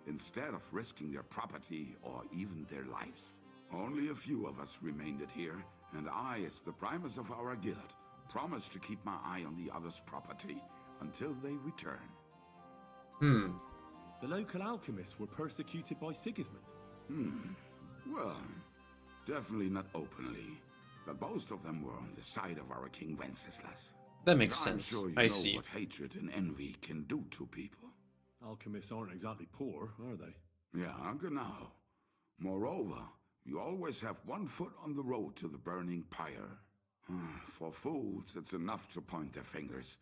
Speaker 17: instead of risking their property or even their lives. Only a few of us remained here, and I, as the primus of our guild, promised to keep my eye on the others' property until they return.
Speaker 2: The local alchemists were persecuted by Sigismund.
Speaker 17: Well, definitely not openly, but most of them were on the side of our King Wenceslas.
Speaker 1: That makes
Speaker 17: I'm
Speaker 1: sense.
Speaker 17: sure you
Speaker 1: I
Speaker 17: know
Speaker 1: see.
Speaker 17: what hatred and envy can do to people.
Speaker 2: Alchemists aren't exactly poor, are they?
Speaker 17: Yeah, genau. Moreover, you always have one foot on the road to the burning pyre. For fools, it's enough to point their fingers,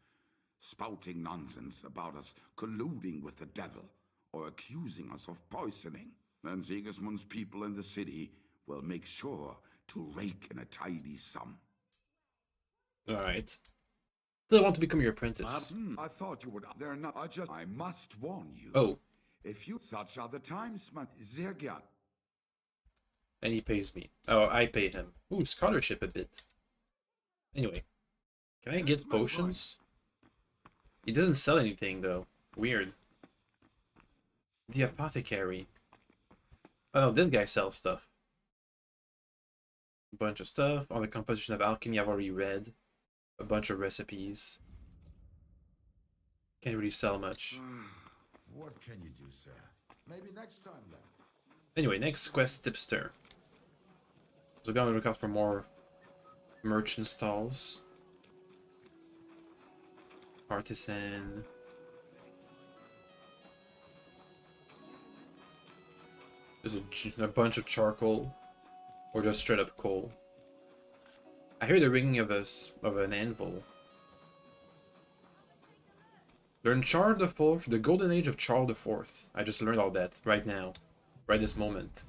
Speaker 17: spouting nonsense about us colluding with the devil or accusing us of poisoning. Then Sigismund's people in the city will make sure to rake in a tidy sum.
Speaker 1: Alright. Still want to become your apprentice.
Speaker 17: I thought you would. They're not. I must warn you.
Speaker 1: Oh.
Speaker 17: If you. Such are the times, man. Sehr gern.
Speaker 1: And he pays me. Oh, I pay him. Ooh, scholarship a bit. Anyway. Can I get potions? He doesn't sell anything, though. Weird. The apothecary. Oh no, this guy sells stuff. A bunch of stuff. On the composition of alchemy, I've already read. A bunch of recipes. Can't really sell much.
Speaker 17: What can you do, sir? Maybe next time then.
Speaker 1: Anyway, next quest, tipster. So we're gonna look out for more merchant stalls. Artisan. There's a bunch of charcoal, or just straight up coal. I hear the ringing of an anvil. Learn Charles IV, the golden age of Charles IV. I just learned all that right now, right this moment.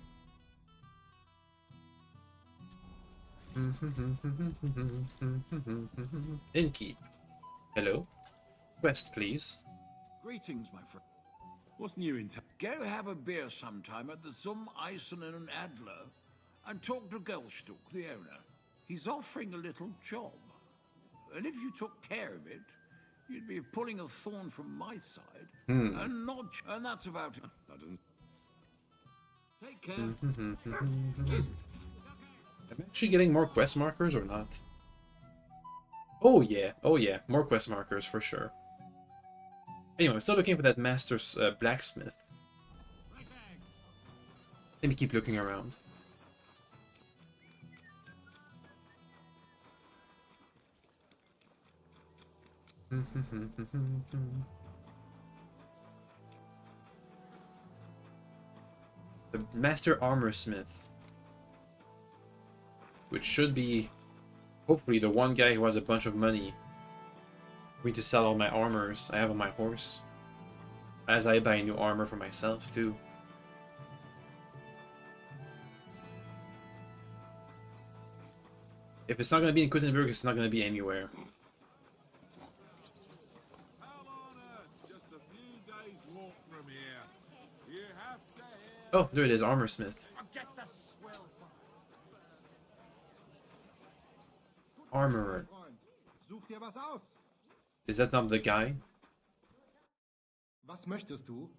Speaker 1: Innkeep. Hello. Quest, please.
Speaker 18: Greetings, my friend. What's new in town? Go have a beer sometime at the Zum Eisen and Adler and talk to Gelstuck, the owner. He's offering a little job. And if you took care of it, you'd be pulling a thorn from my side. And not... And that's about it. That doesn't... Take care. Excuse me.
Speaker 1: Am I actually getting more quest markers or not? Oh yeah, more quest markers for sure. Anyway, I'm still looking for that master's blacksmith. Let me keep looking around. The master armor smith, which should be hopefully the one guy who has a bunch of money for me to sell all my armors I have on my horse, as I buy new armor for myself too. If it's not gonna be in Kuttenberg, it's not gonna be anywhere. Oh, there it is, armor smith. Armorer. Is that not the guy?
Speaker 19: Was möchtest du?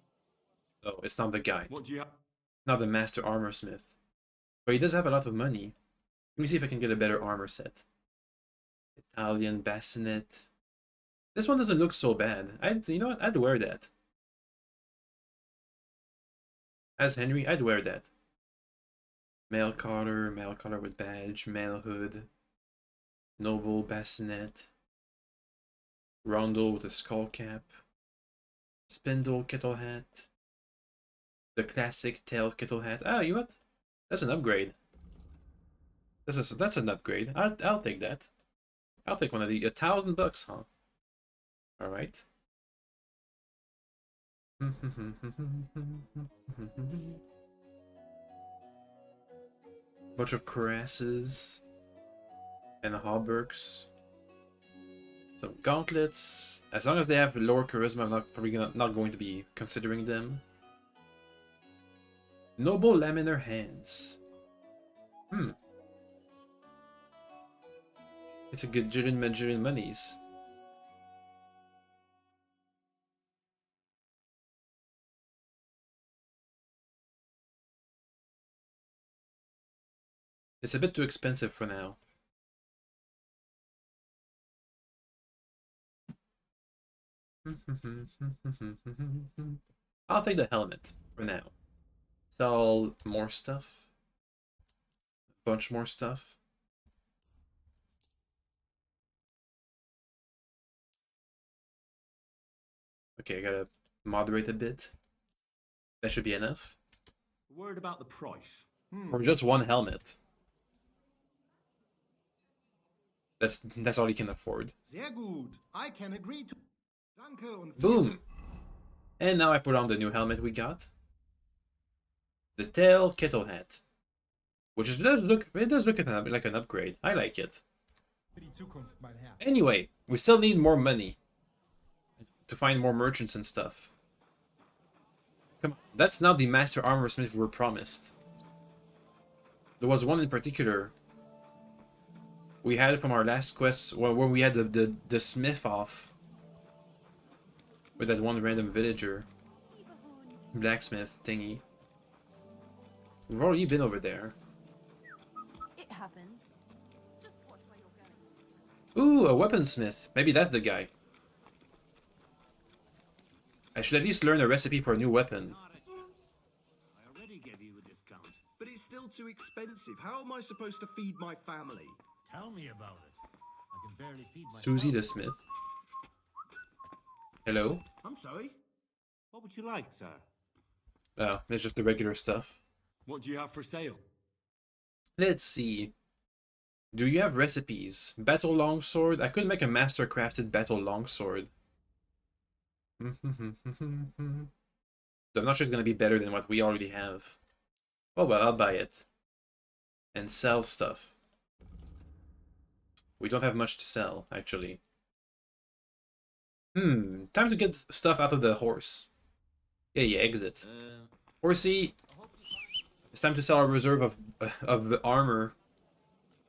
Speaker 1: Oh, it's not the guy.
Speaker 2: What do you have?
Speaker 1: Not the master armor smith. But he does have a lot of money. Let me see if I can get a better armor set. Italian bassinet. This one doesn't look so bad. You know what? I'd wear that. As Henry, I'd wear that. Mail collar with badge, mail hood, noble bassinet, roundel with a skull cap, spindle kettle hat, the classic tail kettle hat. Ah, you know what? That's an upgrade. That's an upgrade. I'll take that. I'll take one of the $1,000, huh? All right. Bunch of cuirasses and hauberks. Some gauntlets. As long as they have lower charisma, I'm probably not going to be considering them. Noble laminar hands. It's a gajillion monies. It's a bit too expensive for now. I'll take the helmet for now. Sell more stuff. A bunch more stuff. Okay, I gotta moderate a bit. That should be enough.
Speaker 2: Worried about the price.
Speaker 1: For just one helmet. That's all he can afford.
Speaker 19: Sehr gut. I can agree to. Danke und
Speaker 1: Boom! And now I put on the new helmet we got. The tail kettle hat. Which does look like an upgrade. I like it.
Speaker 19: für die Zukunft, mein Herr.
Speaker 1: Anyway, we still need more money to find more merchants and stuff. Come on, that's not the master armor smith we were promised. There was one in particular we had from our last quest when we had the smith off with that one random villager blacksmith thingy. We've already been over there.
Speaker 20: It happens.
Speaker 1: Ooh, a weaponsmith. Maybe that's the guy. I should at least learn a recipe for a new weapon.
Speaker 10: I already gave you a discount.
Speaker 21: But it's still too expensive. How am I supposed to feed my family?
Speaker 10: Tell me about it. I can barely feed myself.
Speaker 1: Susie the smith. Hello?
Speaker 10: I'm sorry. What would you like, sir?
Speaker 1: Oh, it's just the regular stuff.
Speaker 2: What do you have for sale?
Speaker 1: Let's see. Do you have recipes? Battle longsword? I could make a master crafted battle longsword. So I'm not sure it's gonna be better than what we already have. Oh well, I'll buy it. And sell stuff. We don't have much to sell, actually. Time to get stuff out of the horse. Yeah, exit. Horsey, it's time to sell our reserve of armor.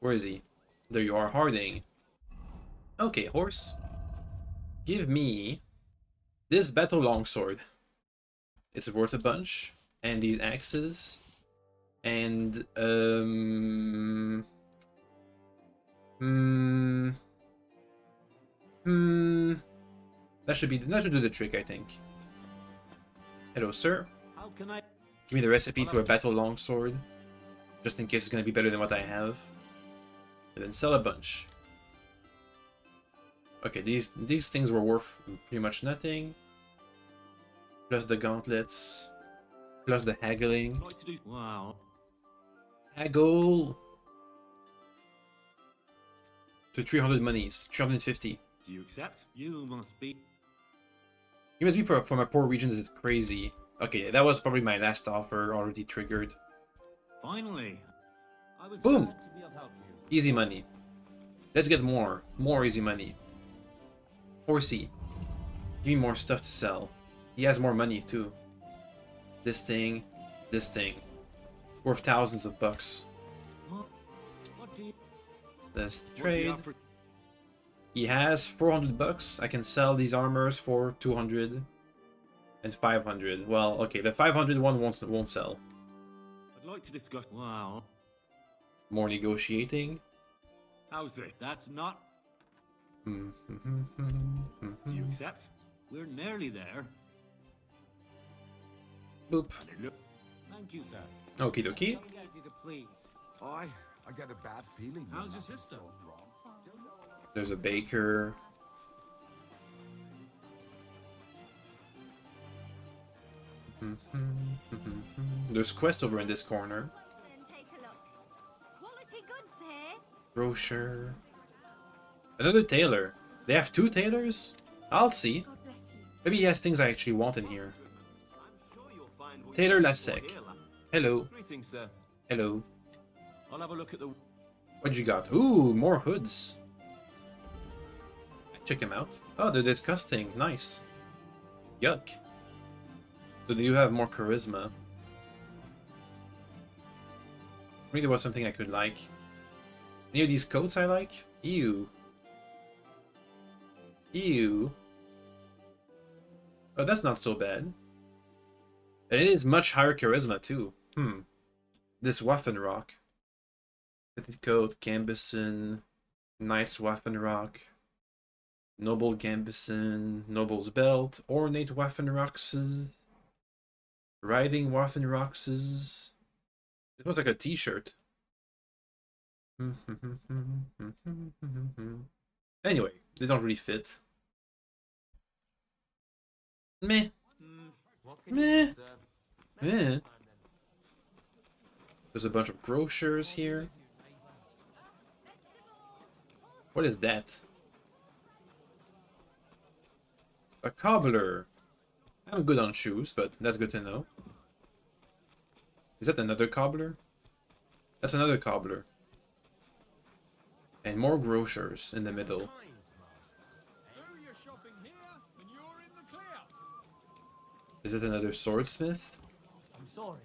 Speaker 1: Where is he? There you are, Harding. Okay, horse. Give me this battle longsword. It's worth a bunch. And these axes. And that should do the trick, I think. Hello, sir.
Speaker 10: How can I?
Speaker 1: Give me the recipe to a battle longsword, just in case it's gonna be better than what I have. And then sell a bunch. Okay, these things were worth pretty much nothing. Plus the gauntlets. Plus the haggling.
Speaker 10: Wow.
Speaker 1: Haggle! To 300 monies. 350.
Speaker 10: Do you accept? You must be.
Speaker 1: You must be from a poor region. This is crazy. Okay, that was probably my last offer already triggered.
Speaker 10: Finally. I was
Speaker 1: Boom!
Speaker 10: glad to be of help to you.
Speaker 1: Easy money. Let's get more. More easy money. Horsey. Give me more stuff to sell. He has more money too. This thing. This thing. Worth thousands of bucks.
Speaker 10: What do you...
Speaker 1: Let's
Speaker 10: What do you
Speaker 1: trade.
Speaker 10: have for...
Speaker 1: He has 400 bucks. I can sell these armors for 200 and 500. Well, okay, the 500 one won't sell.
Speaker 2: I'd like to discuss. Wow.
Speaker 1: More negotiating.
Speaker 2: How's this?
Speaker 10: That's not...
Speaker 1: Do
Speaker 10: Do you accept? We're nearly there.
Speaker 1: Boop.
Speaker 10: Thank you, sir.
Speaker 1: Okie dokie.
Speaker 17: I get a bad feeling.
Speaker 16: How's your sister?
Speaker 1: There's a baker. There's quest over in this corner.
Speaker 7: Take a look. Quality goods here.
Speaker 1: Grocer. Another tailor. They have two tailors? I'll see. Maybe he has things I actually want in here. Tailor Lasek. Hello.
Speaker 3: Greetings, sir.
Speaker 1: Hello.
Speaker 3: I'll have a look at the...
Speaker 1: What you got? Ooh, more hoods. Check them out. Oh, they're disgusting. Nice. Yuck. So they do have more charisma. Maybe there was something I could like. Any of these coats I like? Ew. Ew. Oh, that's not so bad. And it is much higher charisma too. This Waffenrock. Petticoat, Gambison, Knight's Waffenrock, Noble Gambison, Noble's Belt, Ornate Waffenrocks, Riding Waffenrocks. It looks like a t-shirt. Anyway, they don't really fit. Meh. Meh. Meh. There's a bunch of grocers here. What is that? A cobbler. I'm good on shoes, but that's good to know. Is that another cobbler? That's another cobbler. And more grocers in the middle. Is it another swordsmith?
Speaker 13: I'm sorry.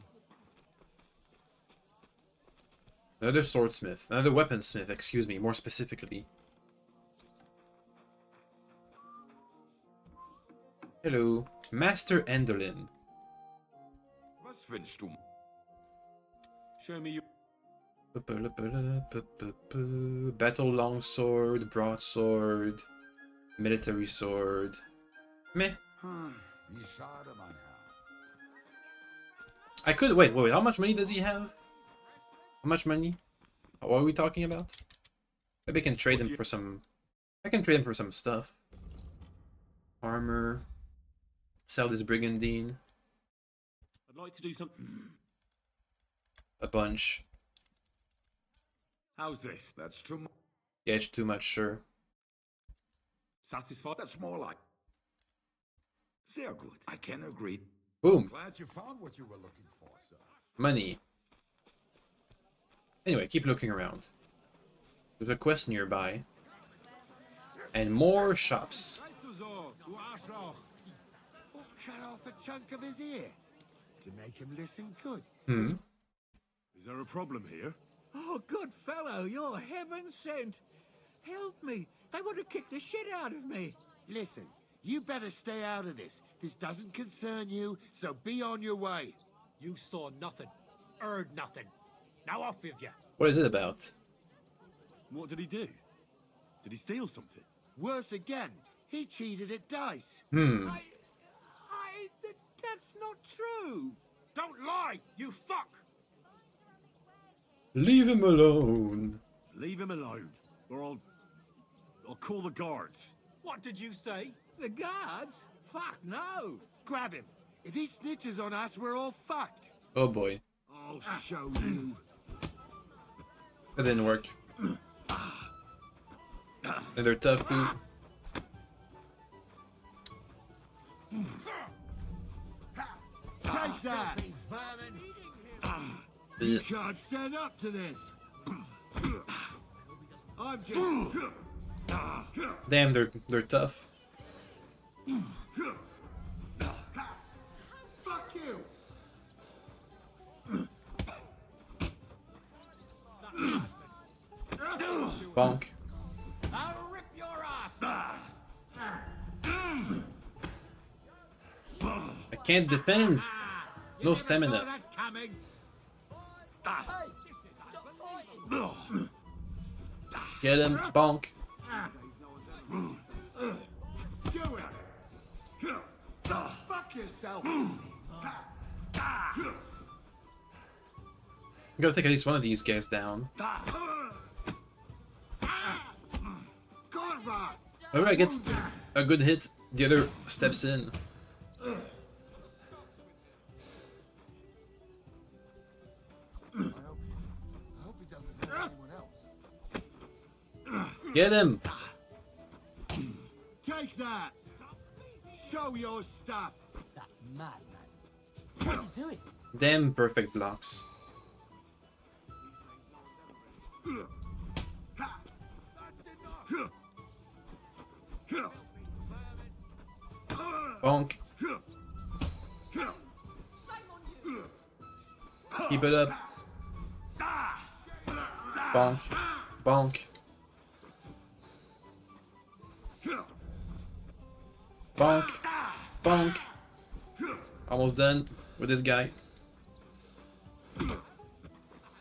Speaker 1: Another swordsmith. Another weaponsmith, excuse me, more specifically. Hello. Master Enderlin.
Speaker 17: Was wünschst du?
Speaker 2: Show me your...
Speaker 1: Battle longsword, broadsword, military sword. Meh.
Speaker 17: Wie schade, mein Herr.
Speaker 1: I could wait. How much money does he have? How much money? What are we talking about? Maybe I can trade him for some. I can trade him for some stuff. Armor. Sell this brigandine.
Speaker 2: I'd like to do something.
Speaker 1: A bunch.
Speaker 2: How's this?
Speaker 17: That's too much.
Speaker 1: Yeah, it's too much, sure.
Speaker 2: Satisfied?
Speaker 17: That's more like. Sehr gut. I can agree.
Speaker 1: Boom.
Speaker 17: Glad you found what you were looking for, sir.
Speaker 1: Money. Anyway, keep looking around. There's a quest nearby. And more shops.
Speaker 3: Cut off a chunk of his ear to make him listen good.
Speaker 1: Hmm.
Speaker 2: Is there a problem here?
Speaker 5: Oh, good fellow, you're heaven sent. Help me. They would have kicked the shit out of me.
Speaker 3: Listen, you better stay out of this. This doesn't concern you, so be on your way.
Speaker 13: You saw nothing, heard nothing. Now off with you.
Speaker 1: What is it about?
Speaker 2: What did he do? Did he steal something?
Speaker 3: Worse again, he cheated at dice.
Speaker 1: Hmm.
Speaker 5: That's not true.
Speaker 13: Don't lie, you fuck!
Speaker 1: Leave him alone.
Speaker 2: Leave him alone, or I'll call the guards.
Speaker 13: What did you say?
Speaker 5: The guards? Fuck no.
Speaker 3: Grab him. If he snitches on us, we're all fucked.
Speaker 1: Oh boy.
Speaker 3: I'll show you.
Speaker 1: That didn't work. And they're tough too.
Speaker 3: Take that. You can't stand up to this. I'm just...
Speaker 1: Damn, they're tough.
Speaker 3: Fuck you.
Speaker 1: Bonk.
Speaker 3: I'll rip your ass.
Speaker 1: I can't defend. No stamina. Get him, bonk.
Speaker 3: Do it. Fuck yourself.
Speaker 1: I'm gonna take at least one of these guys down. Whenever I get a good hit, the other steps in. Get him!
Speaker 3: Take that. Show your stuff.
Speaker 13: That madman. What are you doing?
Speaker 1: Damn perfect blocks. Bonk. Keep it up. Bonk. Bonk. Bonk. Bonk. Almost done with this guy.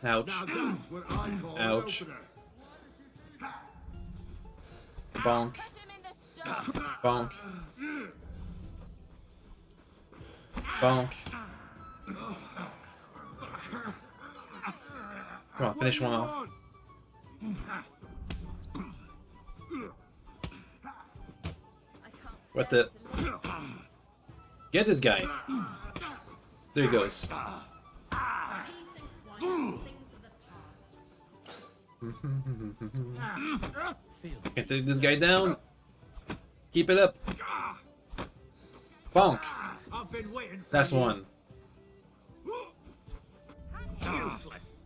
Speaker 1: Ouch. Ouch. Bonk. Bonk. Bonk. Come on, finish one off. What the? Get this guy. There he goes. Can take this guy down. Keep it up. Bonk.
Speaker 18: I've been waiting for
Speaker 1: That's
Speaker 18: you.
Speaker 1: one.
Speaker 18: Useless.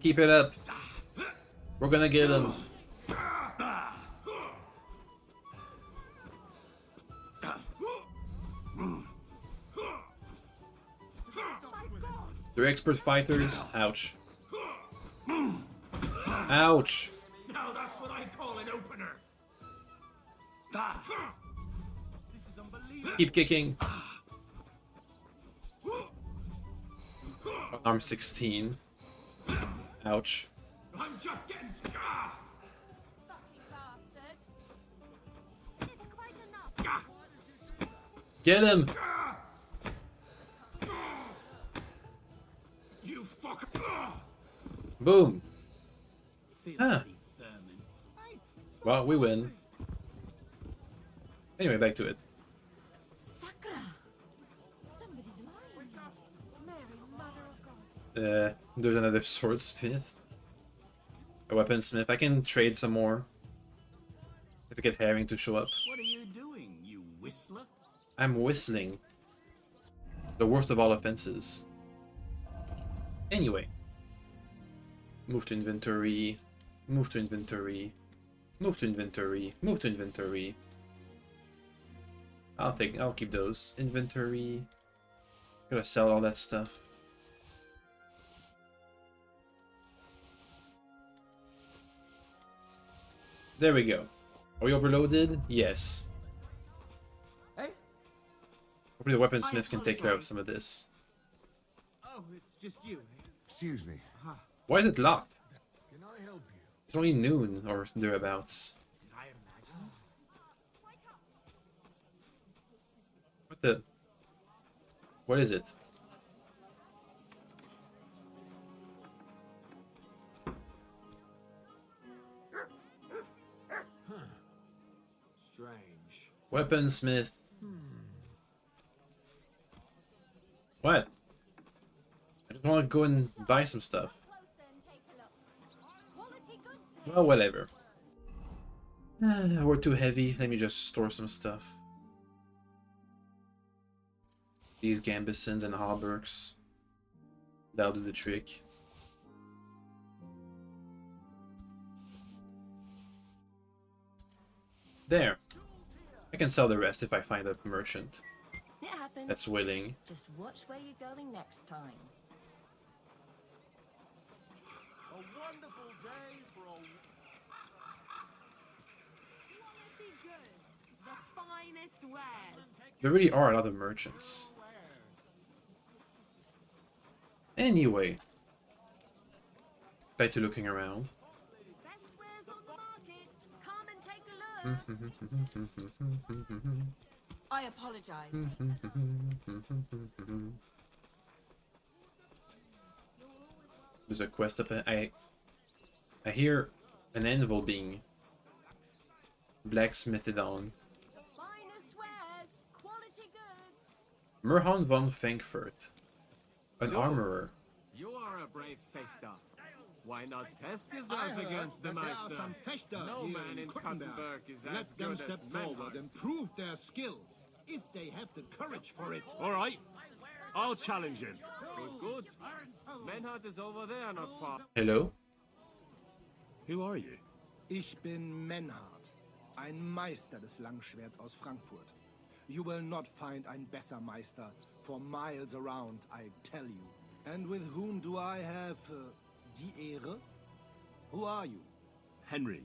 Speaker 1: Keep it up. We're gonna get him. They're expert fighters. Ouch. Ouch.
Speaker 18: Now that's what I call an opener. This is unbelievable.
Speaker 1: Keep kicking. Arm 16. Ouch.
Speaker 18: I'm just getting scarred.
Speaker 1: Get him.
Speaker 18: You fuck.
Speaker 1: Boom. Huh. Well, we win. Anyway, back to it. There's another swordsmith. A weaponsmith. I can trade some more. If I get Herring to show up.
Speaker 4: What are you doing, you whistler?
Speaker 1: I'm whistling. The worst of all offenses. Anyway. Move to inventory. Move to inventory. Move to inventory. Move to inventory. I'll keep those. Inventory. Gotta sell all that stuff. There we go. Are we overloaded? Yes.
Speaker 8: Hey?
Speaker 1: Hopefully the weaponsmith can take care of some of this.
Speaker 10: Oh, it's just you.
Speaker 17: Excuse me.
Speaker 1: Why is it locked?
Speaker 15: Can I help you?
Speaker 1: It's only noon or thereabouts. What the? What is it?
Speaker 15: Strange.
Speaker 1: Weaponsmith. What? I just want to go and buy some stuff. Well, whatever. We're too heavy. Let me just store some stuff. These gambesons and hauberks. That'll do the trick. There. I can sell the rest if I find a merchant
Speaker 22: It happens.
Speaker 1: that's willing.
Speaker 22: Just watch where you're going next time.
Speaker 10: A wonderful day for a...
Speaker 11: Quality goods. The finest wares.
Speaker 1: There really are a lot of merchants. Anyway. Back to looking around.
Speaker 11: Best wares on the market. Come and take a look.
Speaker 22: I apologize.
Speaker 1: There's a quest up ahead. I hear an anvil being blacksmithed on.
Speaker 11: Finest wares. Quality goods.
Speaker 1: Merhan von Frankfurt. An armorer.
Speaker 3: You are a brave fechter. Why not test yourself
Speaker 19: I heard
Speaker 3: against the
Speaker 19: that there are
Speaker 3: Meister?
Speaker 19: some fechter
Speaker 3: No
Speaker 19: here
Speaker 3: man in
Speaker 19: Kuttenberg.
Speaker 3: Kuttenberg is
Speaker 19: Let
Speaker 3: as
Speaker 19: them
Speaker 3: good
Speaker 19: step
Speaker 3: as
Speaker 19: forward
Speaker 3: Menhard.
Speaker 19: and prove their skill, if they have the courage for it.
Speaker 2: All right. I'll challenge him.
Speaker 3: Good. Menhard is over there, not far.
Speaker 1: Hello?
Speaker 2: Who are you?
Speaker 19: Ich bin Menhard, ein Meister des Langschwerts aus Frankfurt. You will not find ein besser Meister for miles around, I tell you. And with whom do I have die Ehre? Who are you?
Speaker 2: Henry.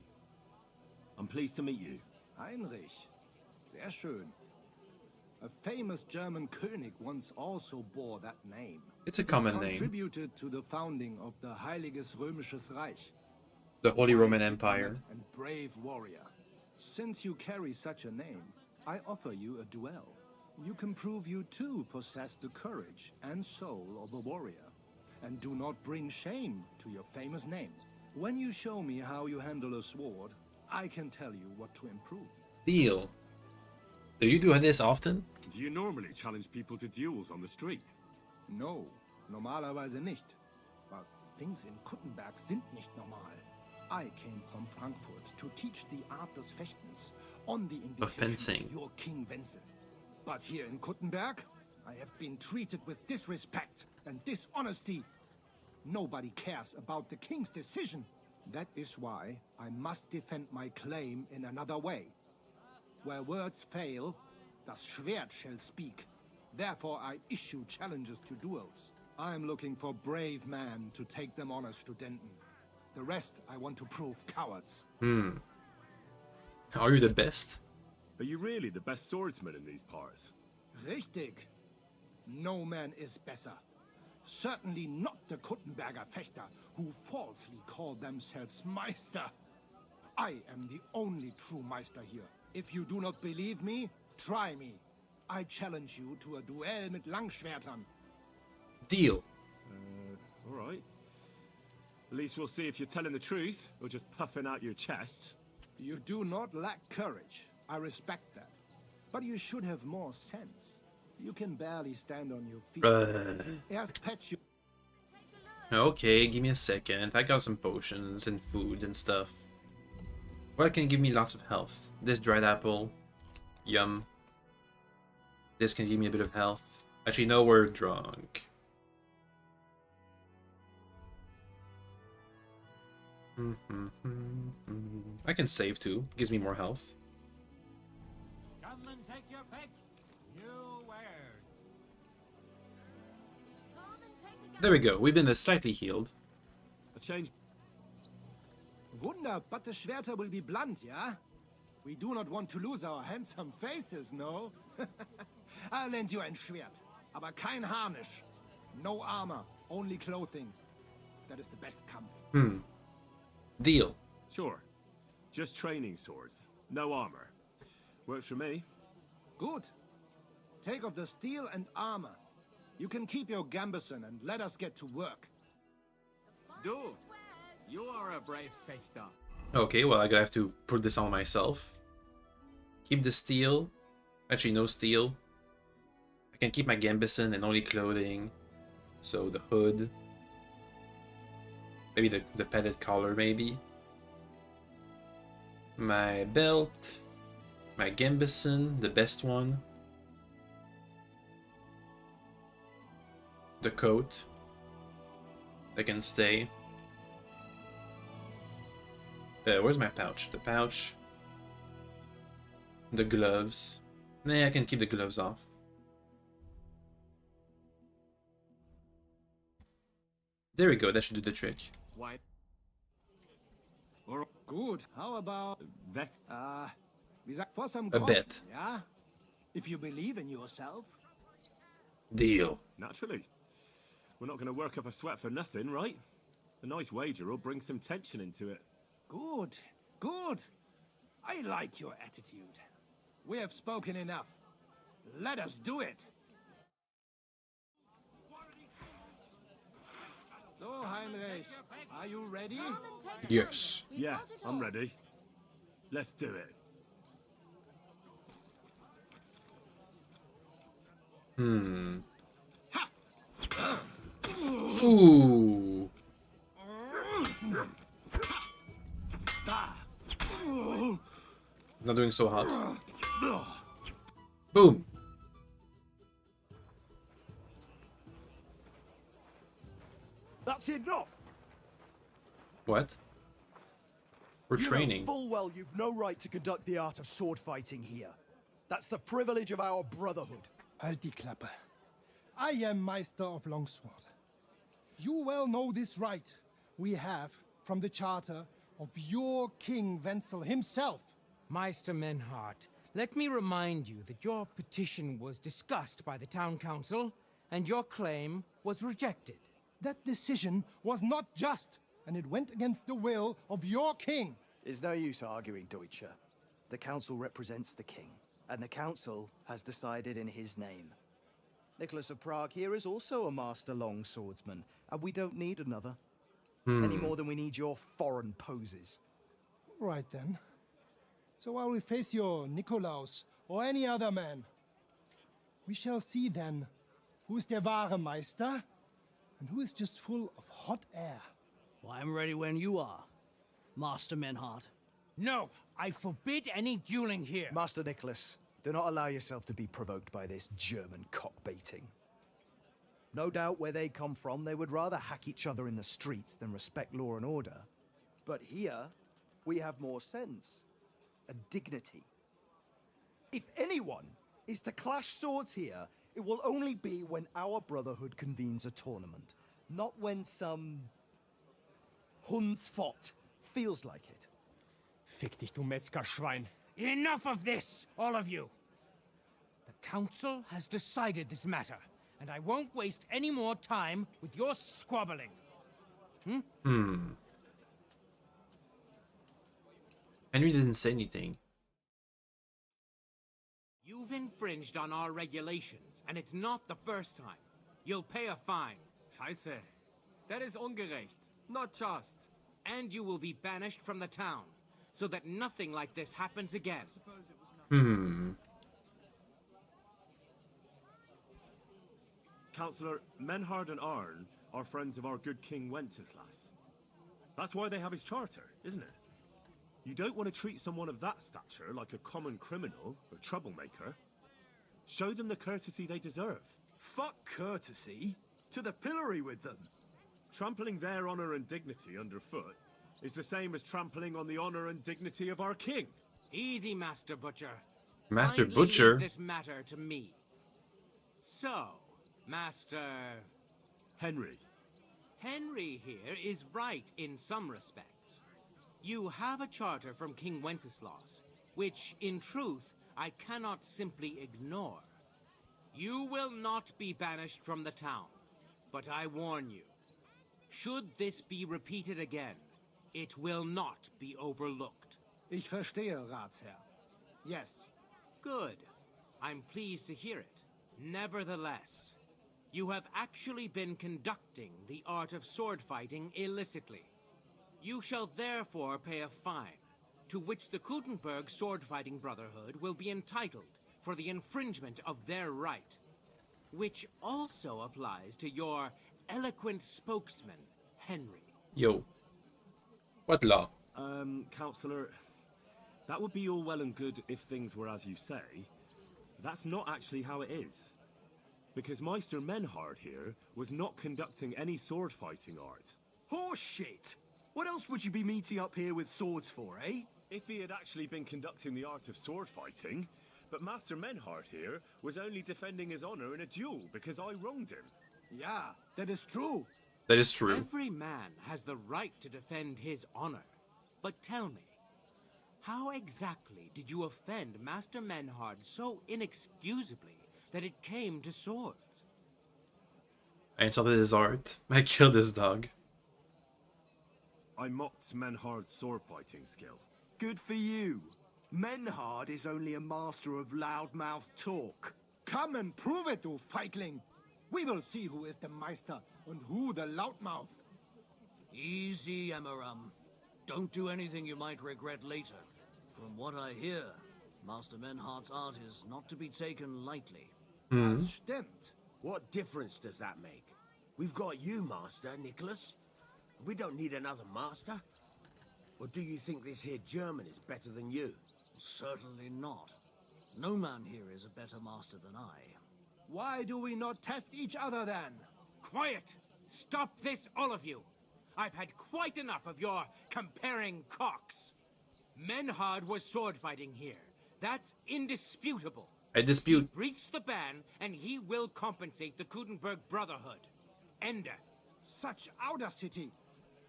Speaker 2: I'm pleased to meet you.
Speaker 19: Heinrich. Sehr schön. A famous German König once also bore that name.
Speaker 1: It's a common
Speaker 19: He
Speaker 1: name.
Speaker 19: contributed to the founding of the Heiliges Römisches Reich.
Speaker 1: The Holy Roman Empire.
Speaker 19: And brave warrior. Since you carry such a name, I offer you a duel. You can prove you too possess the courage and soul of a warrior. And do not bring shame to your famous name. When you show me how you handle a sword, I can tell you what to improve.
Speaker 1: Deal. Do you do this often?
Speaker 2: Do you normally challenge people to duels on the street?
Speaker 19: No, normalerweise nicht. But Things in Kuttenberg sind nicht normal. I came from Frankfurt to teach the art des Fechtens on the invitation
Speaker 1: fencing.
Speaker 19: of your King Wenzel. But here in Kuttenberg, I have been treated with disrespect and dishonesty. Nobody cares about the king's decision. That is why I must defend my claim in another way. Where words fail, das Schwert shall speak. Therefore I issue challenges to duels. I am looking for brave men to take them on as Studenten. The rest I want to prove cowards.
Speaker 1: Are you the best?
Speaker 2: Are you really the best swordsman in these parts?
Speaker 19: Richtig. No man is besser. Certainly not the Kuttenberger Fechter, who falsely call themselves Meister. I am the only true Meister here. If you do not believe me, try me. I challenge you to a duel mit Langschwertern.
Speaker 1: Deal.
Speaker 2: All right. At least we'll see if you're telling the truth, or just puffing out your chest.
Speaker 19: You do not lack courage. I respect that. But you should have more sense. You can barely stand on your feet. Erst patch you.
Speaker 1: Okay, give me a second. I got some potions and food and stuff. What can give me lots of health? This dried apple. Yum. This can give me a bit of health. Actually, no, we're drunk. I can save too. Gives me more health.
Speaker 10: Come and take your pick. New wares.
Speaker 1: There we go. We've been slightly healed.
Speaker 2: A change.
Speaker 19: Wunder, but the Schwerter will be blunt, yeah? We do not want to lose our handsome faces, no? I'll lend you ein Schwert, aber kein Harnisch. No armor, only clothing. That is the best Kampf.
Speaker 1: Deal.
Speaker 2: Sure. Just training swords. No armor. Works for me.
Speaker 19: Good. Take off the steel and armor. You can keep your gambeson and let us get to work.
Speaker 10: Do. You are a brave fechter.
Speaker 1: Okay, well, I'm gonna have to put this on myself. Keep the steel. Actually, no steel. I can keep my gambeson and only clothing. So the hood. Maybe the padded collar, maybe. My belt. My gambeson, the best one. The coat. That can stay. Where's my pouch? The pouch. The gloves. Nah, I can keep the gloves off. There we go, that should do the trick.
Speaker 10: Why?
Speaker 19: Good. How about
Speaker 2: that?
Speaker 19: For some
Speaker 1: A
Speaker 19: coffee,
Speaker 1: bet.
Speaker 19: yeah? If you believe in yourself.
Speaker 1: Deal.
Speaker 2: Naturally. We're not going to work up a sweat for nothing, right? A nice wager will bring some tension into it.
Speaker 19: Good. Good. I like your attitude. We have spoken enough. Let us do it. So, Heinrich, are you ready?
Speaker 1: Yes.
Speaker 2: Yeah, I'm ready. Let's do it.
Speaker 1: Ooh. Not doing so hot. Boom.
Speaker 9: That's enough.
Speaker 1: What? We're
Speaker 9: You know
Speaker 1: training.
Speaker 9: full well you've no right to conduct the art of sword fighting here. That's the privilege of our brotherhood.
Speaker 12: Halt die Klappe. I am Meister of Longsword. You well know this right we have from the charter of your King Wenzel himself.
Speaker 23: Meister Menhart, let me remind you that your petition was discussed by the town council, and your claim was rejected.
Speaker 12: That decision was not just, and it went against the will of your king.
Speaker 9: It's no use arguing, Deutscher. The council represents the king, and the council has decided in his name. Nicholas of Prague here is also a master longswordsman, and we don't need another. Any more than we need your foreign poses.
Speaker 12: All right then. So I will face your Nikolaus or any other man. We shall see then who's der wahre Meister and who is just full of hot air.
Speaker 13: Well, I'm ready when you are, Master Menhart.
Speaker 23: No, I forbid any dueling here.
Speaker 9: Master Nicholas, do not allow yourself to be provoked by this German cock-baiting. No doubt where they come from, they would rather hack each other in the streets than respect law and order. But here, we have more sense and dignity. If anyone is to clash swords here, it will only be when our brotherhood convenes a tournament, not when some Hundsfott feels like it.
Speaker 23: Fick dich, du Metzgerschwein. Enough of this, all of you. The council has decided this matter, and I won't waste any more time with your squabbling.
Speaker 1: Henry didn't say anything.
Speaker 23: You've infringed on our regulations, and it's not the first time. You'll pay a fine.
Speaker 10: Scheiße. That is ungerecht. Not just.
Speaker 23: And you will be banished from the town, so that nothing like this happens again.
Speaker 2: Councillor, Menhard and Arn are friends of our good King Wenceslas. That's why they have his charter, isn't it? You don't want to treat someone of that stature like a common criminal or troublemaker. Show them the courtesy they deserve.
Speaker 21: Fuck courtesy. To the pillory with them.
Speaker 2: Trampling their honor and dignity underfoot is the same as trampling on the honor and dignity of our king.
Speaker 23: Easy, Master Butcher.
Speaker 1: Master
Speaker 23: Kindly
Speaker 1: Butcher?
Speaker 23: leave this matter to me. So, Master...
Speaker 2: Henry.
Speaker 23: Henry here is right in some respects. You have a charter from King Wenceslas, which, in truth, I cannot simply ignore. You will not be banished from the town, but I warn you, should this be repeated again, it will not be overlooked.
Speaker 12: Ich verstehe, Ratsherr. Yes.
Speaker 23: Good. I'm pleased to hear it. Nevertheless, you have actually been conducting the art of sword fighting illicitly. You shall therefore pay a fine, to which the Kuttenberg sword-fighting brotherhood will be entitled for the infringement of their right, which also applies to your eloquent spokesman, Henry.
Speaker 1: Yo. What law?
Speaker 2: Councillor, that would be all well and good if things were as you say. That's not actually how it is. Because Meister Menhard here was not conducting any sword-fighting art.
Speaker 21: Horseshit! What else would you be meeting up here with swords for, eh?
Speaker 2: If he had actually been conducting the art of sword fighting, but Master Menhard here was only defending his honor in a duel because I wronged him.
Speaker 12: Yeah, that is true.
Speaker 1: That is true.
Speaker 23: Every man has the right to defend his honor. But tell me, how exactly did you offend Master Menhard so inexcusably that it came to swords?
Speaker 1: I insulted his art. I killed his dog.
Speaker 2: I mocked Menhard's sword fighting skill.
Speaker 21: Good for you. Menhard is only a master of loudmouth talk.
Speaker 12: Come and prove it, you feigling. We will see who is the Meister and who the loudmouth.
Speaker 13: Easy, Emmeram. Don't do anything you might regret later. From what I hear, Master Menhard's art is not to be taken lightly.
Speaker 21: Das stimmt. What difference does that make? We've got you, Master Nicholas. We don't need another master. Or do you think this here German is better than you?
Speaker 13: Certainly not. No man here is a better master than I.
Speaker 12: Why do we not test each other then?
Speaker 23: Quiet! Stop this, all of you! I've had quite enough of your comparing cocks. Menhard was sword fighting here. That's indisputable.
Speaker 1: I dispute.
Speaker 23: He breached the ban, and he will compensate the Kuttenberg Brotherhood. Ende.
Speaker 12: Such audacity!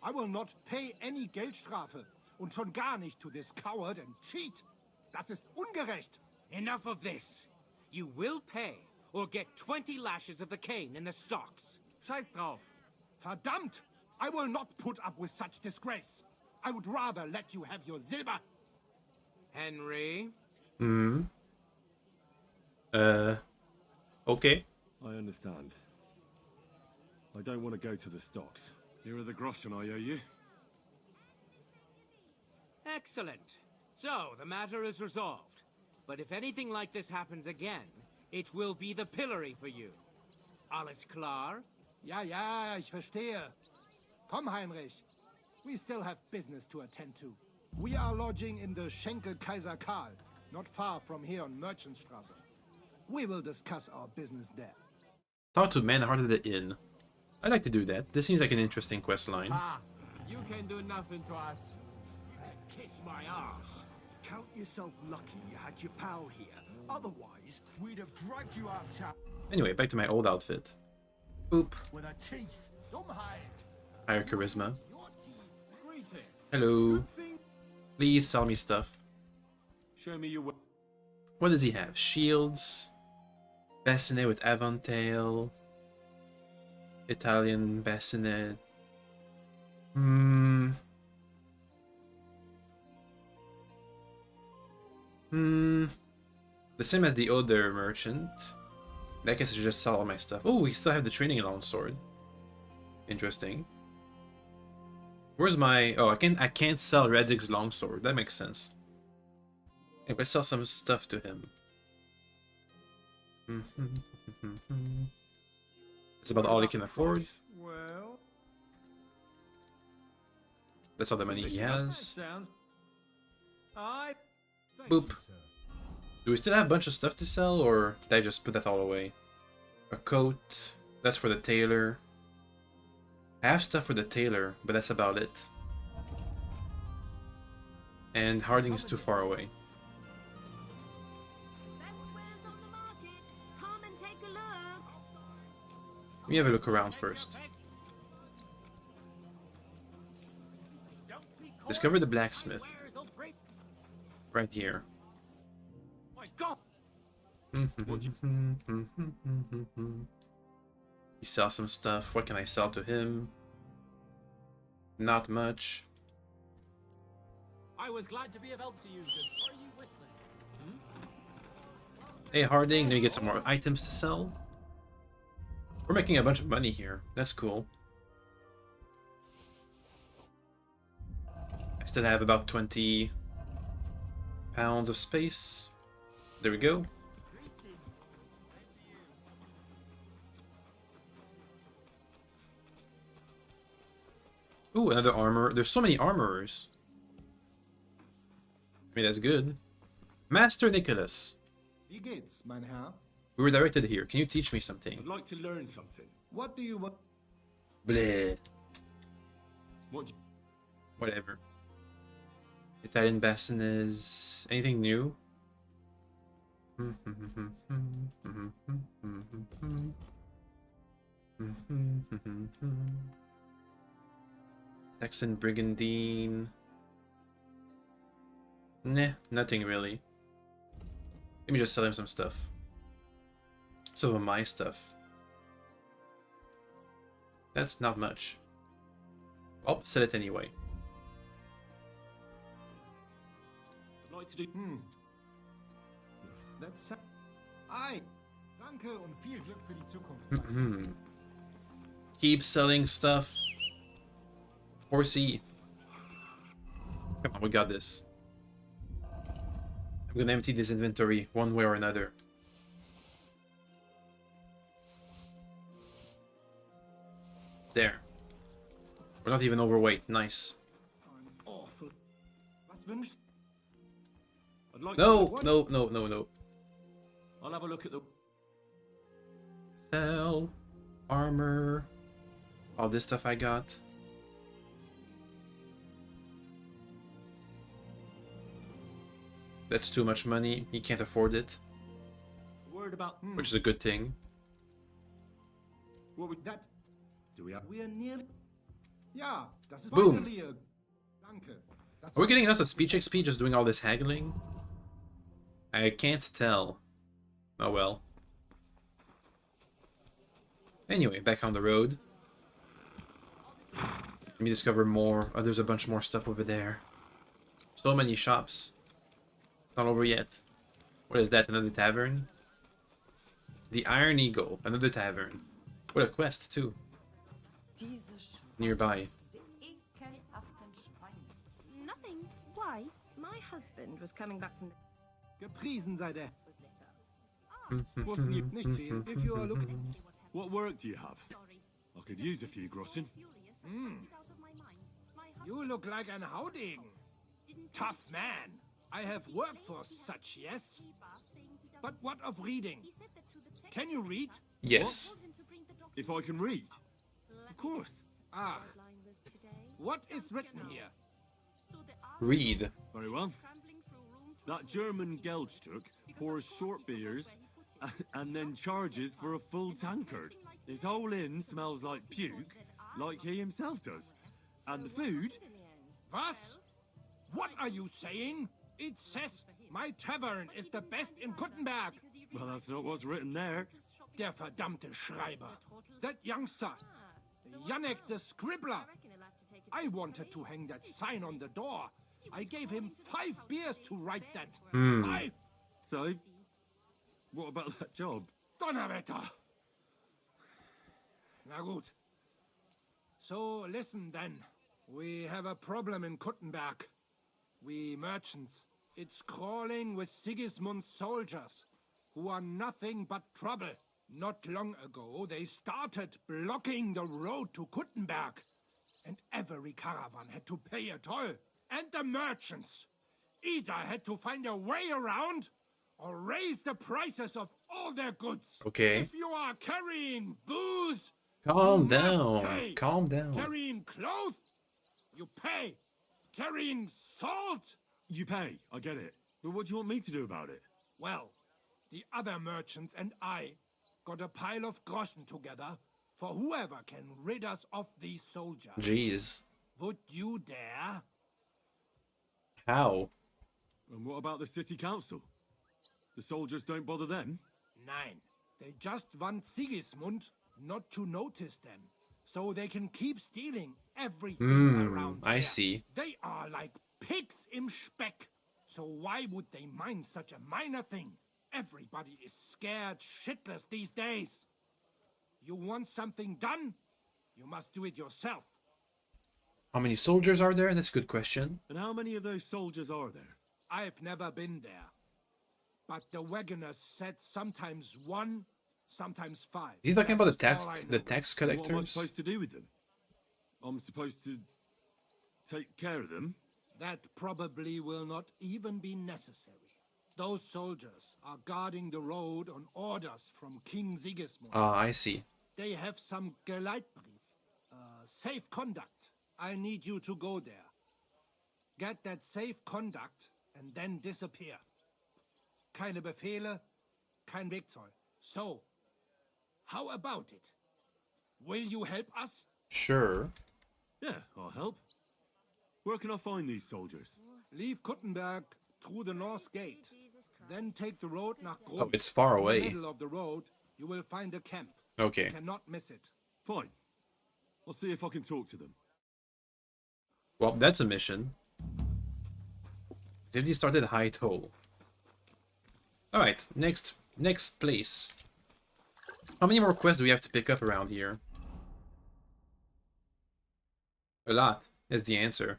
Speaker 12: I will not pay any Geldstrafe. Und schon gar nicht to this coward and cheat. Das ist ungerecht.
Speaker 23: Enough of this. You will pay, or get 20 lashes of the cane in the stocks.
Speaker 10: Scheiß drauf.
Speaker 12: Verdammt! I will not put up with such disgrace. I would rather let you have your silver.
Speaker 23: Henry?
Speaker 1: Okay.
Speaker 2: I understand. I don't want to go to the stocks. Here are the groschen I owe you.
Speaker 23: Excellent. So, the matter is resolved. But if anything like this happens again, it will be the pillory for you. Alles klar?
Speaker 12: Ja, ja, ich verstehe. Komm, Heinrich. We still have business to attend to. We are lodging in the Schenkel Kaiser Karl, not far from here on Merchantstraße. We will discuss our business there.
Speaker 1: Talk to man-heart at the inn. I'd like to do that. This seems like an interesting quest line.
Speaker 10: Ah, you can do nothing to us. Kiss my ass.
Speaker 15: Count yourself lucky you had your pal here. Otherwise, we'd have dragged you out town.
Speaker 1: Anyway, back to my old outfit. Boop.
Speaker 15: With a teeth.
Speaker 1: Higher charisma.
Speaker 10: Greeting.
Speaker 1: Hello. Please sell me stuff.
Speaker 2: Show me your...
Speaker 1: What does he have? Shields. Bassinet with Avontail. Italian bassinet. The same as the other merchant. I guess I should just sell all my stuff. Oh, we still have the training longsword. Interesting. Where's my... Oh, I can't sell Redzig's longsword. That makes sense. Okay, let's sell some stuff to him. That's about all he can afford.
Speaker 10: Well,
Speaker 1: That's all the money he has.
Speaker 10: sounds.
Speaker 1: Boop. Do we still have a bunch of stuff to sell, or did I just put that all away? A coat. That's for the tailor. I have stuff for the tailor, but that's about it. And Harding is too far away.
Speaker 7: Come and take a look.
Speaker 1: Let me have a look around first. Discover the blacksmith. Right here.
Speaker 10: My God.
Speaker 1: He sells some stuff. What can I sell to him? Not much.
Speaker 10: I was glad to be of help to you. Are you whistling?
Speaker 1: Hey Harding, now you get some more items to sell. We're making a bunch of money here. That's cool. I still have about 20 pounds of space. There we go. Ooh, another armor. There's so many armorers. I mean, that's good. Master Nicholas.
Speaker 12: Wie geht's, mein Herr?
Speaker 1: We were directed here. Can you teach me something?
Speaker 2: I'd like to learn something.
Speaker 12: What do you want?
Speaker 1: Bleh.
Speaker 2: What?
Speaker 1: Whatever. Italian bassinets. Anything new? Saxon Brigandine. Nah, nothing really. Let me just sell him some stuff. Some of my stuff. That's not much. I'll sell it anyway.
Speaker 2: I'd like to do...
Speaker 12: That's... Ei! Danke und viel Glück für die Zukunft.
Speaker 1: Keep selling stuff. Horsey. Come on, we got this. I'm gonna empty this inventory one way or another. There. We're not even overweight. Nice.
Speaker 12: Awful. Was wünschst
Speaker 2: I'd like
Speaker 1: No,
Speaker 2: to...
Speaker 1: no, no, no, no.
Speaker 2: I'll have a look at the...
Speaker 1: Sell. Armor. All this stuff I got. That's too much money. He can't afford it.
Speaker 2: Word about...
Speaker 1: Which is a good thing.
Speaker 2: What would that... Do we have...
Speaker 12: We're nearly... Ja, das ist
Speaker 1: Boom.
Speaker 12: finally a... Danke. Das
Speaker 1: Are we getting lots of speech XP just doing all this haggling? I can't tell. Oh well. Anyway, back on the road. Let me discover more. Oh, there's a bunch more stuff over there. So many shops. It's not over yet. What is that? Another tavern? The Iron Eagle. Another tavern. What a quest, too. Nearby.
Speaker 22: Nothing. Why? My husband was coming back from the...
Speaker 12: Gepriesen sei der...
Speaker 2: What's new?
Speaker 12: Nicht viel. If you are looking...
Speaker 2: What work do you have? I could use a few groschen.
Speaker 12: You look like an Haudegen. Tough man. I have worked for such, yes? But what of reading? Can you read?
Speaker 1: Yes.
Speaker 2: If I can read? Of course.
Speaker 12: Ah. What is written here?
Speaker 1: Read.
Speaker 2: Very well. That German Geldstück pours short beers and then charges for a full tankard. His whole inn smells like puke, like he himself does. And the food...
Speaker 12: Was? What are you saying? It says my tavern is the best in Kuttenberg.
Speaker 2: Well, that's not what's written there.
Speaker 12: Der verdammte Schreiber. That youngster. Janek the scribbler. I wanted to hang that sign on the door. I gave him 5 beers to write that. 5!
Speaker 2: So, what about that job?
Speaker 12: Donnerwetter! Na gut. So, listen then. We have a problem in Kuttenberg. We merchants. It's crawling with Sigismund's soldiers, who are nothing but trouble. Not long ago, they started blocking the road to Kuttenberg. And every caravan had to pay a toll. And the merchants either had to find a way around or raise the prices of all their goods.
Speaker 1: Okay.
Speaker 12: If you are carrying booze,
Speaker 1: Calm
Speaker 12: you must
Speaker 1: down.
Speaker 12: pay.
Speaker 1: Calm down.
Speaker 12: Carrying clothes, you pay. Carrying salt,
Speaker 2: You pay, I get it. But what do you want me to do about it?
Speaker 12: well, the other merchants and I got a pile of groschen together for whoever can rid us of these soldiers.
Speaker 1: Jeez.
Speaker 12: Would you dare?
Speaker 1: How?
Speaker 2: And what about the city council? The soldiers don't bother them?
Speaker 12: Nein. They just want Sigismund not to notice them, so they can keep stealing everything around
Speaker 1: I
Speaker 12: here.
Speaker 1: see.
Speaker 12: They are like pigs im Speck. So why would they mind such a minor thing? Everybody is scared shitless these days. You want something done? You must do it yourself.
Speaker 1: How many soldiers are there? That's a good question.
Speaker 2: And how many of those soldiers are there?
Speaker 12: I've never been there. But the wagoners said sometimes 1, sometimes 5.
Speaker 1: Is he talking about the
Speaker 12: That's
Speaker 1: tax
Speaker 12: all I know.
Speaker 1: the tax
Speaker 2: What am I
Speaker 1: collectors?
Speaker 2: supposed to do with them? I'm supposed to take care of them?
Speaker 12: That probably will not even be necessary. Those soldiers are guarding the road on orders from King Sigismund.
Speaker 1: Ah, I see.
Speaker 12: They have some Geleitbrief, safe conduct. I need you to go there. Get that safe conduct and then disappear. Keine Befehle, kein Wegzoll. So, how about it? Will you help us?
Speaker 1: Sure.
Speaker 2: Yeah, I'll help. Where can I find these soldiers?
Speaker 12: Leave Kuttenberg through the north gate. Then take the road nach Grund.
Speaker 1: Oh, it's far
Speaker 12: In
Speaker 1: away.
Speaker 12: the middle of the road, you will find a camp.
Speaker 1: Okay.
Speaker 12: You cannot miss it.
Speaker 2: Fine. I'll see if I can talk to them.
Speaker 1: Well, that's a mission. Activity started high toll. Alright, next place. How many more quests do we have to pick up around here? A lot is the answer.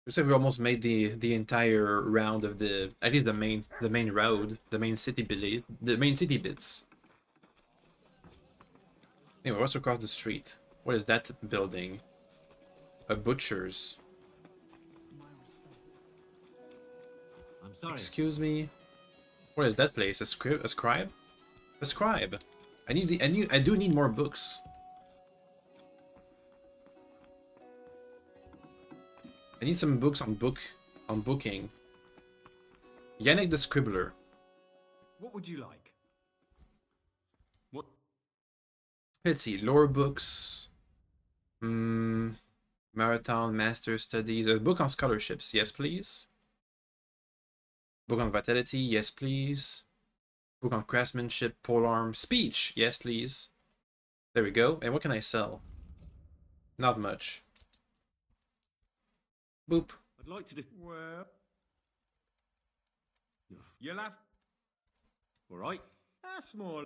Speaker 1: Looks like we almost made the entire round of at least the main road, the main city bits. Anyway, what's across the street? What is that building? A butcher's.
Speaker 23: I'm sorry.
Speaker 1: Excuse me. What is that place? A scribe? A scribe. I do need more books. I need some books on booking. Yannick the Scribbler.
Speaker 15: What would you like?
Speaker 2: What?
Speaker 1: Let's see, lore books. Marathon Master Studies. A book on scholarships, yes please. Book on vitality, yes please. Book on craftsmanship, polearm, speech, yes please. There we go. And what can I sell? Not much. Boop.
Speaker 2: I'd like to just...
Speaker 15: Well... You'll have...
Speaker 2: Alright.
Speaker 15: That's more...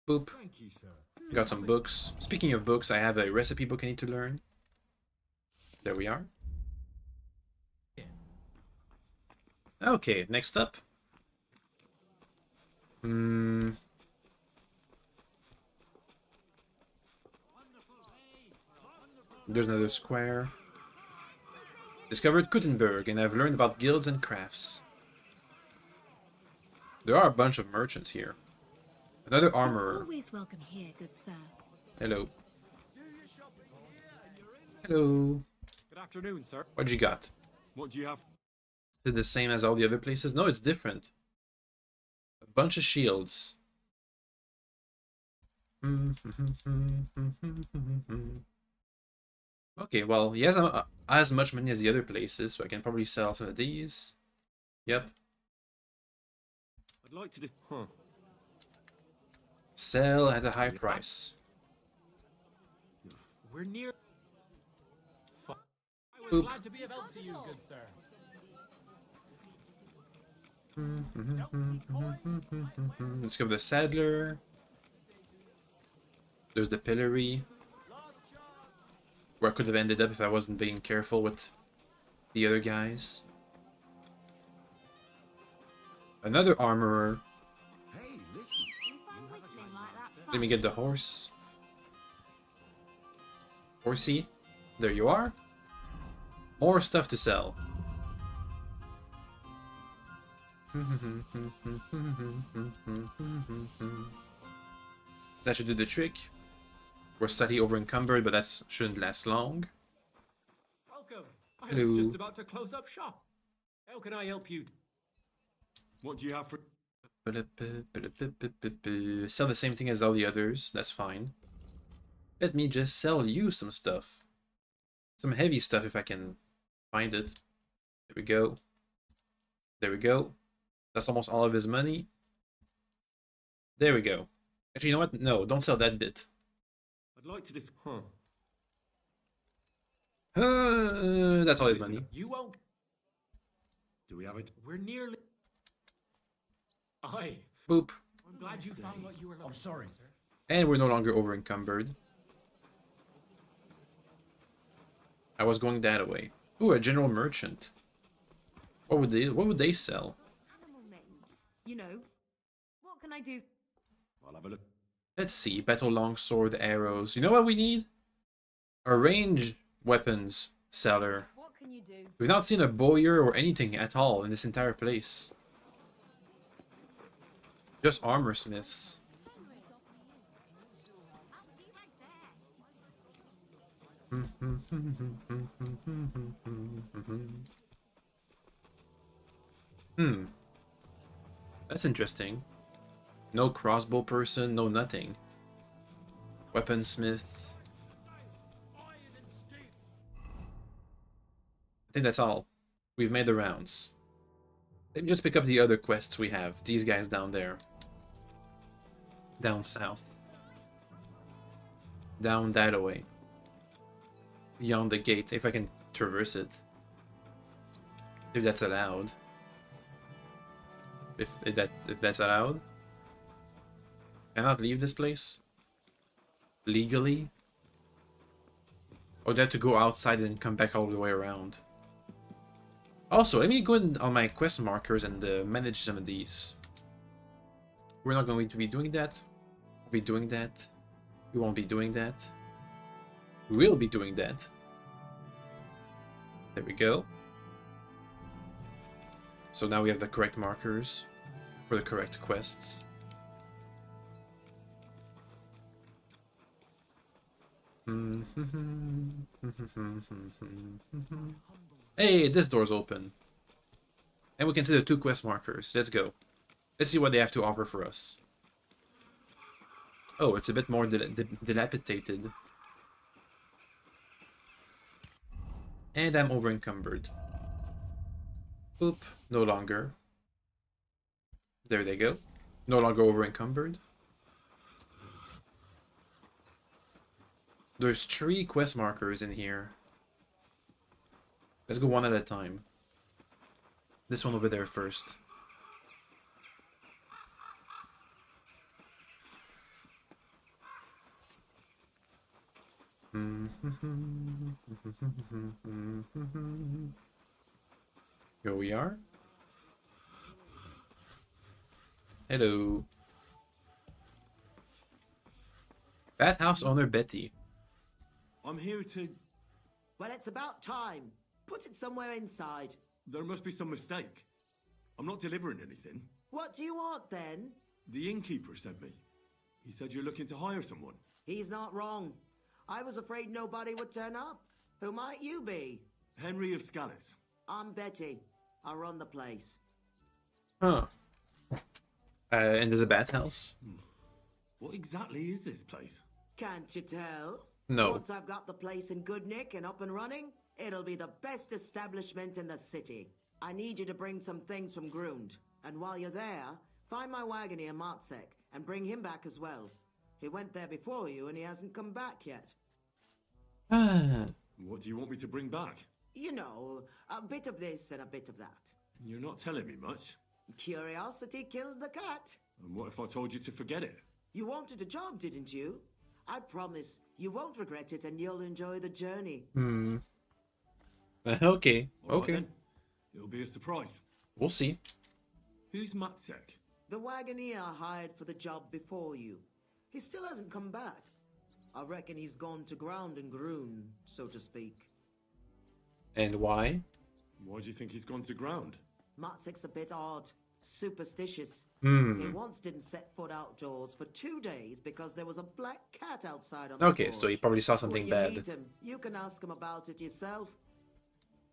Speaker 1: Boop.
Speaker 15: Thank you, sir.
Speaker 1: Got some books. Speaking of books, I have a recipe book I need to learn. There we are. Okay, next up. There's another square. Discovered Kuttenberg, and I've learned about guilds and crafts. There are a bunch of merchants here. Another armorer.
Speaker 6: Always welcome here, good sir.
Speaker 1: Hello. Hello.
Speaker 14: Good afternoon, sir.
Speaker 1: What you got?
Speaker 14: What do you have?
Speaker 1: Is it the same as all the other places? No, it's different. A bunch of shields. Okay, well, he has as much money as the other places, so I can probably sell some of these. Yep.
Speaker 14: I'd like to
Speaker 1: Sell at a high price.
Speaker 14: We're near. I was
Speaker 1: Oop.
Speaker 14: glad to be of help to you, good sir.
Speaker 1: Let's go with the saddler. There's the pillory. Where I could have ended up if I wasn't being careful with the other guys. Another armorer. Let me get the horse. Horsey. There you are. More stuff to sell. That should do the trick. We're slightly over encumbered, but that shouldn't last long.
Speaker 14: Welcome. I
Speaker 1: Hello.
Speaker 14: was just about to close up shop. How can I help you? What do you have for?
Speaker 1: Sell the same thing as all the others. That's fine. Let me just sell you some stuff. Some heavy stuff if I can find it. There we go. There we go. That's almost all of his money. There we go. Actually, you know what? No, don't sell that bit.
Speaker 14: I'd like to just.
Speaker 1: That's all his money.
Speaker 14: You won't.
Speaker 2: Do we have it?
Speaker 14: We're nearly. Aye.
Speaker 1: Boop.
Speaker 14: I'm glad you found what you were looking. I'm sorry, sir.
Speaker 1: And we're no longer over encumbered. I was going that way. Ooh, a general merchant. What would they sell?
Speaker 11: Animal names. You know. What can I do?
Speaker 2: I'll have a look.
Speaker 1: Let's see. Battle longsword, arrows. You know what we need? A range weapons seller.
Speaker 11: What can you do?
Speaker 1: We've not seen a bowyer or anything at all in this entire place. Just armor smiths. That's interesting. No crossbow person, no nothing. Weaponsmith. I think that's all. We've made the rounds. Let me just pick up the other quests we have. These guys down there. Down south. Down that way. Beyond the gate, if I can traverse it. If that's allowed. If that's allowed. Cannot leave this place? Legally? Or do I have to go outside and come back all the way around? Also, let me go in on my quest markers and manage some of these. We're not going to be doing that. We'll be doing that. We won't be doing that. We will be doing that. There we go. So now we have the correct markers for the correct quests. Hey, this door's open. And we can see the 2 quest markers. Let's go. Let's see what they have to offer for us. Oh, it's a bit more dilapidated. And I'm over encumbered. Boop. No longer. There they go. No longer over encumbered. There's 3 quest markers in here. Let's go one at a time. This one over there first. Here we are. Hello. Bathhouse owner Betty.
Speaker 2: I'm here to...
Speaker 6: Well, it's about time. Put it somewhere inside.
Speaker 2: There must be some mistake. I'm not delivering anything.
Speaker 6: What do you want, then?
Speaker 2: The innkeeper sent me. He said you're looking to hire someone.
Speaker 6: He's not wrong. I was afraid nobody would turn up. Who might you be?
Speaker 2: Henry of Scallis.
Speaker 6: I'm Betty. I run the place.
Speaker 1: Huh. And there's a bathhouse?
Speaker 2: What exactly is this place?
Speaker 6: Can't you tell?
Speaker 1: No.
Speaker 6: Once I've got the place in good nick and up and running, it'll be the best establishment in the city. I need you to bring some things from Grund. And while you're there, find my wagoner Martzek and bring him back as well. He went there before you and he hasn't come back yet.
Speaker 2: What do you want me to bring back?
Speaker 6: You know, a bit of this and a bit of that.
Speaker 2: You're not telling me much.
Speaker 6: Curiosity killed the cat.
Speaker 2: And what if I told you to forget it?
Speaker 6: You wanted a job, didn't you? I promise you won't regret it and you'll enjoy the journey.
Speaker 1: Hmm. Okay.
Speaker 2: All right
Speaker 1: Okay.
Speaker 2: then. It'll be a surprise.
Speaker 1: We'll see.
Speaker 2: Who's Matzek?
Speaker 6: The wagoner I hired for the job before you. He still hasn't come back. I reckon he's gone to ground and Grun, so to speak.
Speaker 1: And why?
Speaker 2: Why do you think he's gone to ground?
Speaker 6: Matzek's a bit odd. Superstitious.
Speaker 1: Hmm.
Speaker 6: He once didn't set foot outdoors for 2 days because there was a black cat outside on
Speaker 1: Okay,
Speaker 6: the
Speaker 1: so he
Speaker 6: porch.
Speaker 1: probably saw something
Speaker 6: When
Speaker 1: bad.
Speaker 6: you meet him, you can ask him about it yourself.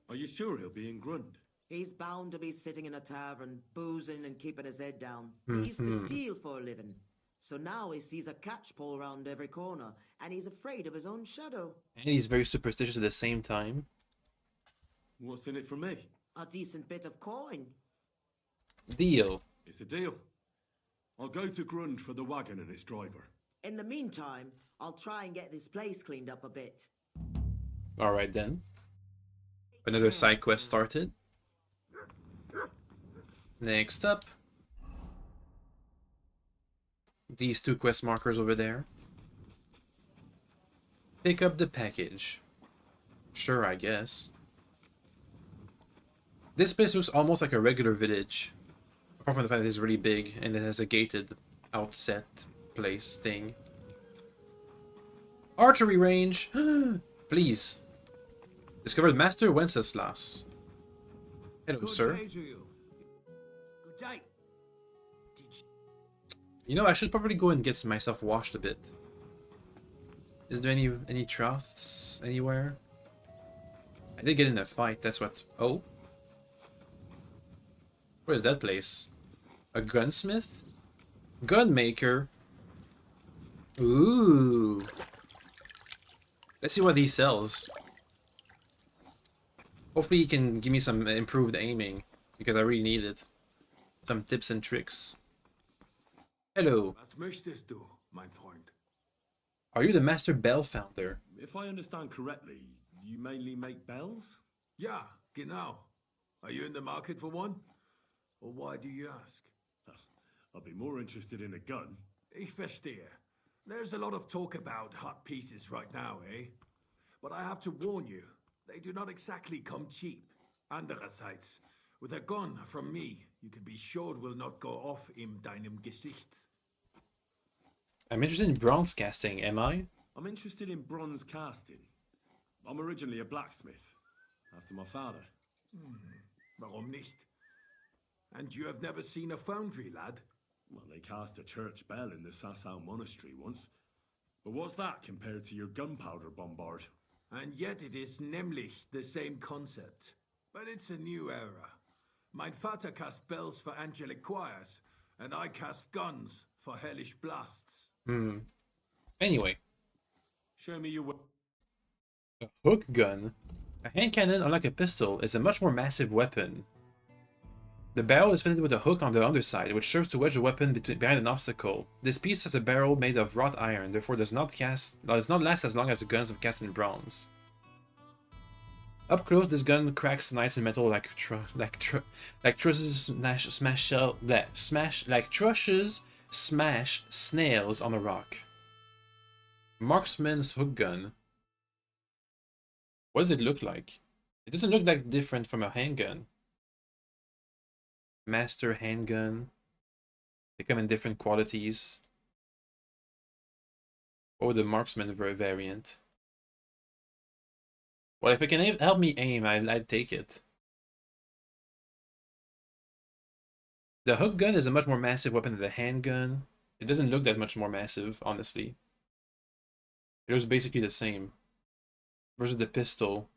Speaker 2: Are you sure he'll be in Grund?
Speaker 6: He's bound to be sitting in a tavern, boozing and keeping his head down. He used to
Speaker 1: Mhm.
Speaker 6: steal for a living. So now he sees a catchpole round every corner, and he's afraid of his own shadow.
Speaker 1: And he's very superstitious at the same time.
Speaker 2: What's in it for me?
Speaker 6: A decent bit of coin.
Speaker 1: Deal.
Speaker 2: It's a deal. I'll go to Grund for the wagon and its driver.
Speaker 6: In the meantime, I'll try and get this place cleaned up a bit.
Speaker 1: Alright then. Another side quest started. Next up. These 2 quest markers over there. Pick up the package. Sure, I guess. This place looks almost like a regular village. Apart from the fact that it's really big and it has a gated outset place thing. Archery range! Please. Discovered Master Wenceslas. Hello,
Speaker 13: Good
Speaker 1: sir.
Speaker 13: day to you. Good day.
Speaker 1: You know, I should probably go and get myself washed a bit. Is there any troughs anywhere? I did get in a fight, that's what... Oh? Where is that place? A gunsmith? Gunmaker? Ooh. Let's see what he sells. Hopefully he can give me some improved aiming, because I really need it. Some tips and tricks. Hello.
Speaker 15: Was möchtest du, mein Freund?
Speaker 1: Are you the Master Bell founder?
Speaker 2: If I understand correctly, you mainly make bells?
Speaker 15: Ja, genau. Are you in the market for one? Or why do you ask?
Speaker 2: I'd be more interested in a gun.
Speaker 15: Ich verstehe. There's a lot of talk about hot pieces right now, eh? But I have to warn you, they do not exactly come cheap. Andererseits, with a gun from me, you can be sure it will not go off in deinem Gesicht.
Speaker 1: I'm interested in bronze casting, am I?
Speaker 2: I'm interested in bronze casting. I'm originally a blacksmith, after my father.
Speaker 15: Warum nicht? And you have never seen a foundry, lad?
Speaker 2: Well, they cast a church bell in the Sasau monastery once. But what's that compared to your gunpowder bombard?
Speaker 15: And yet it is nämlich the same concept. But it's a new era. Mein Vater cast bells for angelic choirs, and I cast guns for hellish blasts.
Speaker 1: Anyway.
Speaker 2: Show me your...
Speaker 1: A hook gun. A hand cannon, unlike a pistol, is a much more massive weapon. The barrel is fitted with a hook on the underside, which serves to wedge the weapon behind an obstacle. This piece has a barrel made of wrought iron, therefore does not last as long as the guns cast in bronze. Up close, this gun cracks knights in metal like trusses smash snails on a rock. Marksman's hook gun. What does it look like? It doesn't look that different from a handgun. Master handgun. They come in different qualities. Oh, the marksman variant. Well, if it can help me aim, I'd take it. The hook gun is a much more massive weapon than the handgun. It doesn't look that much more massive, honestly. It was basically the same. Versus the pistol.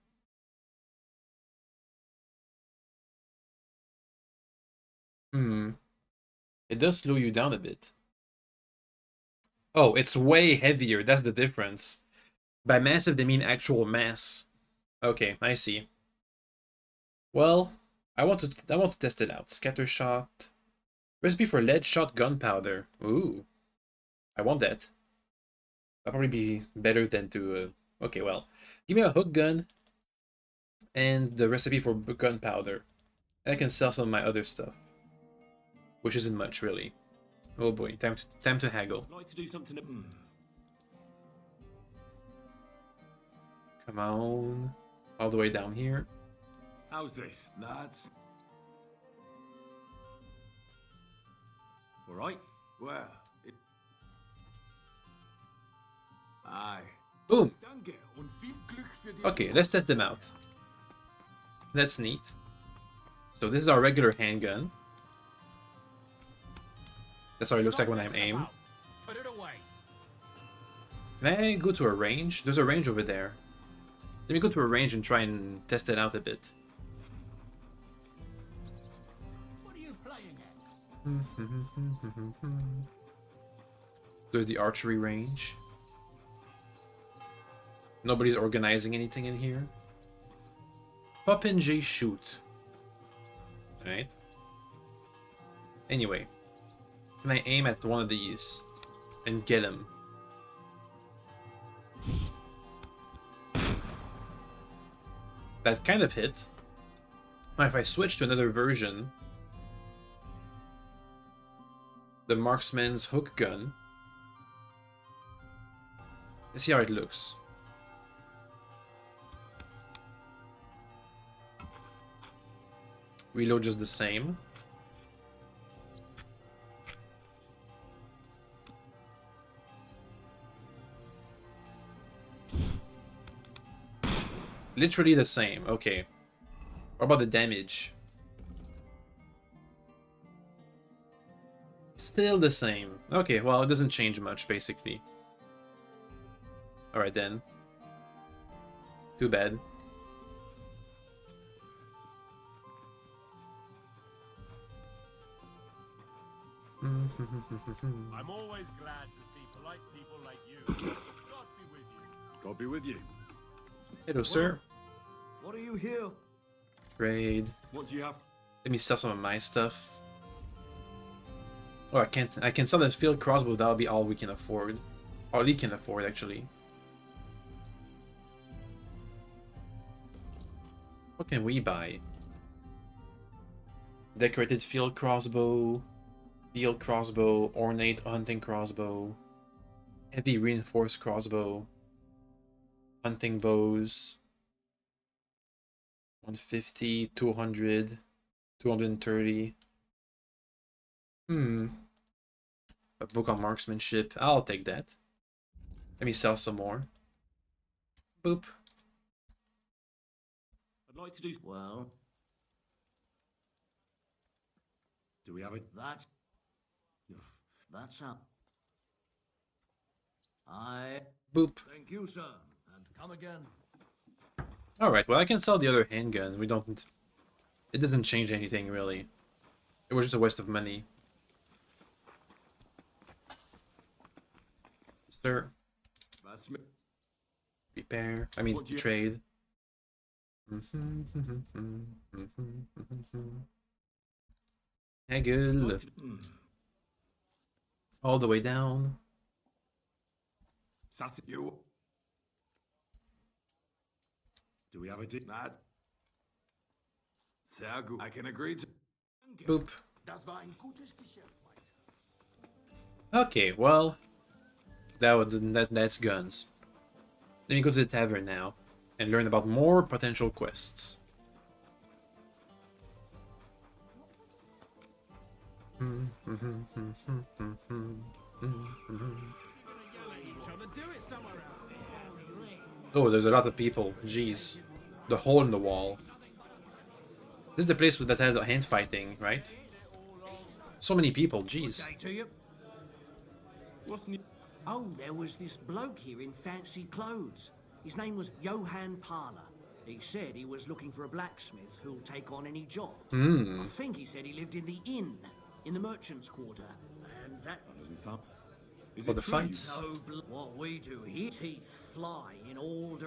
Speaker 1: It does slow you down a bit. Oh, it's way heavier. That's the difference. By massive, they mean actual mass. Okay, I see. Well, I want to test it out. Scatter shot. Recipe for lead shot gunpowder. Ooh, I want that. That'll probably be better than to. Okay, well, give me a hook gun and the recipe for gunpowder. I can sell some of my other stuff, which isn't much really. Oh boy, time to haggle.
Speaker 2: I'd like to do something.
Speaker 1: Come on, all the way down here.
Speaker 2: How's this?
Speaker 15: Nuts.
Speaker 2: All right.
Speaker 15: Well, aye.
Speaker 1: Boom.
Speaker 15: Danke und viel Glück für die
Speaker 1: Okay, let's test them out. That's neat. So this is our regular handgun. That's how it looks like when I'm aim.
Speaker 14: Put it away.
Speaker 1: Can I go to a range? There's a range over there. Let me go to a range and try and test it out a bit.
Speaker 4: What are you playing at?
Speaker 1: There's the archery range. Nobody's organizing anything in here. Popinjay shoot. Alright. Anyway. Can I aim at one of these and get him? That kind of hit. Now if I switch to another version, the marksman's hook gun. Let's see how it looks. Reload just the same. Literally the same. Okay. What about the damage? Still the same. Okay, well, it doesn't change much, basically. Alright then. Too bad.
Speaker 5: I'm always glad to see polite people like you. God be with you.
Speaker 2: God be with you.
Speaker 1: Hello, sir.
Speaker 3: What are you here?
Speaker 1: Trade.
Speaker 2: What do you have?
Speaker 1: Let me sell some of my stuff. Oh, I can't. I can sell this field crossbow. That'll be all we can afford. All we can afford, actually. What can we buy? Decorated field crossbow. Field crossbow. Ornate hunting crossbow. Heavy reinforced crossbow. Hunting bows. 150, 200, 230. A book on marksmanship. I'll take that. Let me sell some more. Boop.
Speaker 2: I'd like to do.
Speaker 13: Well,
Speaker 2: Do we have it?
Speaker 13: That's how.
Speaker 1: Boop.
Speaker 13: Thank you, sir, and come again.
Speaker 1: Alright, well I can sell the other handgun. We don't... It doesn't change anything, really. It was just a waste of money. Sir. Repair. I mean, trade. Haggle. All the way down.
Speaker 2: You. Do we have a deal?
Speaker 15: Sehr gut. I can agree to.
Speaker 1: Boop.
Speaker 4: Das war ein gutes Geschäft.
Speaker 1: Okay, well, that's guns. Let me go to the tavern now and learn about more potential quests. Oh, there's a lot of people. Jeez. The hole in the wall. This is the place that had hand fighting, right? So many people, jeez.
Speaker 13: Okay to you.
Speaker 2: What's new?
Speaker 13: Oh, there was this bloke here in fancy clothes. His name was Johann Parler. He said he was looking for a blacksmith who'll take on any job. I think he said he lived in the inn, in the merchant's quarter. And that
Speaker 2: doesn't sound. Is
Speaker 1: For
Speaker 2: it
Speaker 1: the
Speaker 2: true?
Speaker 1: fights.
Speaker 13: No, what we do here, teeth fly in all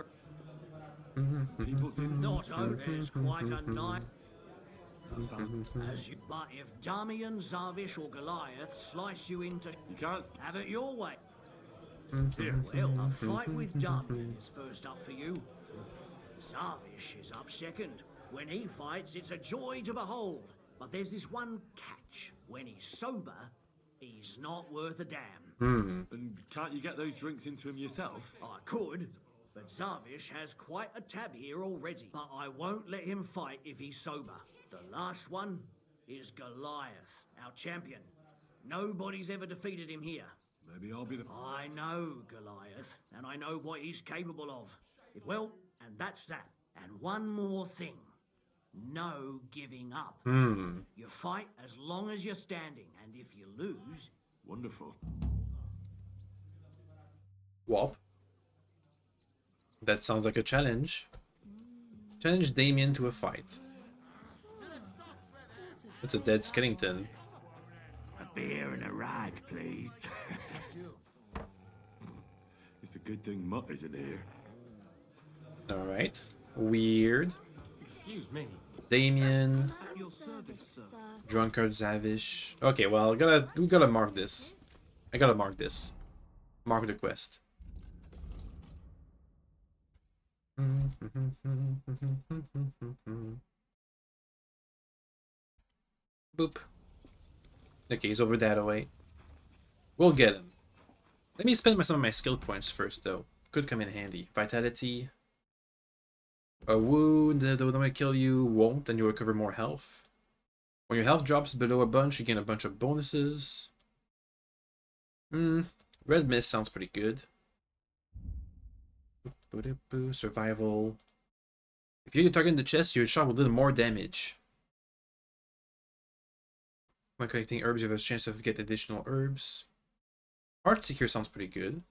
Speaker 2: People didn't.
Speaker 13: Not only it's quite a night.
Speaker 2: That sounds.
Speaker 13: As you, but if Damian, Zavish, or Goliath slice you into,
Speaker 2: You can't.
Speaker 13: have it your way. Here, well, a fight with Damian is first up for you. Zavish is up second. When he fights, it's a joy to behold. But there's this one catch. When he's sober, he's not worth a damn.
Speaker 2: And can't you get those drinks into him yourself?
Speaker 13: I could, but Zavish has quite a tab here already. But I won't let him fight if he's sober. The last one is Goliath, our champion. Nobody's ever defeated him here.
Speaker 2: Maybe I'll be the.
Speaker 13: I know Goliath, and I know what he's capable of. Well, and that's that. And one more thing. No giving up. You fight as long as you're standing, and if you lose...
Speaker 2: Wonderful.
Speaker 1: Wop. That sounds like a challenge. Challenge Damien to a fight. It's a dead skeleton.
Speaker 21: A beer and a rag, please.
Speaker 2: It's a good thing Mutt isn't here.
Speaker 1: Alright. Weird.
Speaker 14: Excuse me.
Speaker 1: Damien.
Speaker 7: At your service, sir.
Speaker 1: Drunkard Zavish. Okay, well, we gotta mark this. I gotta mark this. Mark the quest. Boop. Okay, he's over that way. We'll get him. Let me spend some of my skill points first, though. Could come in handy. Vitality. A wound that would kill you won't, and you recover more health. When your health drops below a bunch, you gain a bunch of bonuses. Red Mist sounds pretty good. Survival. If you hit a target in the chest, you're shot with a little more damage. When collecting herbs, you have a chance to get additional herbs. Heart Seeker sounds pretty good.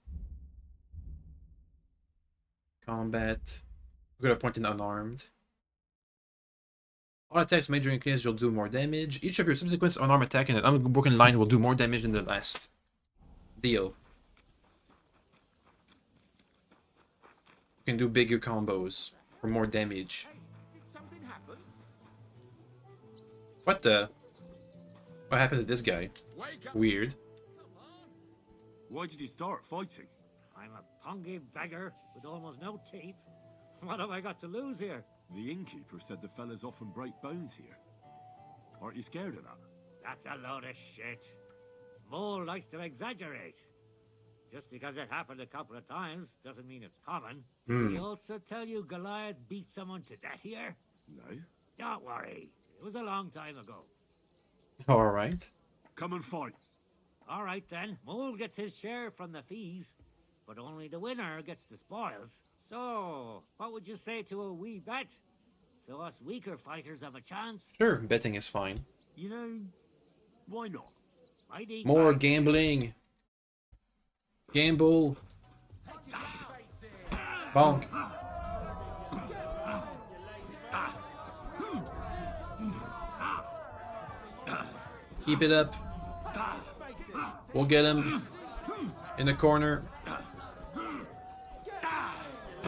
Speaker 1: Combat. We're gonna point in unarmed. All attacks made during cleans, you'll do more damage. Each of your subsequent unarmed attack in an unbroken line will do more damage than the last. Deal. You can do bigger combos for more damage. What the? What happened to this guy? Weird.
Speaker 2: Why did you start fighting?
Speaker 10: I'm a pungy beggar with almost no teeth. What have I got to lose here?
Speaker 2: The innkeeper said the fellas often break bones here. Aren't you scared of that?
Speaker 10: That's a load of shit. Mole likes to exaggerate. Just because it happened a couple of times doesn't mean it's common. Did he also tell you Goliath beat someone to death here?
Speaker 2: No.
Speaker 10: Don't worry. It was a long time ago.
Speaker 1: Alright.
Speaker 2: Come and fight.
Speaker 10: All right then. Mole gets his share from the fees, but only the winner gets the spoils. So, what would you say to a wee bet? So us weaker fighters have a chance?
Speaker 1: Sure, betting is fine.
Speaker 2: You know, why not?
Speaker 10: Mighty
Speaker 1: More
Speaker 10: God.
Speaker 1: gambling. Gamble. Bonk. Keep it up. We'll get him. In the corner.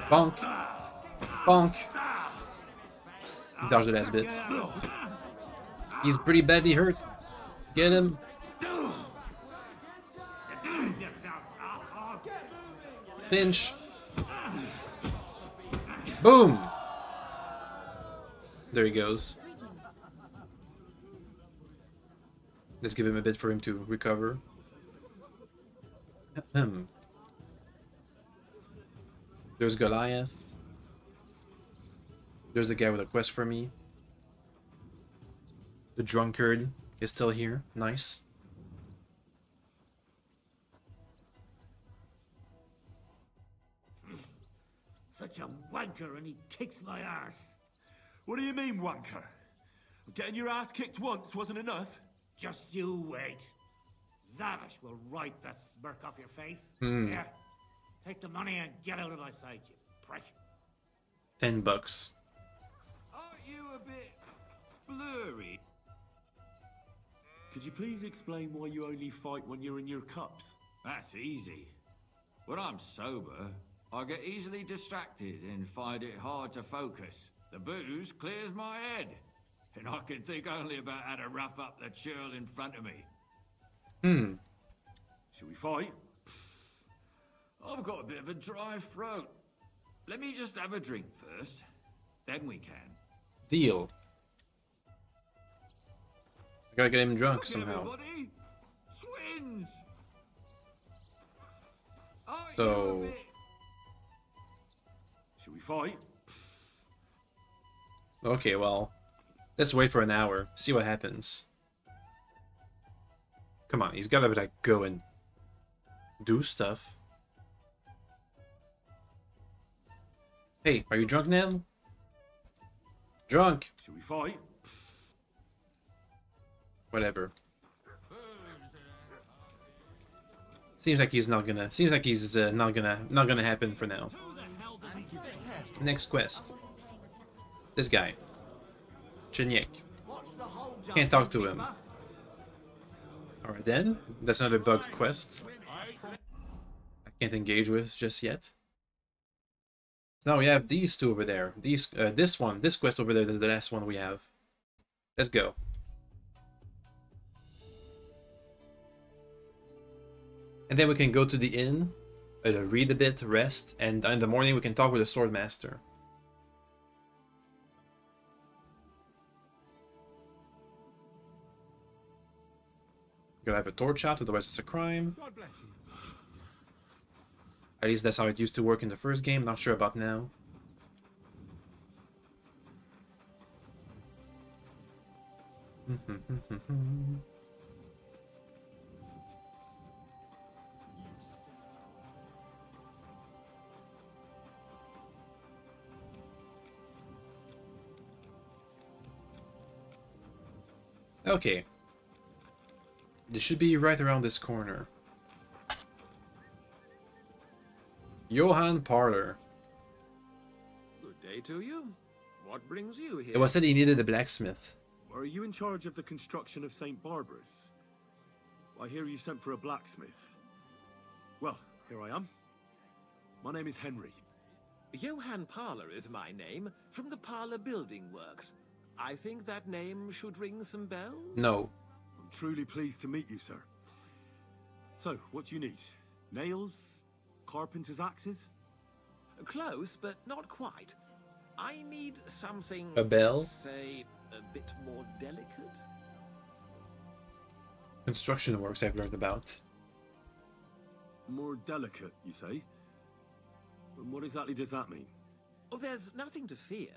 Speaker 1: Bonk. Bonk. He dodged the last bit. He's pretty badly hurt. Get him. Pinch. Boom. There he goes. Let's give him a bit for him to recover. There's Goliath. There's the guy with a quest for me. The drunkard is still here. Nice.
Speaker 13: Such a wanker, and he kicks my arse.
Speaker 2: What do you mean, wanker? Getting your ass kicked once wasn't enough?
Speaker 13: Just you wait. Zavish will wipe that smirk off your face.
Speaker 1: Hmm.
Speaker 13: Here, take the money and get out of my sight, you prick.
Speaker 1: $10.
Speaker 3: Aren't you a bit blurry?
Speaker 2: Could you please explain why you only fight when you're in your cups?
Speaker 16: That's easy. When I'm sober, I get easily distracted and find it hard to focus. The booze clears my head, and I can think only about how to rough up the churl in front of me.
Speaker 1: Hmm.
Speaker 2: Should we fight?
Speaker 16: I've got a bit of a dry throat. Let me just have a drink first, then we can.
Speaker 1: Deal. I gotta get him drunk
Speaker 16: Look,
Speaker 1: somehow.
Speaker 16: everybody! Twins! Aren't you
Speaker 1: So...
Speaker 16: a bit...
Speaker 2: Should we fight?
Speaker 1: Okay, well, let's wait for an hour, see what happens. Come on, he's gotta like go and do stuff. Hey, are you drunk now? Drunk.
Speaker 2: Should we fight?
Speaker 1: Whatever. Seems like he's not gonna. Seems like he's not gonna happen for now. Next quest. This guy. Chenyek. Can't talk to him. Alright then. That's another bug quest. I can't engage with just yet. So now we have these two over there. These this quest over there is the last one we have. Let's go. And then we can go to the inn, read a bit, rest, and in the morning we can talk with the sword master. Gotta have a torch out, otherwise it's a crime. At least that's how it used to work in the first game, not sure about now. Okay. This should be right around this corner. Johann Parlor.
Speaker 18: Good day to you. What brings you here?
Speaker 1: It was said he needed a blacksmith.
Speaker 2: Are you in charge of the construction of St. Barbara's? I hear you sent for a blacksmith. Well, here I am. My name is Henry.
Speaker 18: Johann Parlor is my name, from the Parlor Building Works. I think that name should ring some bells?
Speaker 1: No.
Speaker 2: I'm truly pleased to meet you, sir. So, what do you need? Nails? Carpenter's axes?
Speaker 18: Close, but not quite. I need something...
Speaker 1: A bell?
Speaker 18: Say, a bit more delicate?
Speaker 1: Construction works I've learned about.
Speaker 2: More delicate, you say? And what exactly does that mean?
Speaker 18: Oh, there's nothing to fear.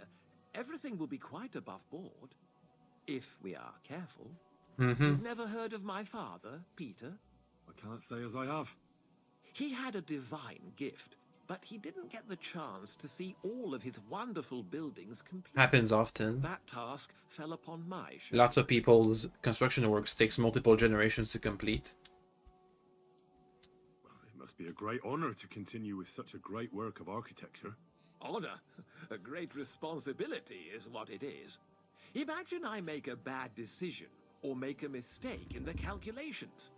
Speaker 18: Everything will be quite above board. If we are careful. You've never heard of my father, Peter?
Speaker 2: I can't say as I have.
Speaker 18: He had a divine gift, but he didn't get the chance to see all of his wonderful buildings complete.
Speaker 1: Happens often.
Speaker 18: That task fell upon my shoulders.
Speaker 1: Lots of people's construction works takes multiple generations to complete.
Speaker 2: Well, it must be a great honor to continue with such a great work of architecture.
Speaker 18: Honor, a great responsibility is what it is. Imagine I make a bad decision or make a mistake in the calculations.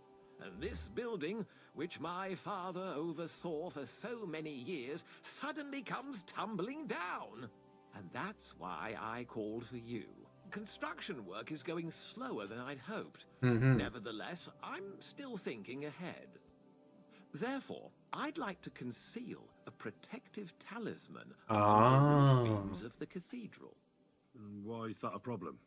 Speaker 18: And this building, which my father oversaw for so many years, suddenly comes tumbling down. And that's why I called for you. Construction work is going slower than I'd hoped. Nevertheless, I'm still thinking ahead. Therefore, I'd like to conceal a protective talisman on the roof beams of the cathedral.
Speaker 2: Why is that a problem?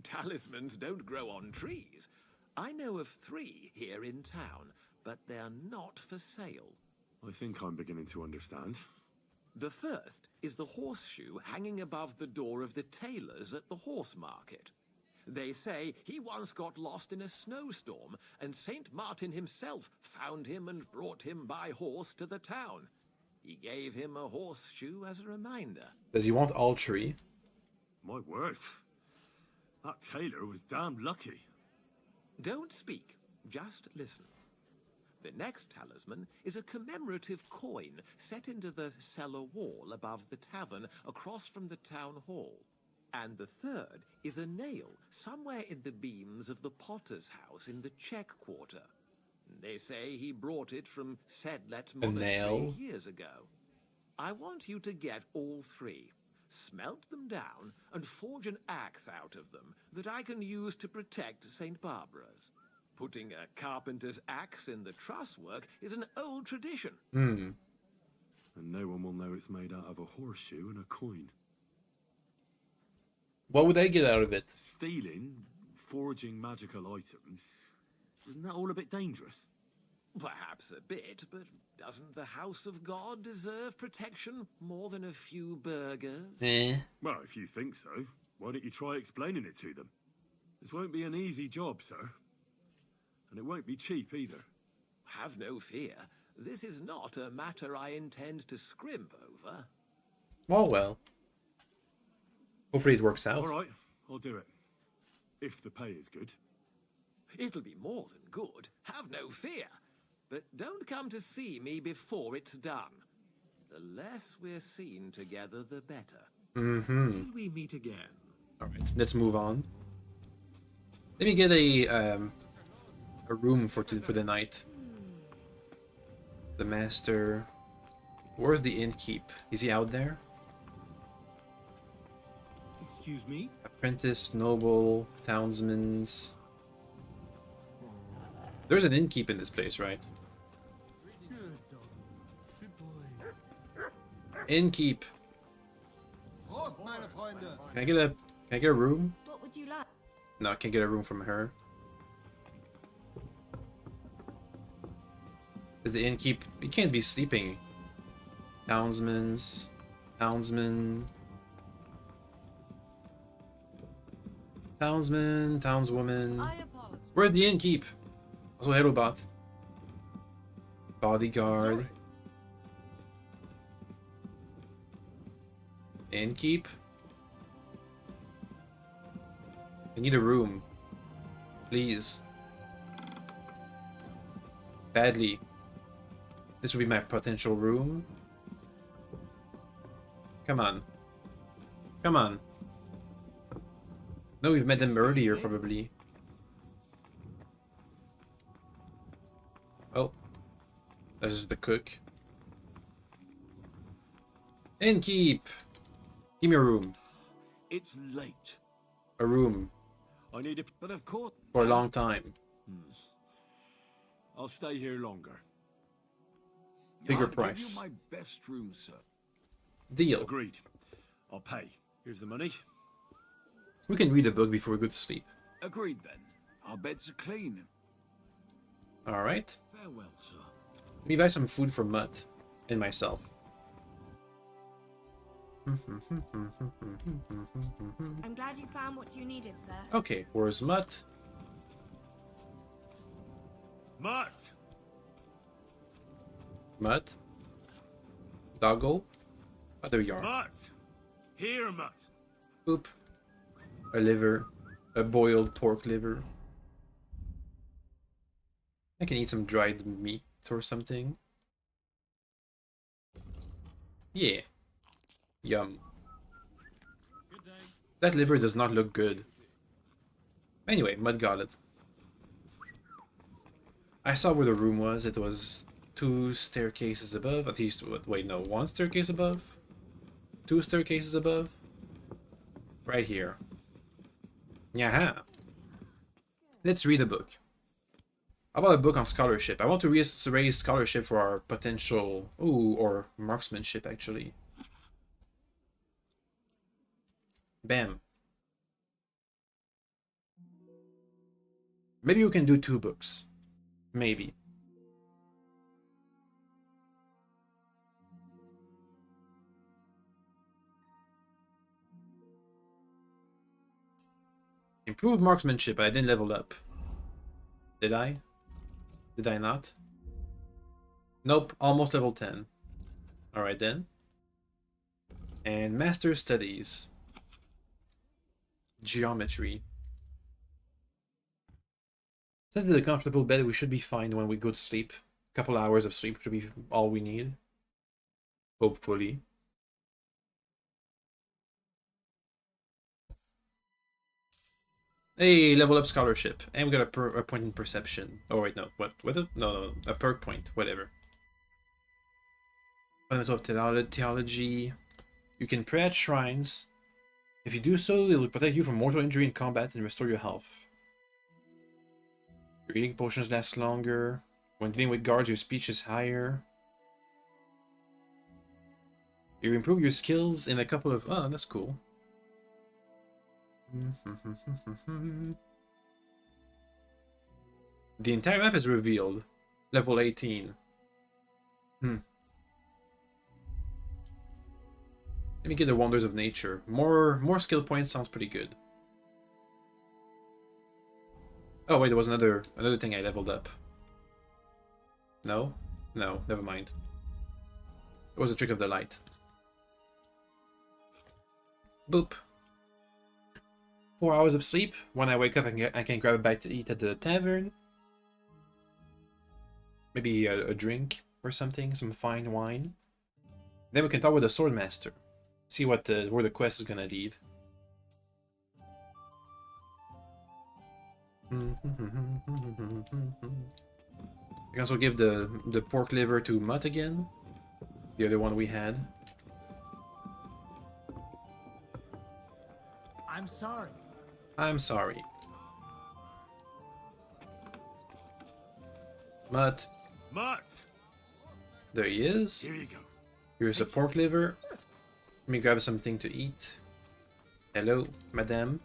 Speaker 18: Talismans don't grow on trees. I know of 3 here in town, but they're not for sale.
Speaker 2: I think I'm beginning to understand.
Speaker 18: The first is the horseshoe hanging above the door of the tailors at the horse market. They say he once got lost in a snowstorm, and St. Martin himself found him and brought him by horse to the town. He gave him a horseshoe as a reminder.
Speaker 1: Does he want all three?
Speaker 2: My word. That tailor was damn lucky.
Speaker 18: Don't speak, just listen. The next talisman is a commemorative coin set into the cellar wall above the tavern across from the town hall. And the third is a nail somewhere in the beams of the potter's house in the Czech quarter. They say he brought it from Sedlet Monastery
Speaker 1: nail?
Speaker 18: years ago. I want you to get all three, smelt them down, and forge an axe out of them that I can use to protect St. Barbara's. Putting a carpenter's axe in the truss work is an old tradition.
Speaker 1: Hmm.
Speaker 2: And no one will know it's made out of a horseshoe and a coin.
Speaker 1: What would I get out of it?
Speaker 2: Stealing, forging magical items, isn't that all a bit dangerous?
Speaker 18: Perhaps a bit, but doesn't the House of God deserve protection more than a few burgers?
Speaker 2: Well, if you think so, why don't you try explaining it to them? This won't be an easy job, sir. And it won't be cheap either.
Speaker 18: Have no fear. This is not a matter I intend to scrimp over.
Speaker 1: Well. Hopefully it works out.
Speaker 2: All right, I'll do it. If the pay is good.
Speaker 18: It'll be more than good. Have no fear. But don't come to see me before it's done. The less we're seen together, the better.
Speaker 1: Mm-hmm.
Speaker 18: Till we meet again.
Speaker 1: Alright, let's move on. Let me get a room for the night. The master. Where's the innkeep? Is he out there?
Speaker 19: Excuse me?
Speaker 1: Apprentice, noble, townsman's. There's an innkeep in this place, right? Innkeep. Can I get a room?
Speaker 22: What would you like?
Speaker 1: No, I can't get a room from her. Is the innkeep? He can't be sleeping. Townsman. Townswoman. Where's the innkeep? Also, Herobot. Bodyguard. Innkeep. I need a room. Please. Badly. This would be my potential room. Come on. Come on. No, we've met them earlier, probably. Oh. This is the cook. Innkeep! Give me a room.
Speaker 2: It's late.
Speaker 1: A room.
Speaker 2: I need it, but of course...
Speaker 1: For a long time.
Speaker 2: I'll stay here longer.
Speaker 1: Bigger
Speaker 15: I'll
Speaker 1: price.
Speaker 15: give you my best room, sir.
Speaker 1: Deal.
Speaker 2: Agreed. I'll pay. Here's the money.
Speaker 1: We can read a book before we go to sleep.
Speaker 15: Agreed then. Our beds are clean.
Speaker 1: Alright.
Speaker 2: Farewell, sir.
Speaker 1: Let me buy some food for Mutt and myself.
Speaker 22: I'm glad you found what you needed, sir.
Speaker 1: Okay, where's Mutt?
Speaker 2: Mutt!
Speaker 1: Mutt? Doggo? Oh, there you are.
Speaker 2: Mutt! Here, Mutt!
Speaker 1: Oop. A liver. A boiled pork liver. I can eat some dried meat or something. Yeah. Yum. That liver does not look good. Anyway, Mud got it. I saw where the room was. It was 2 staircases above. At least, wait, no, 1 staircase above? 2 staircases above? Right here. Yaha. Let's read a book. How about a book on scholarship? I want to raise scholarship for our potential... Ooh, or marksmanship, actually. Bam. Maybe we can do 2 books. Maybe. Improved marksmanship, but I didn't level up. Did I? Did I not? Nope, almost level 10. Alright then. And Master Studies. Geometry. Says that a comfortable bed, we should be fine when we go to sleep. A couple hours of sleep should be all we need. Hopefully. Hey, level up scholarship. And we got a point in perception. Oh wait, no. What? No, a perk point. Whatever. Fundamental of theology. You can pray at shrines. If you do so, it will protect you from mortal injury in combat and restore your health. Your eating potions last longer. When dealing with guards, your speech is higher. You improve your skills in a couple of... Oh, that's cool. The entire map is revealed. Level 18. Let me get the wonders of nature. More skill points sounds pretty good. Oh wait, there was another thing I leveled up. No? No, never mind. It was a trick of the light. Boop. 4 hours of sleep. When I wake up, I can grab a bite to eat at the tavern. Maybe a drink or something, some fine wine. Then we can talk with the swordmaster. See what where the quest is gonna lead. I can also give the pork liver to Mutt again. The other one we had.
Speaker 13: I'm sorry.
Speaker 1: I'm sorry. Mutt.
Speaker 2: Mutt!
Speaker 1: There he is.
Speaker 2: Here you go.
Speaker 1: Here's a pork liver. Let me grab something to eat. Hello, madame.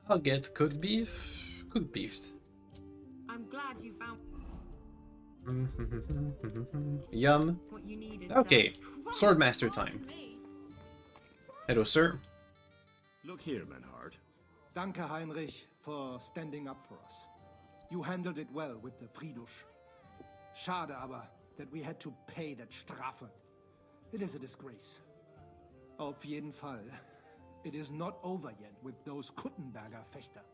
Speaker 1: I'll get cooked beef. Cooked beef.
Speaker 11: I'm glad you found
Speaker 1: Yum.
Speaker 11: what you needed.
Speaker 1: Okay, swordmaster time. Hello, sir.
Speaker 2: Look here, Menhard.
Speaker 12: Danke, Heinrich, for standing up for us. You handled it well with the Friedusch. Schade aber, that we had to pay that Strafe. It is a disgrace. Auf jeden Fall, it is not over yet with those Kuttenberger Fechter.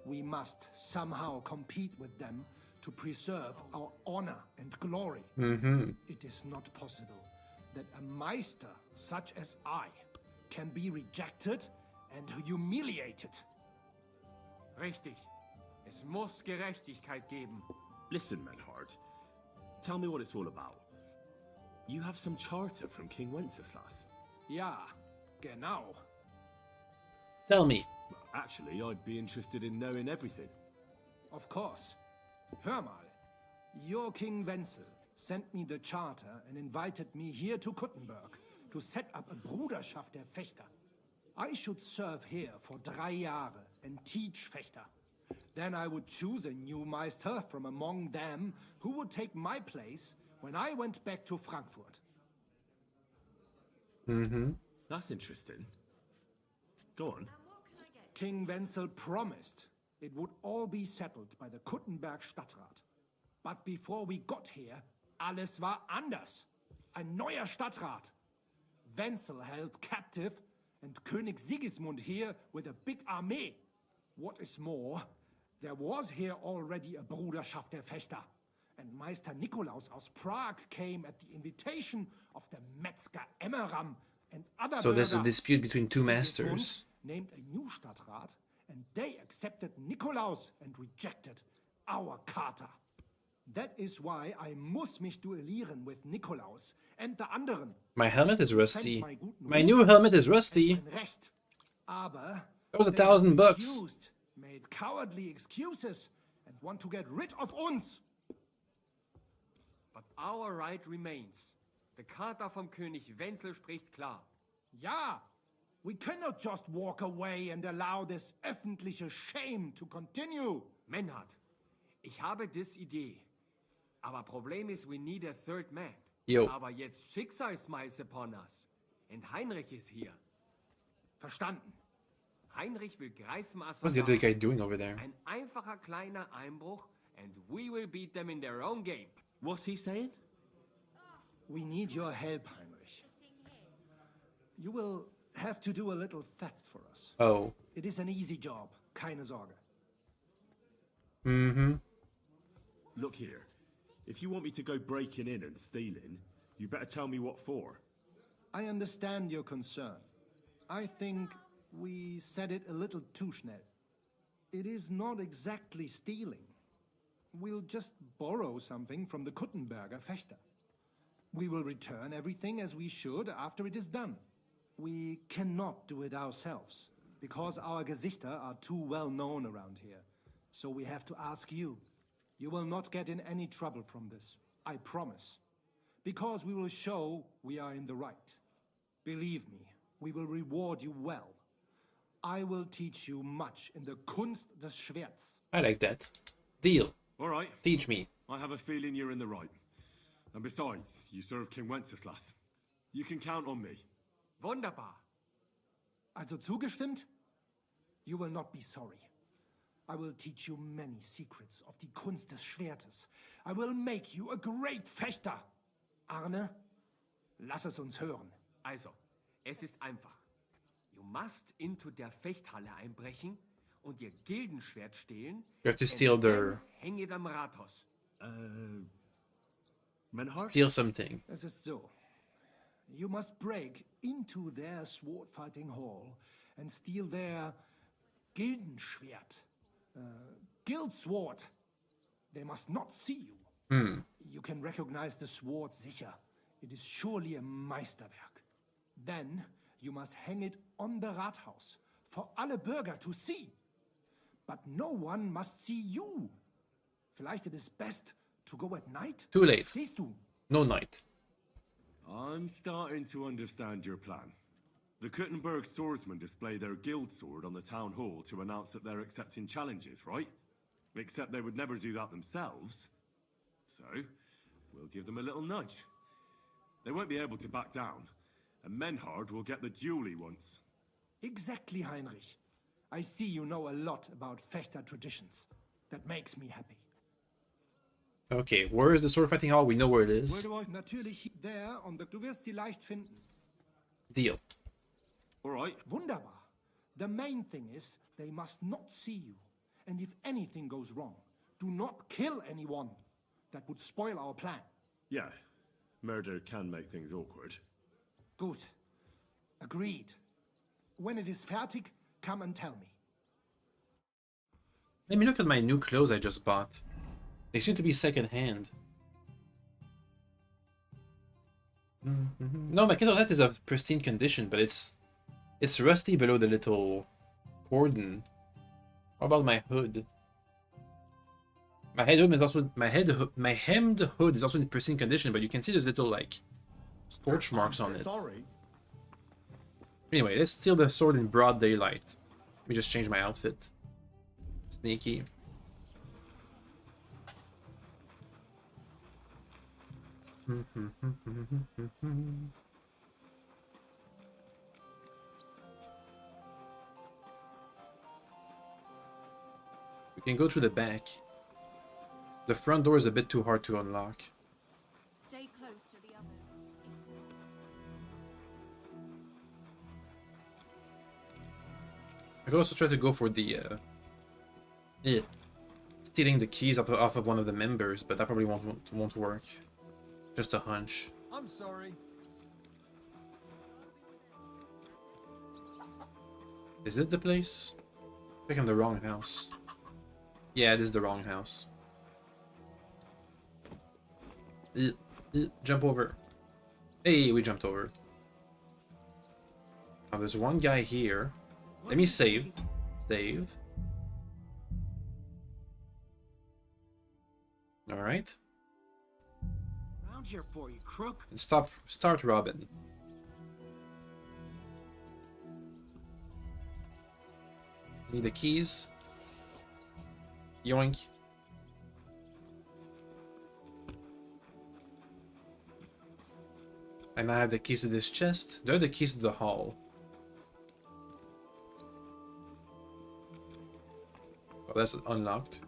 Speaker 12: We must somehow compete with them to preserve our honor and glory. It is not possible that a Meister such as I can be rejected and humiliated.
Speaker 23: Richtig. Es muss Gerechtigkeit geben.
Speaker 2: Listen, Menhard. Tell me what it's all about. You have some charter from King Wenceslas.
Speaker 12: Ja, genau.
Speaker 1: Tell me.
Speaker 2: Actually, I'd be interested in knowing everything.
Speaker 12: Of course. Hör mal. Your King Wenzel sent me the charter and invited me here to Kuttenberg to set up a Bruderschaft der Fechter. I should serve here for 3 Jahre and teach Fechter. Then I would choose a new Meister from among them who would take my place when I went back to Frankfurt.
Speaker 2: That's interesting. Go on.
Speaker 12: King Wenzel promised it would all be settled by the Kuttenberg Stadtrat. But before we got here, alles war anders. Ein neuer Stadtrat. Wenzel held captive and König Sigismund here with a big army. What is more, there was here already a Bruderschaft der Fechter. And Meister Nikolaus aus Prague came at the invitation of the Metzger Emmeram and other
Speaker 1: So there's a
Speaker 12: Bürger.
Speaker 1: dispute between two
Speaker 12: Sigismund
Speaker 1: masters.
Speaker 12: named a new Stadtrat, and they accepted Nikolaus and rejected our Charta. That is why I muss mich duellieren with Nikolaus and the anderen.
Speaker 1: My helmet is rusty.
Speaker 12: Defend guten
Speaker 1: My
Speaker 12: Ruf
Speaker 1: new helmet is rusty.
Speaker 12: and mein Recht. Aber
Speaker 1: That was
Speaker 12: they have
Speaker 1: $1,000.
Speaker 12: refused, made cowardly excuses, and want to get rid of uns.
Speaker 23: But our right remains. The Charta vom König Wenzel spricht klar.
Speaker 12: Ja, we cannot just walk away and allow this öffentliche shame to continue.
Speaker 23: Menhard, ich habe dis Idee. Aber Problem ist, we need a third man.
Speaker 1: Yo.
Speaker 23: Aber jetzt Schicksalsmeis upon us. And Heinrich is here.
Speaker 12: Verstanden.
Speaker 23: Heinrich will greifen
Speaker 1: What's the other guy doing over there?
Speaker 23: Ein einfacher kleiner Einbruch and we will beat them in their own game.
Speaker 2: What's he saying?
Speaker 12: We need your help, Heinrich. You will have to do a little theft for us.
Speaker 1: Oh.
Speaker 12: It is an easy job, keine Sorge.
Speaker 1: Mm-hmm.
Speaker 2: Look here. If you want me to go breaking in and stealing, you better tell me what for.
Speaker 12: I understand your concern. I think we said it a little too schnell. It is not exactly stealing. We'll just borrow something from the Kuttenberger Fechter. We will return everything as we should after it is done. We cannot do it ourselves, because our Gesichter are too well known around here. So we have to ask you. You will not get in any trouble from this, I promise. Because we will show we are in the right. Believe me, we will reward you well. I will teach you much in the Kunst des Schwerts.
Speaker 1: I like that. Deal.
Speaker 2: All right.
Speaker 1: Teach me.
Speaker 2: I have a feeling you're in the right. And besides, you serve King Wenceslas. You can count on me.
Speaker 12: Wunderbar. Also zugestimmt? You will not be sorry. I will teach you many secrets of die Kunst des Schwertes. I will make you a great Fechter. Arne, lass es uns hören.
Speaker 14: Also, es ist einfach. You must into der Fechthalle einbrechen und ihr Gildenschwert stehlen.
Speaker 1: You have to steal their...
Speaker 14: Hang it am Rathaus.
Speaker 2: Menhard?
Speaker 1: Steal something.
Speaker 12: Es ist so. You must break into their sword fighting hall and steal their Gildenschwert. Guild sword. They must not see you. You can recognize the sword sicher. It is surely a Meisterwerk. Then you must hang it on the Rathaus for alle Bürger to see. But no one must see you. Vielleicht it is best to go at night.
Speaker 1: Too late.
Speaker 12: Siehst du?
Speaker 1: No night.
Speaker 2: I'm starting to understand your plan. The Kuttenberg swordsmen display their guild sword on the town hall to announce that they're accepting challenges, right? Except they would never do that themselves. So, we'll give them a little nudge. They won't be able to back down, and Menhard will get the duel he wants.
Speaker 12: Exactly, Heinrich. I see you know a lot about Fechter traditions. That makes me happy.
Speaker 1: Okay, where is the sword fighting hall? We know where it is.
Speaker 12: Where do I? Natürlich there on the... Du wirst sie leicht finden.
Speaker 1: Deal.
Speaker 2: All right.
Speaker 12: Wunderbar. The main thing is they must not see you. And if anything goes wrong, do not kill anyone. That would spoil our plan.
Speaker 2: Yeah, murder can make things awkward.
Speaker 12: Good. Agreed. When it is fertig, come and tell me.
Speaker 1: Let me look at my new clothes I just bought. They seem to be second-hand. No, my kettle is of pristine condition, but it's rusty below the little cordon. What about my hood? My hemmed hood is also in pristine condition, but you can see there's little like scorch marks on it.
Speaker 12: Sorry.
Speaker 1: Anyway, let's steal the sword in broad daylight. Let me just change my outfit. Sneaky. We can go through the back. The front door is a bit too hard to unlock.
Speaker 22: Stay close to the others.
Speaker 1: I could also try to go for the stealing the keys off of one of the members, but that probably won't work. Just a hunch.
Speaker 12: I'm sorry.
Speaker 1: Is this the place? I think I'm the wrong house. Yeah, this is the wrong house. Jump over. Hey, we jumped over. Now there's one guy here. Let me save. Save. Alright.
Speaker 13: Around here for you, crook.
Speaker 1: And start robbing. Need the keys. Yoink. And I have the keys to this chest. They're the keys to the hall. Oh, that's unlocked.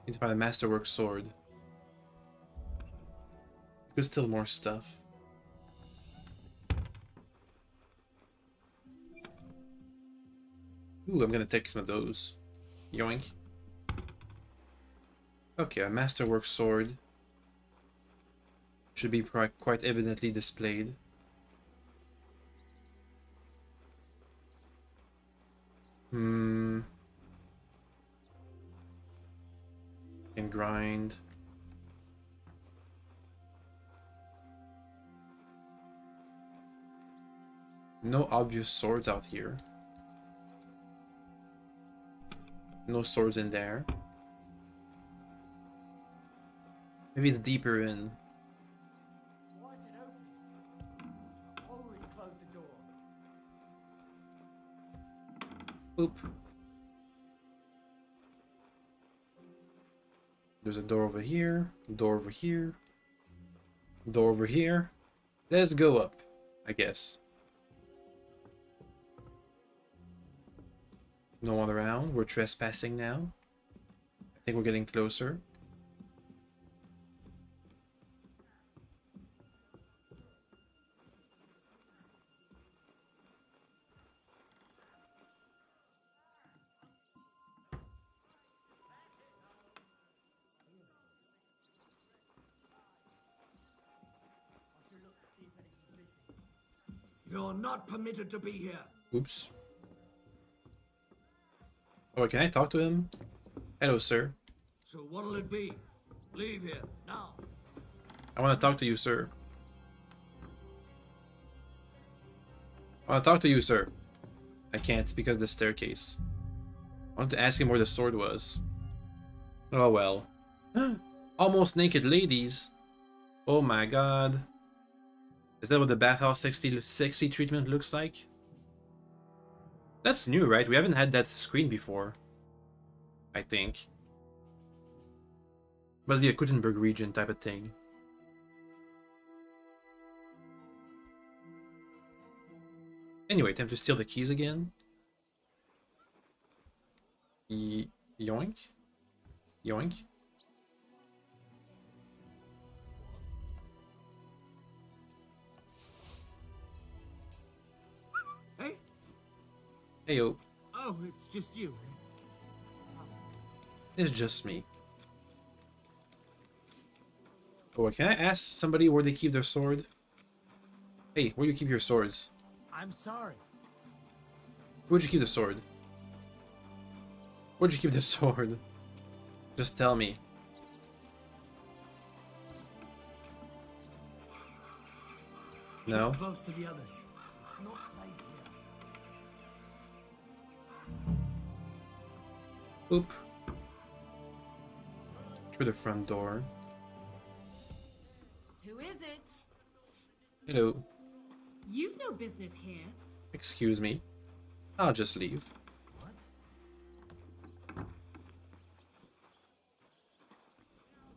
Speaker 1: Need to find a masterwork sword. There's still more stuff. Ooh, I'm gonna take some of those. Yoink. Okay, a masterwork sword. Should be quite evidently displayed. And grind. No obvious swords out here. No swords in there. Maybe it's deeper in.
Speaker 5: Why is it open? Always close the door.
Speaker 1: Oop. There's a door over here, door over here, door over here. Let's go up, I guess. No one around. We're trespassing now. I think we're getting closer.
Speaker 13: You're not permitted to be here.
Speaker 1: Oops. Oh, can I talk to him? Hello, sir.
Speaker 13: So what'll it be? Leave here, now.
Speaker 1: I want to talk to you, sir. I want to talk to you, sir. I can't because of the staircase. I wanted to ask him where the sword was. Oh well. Almost naked ladies. Oh my god. Is that what the bathhouse sexy treatment looks like? That's new, right? We haven't had that screen before. I think. Must be a Kuttenberg region type of thing. Anyway, time to steal the keys again. Yoink. Yoink.
Speaker 23: Hey?
Speaker 1: Heyo.
Speaker 23: Oh, it's just you.
Speaker 1: It's just me. Oh, can I ask somebody where they keep their sword? Hey, where do you keep your swords?
Speaker 5: I'm sorry.
Speaker 1: Where'd you keep the sword? Where'd you keep the sword? Just tell me. No?
Speaker 13: Keep close to the others. It's not safe here.
Speaker 1: Oop. Through the front door.
Speaker 22: Who is it?
Speaker 1: Hello.
Speaker 22: You've no business here.
Speaker 1: Excuse me. I'll just leave.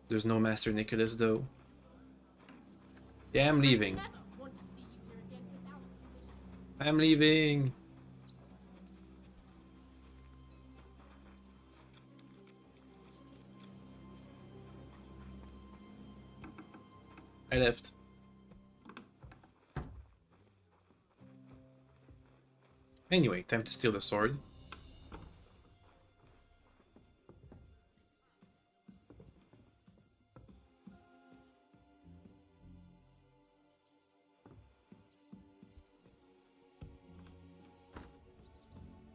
Speaker 1: There's no Master Nicholas, though. Yeah, I'm leaving. I'm leaving. I left. Anyway, time to steal the sword.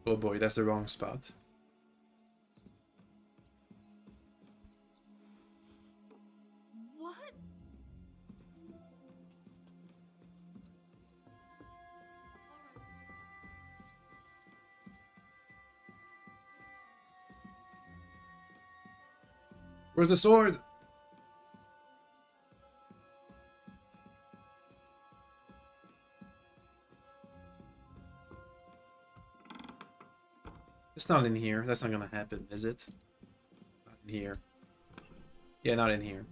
Speaker 1: Oh boy, that's the wrong spot.
Speaker 22: What?
Speaker 1: Where's the sword? It's not in here. That's not gonna happen, is it? Not in here. Yeah, not in here.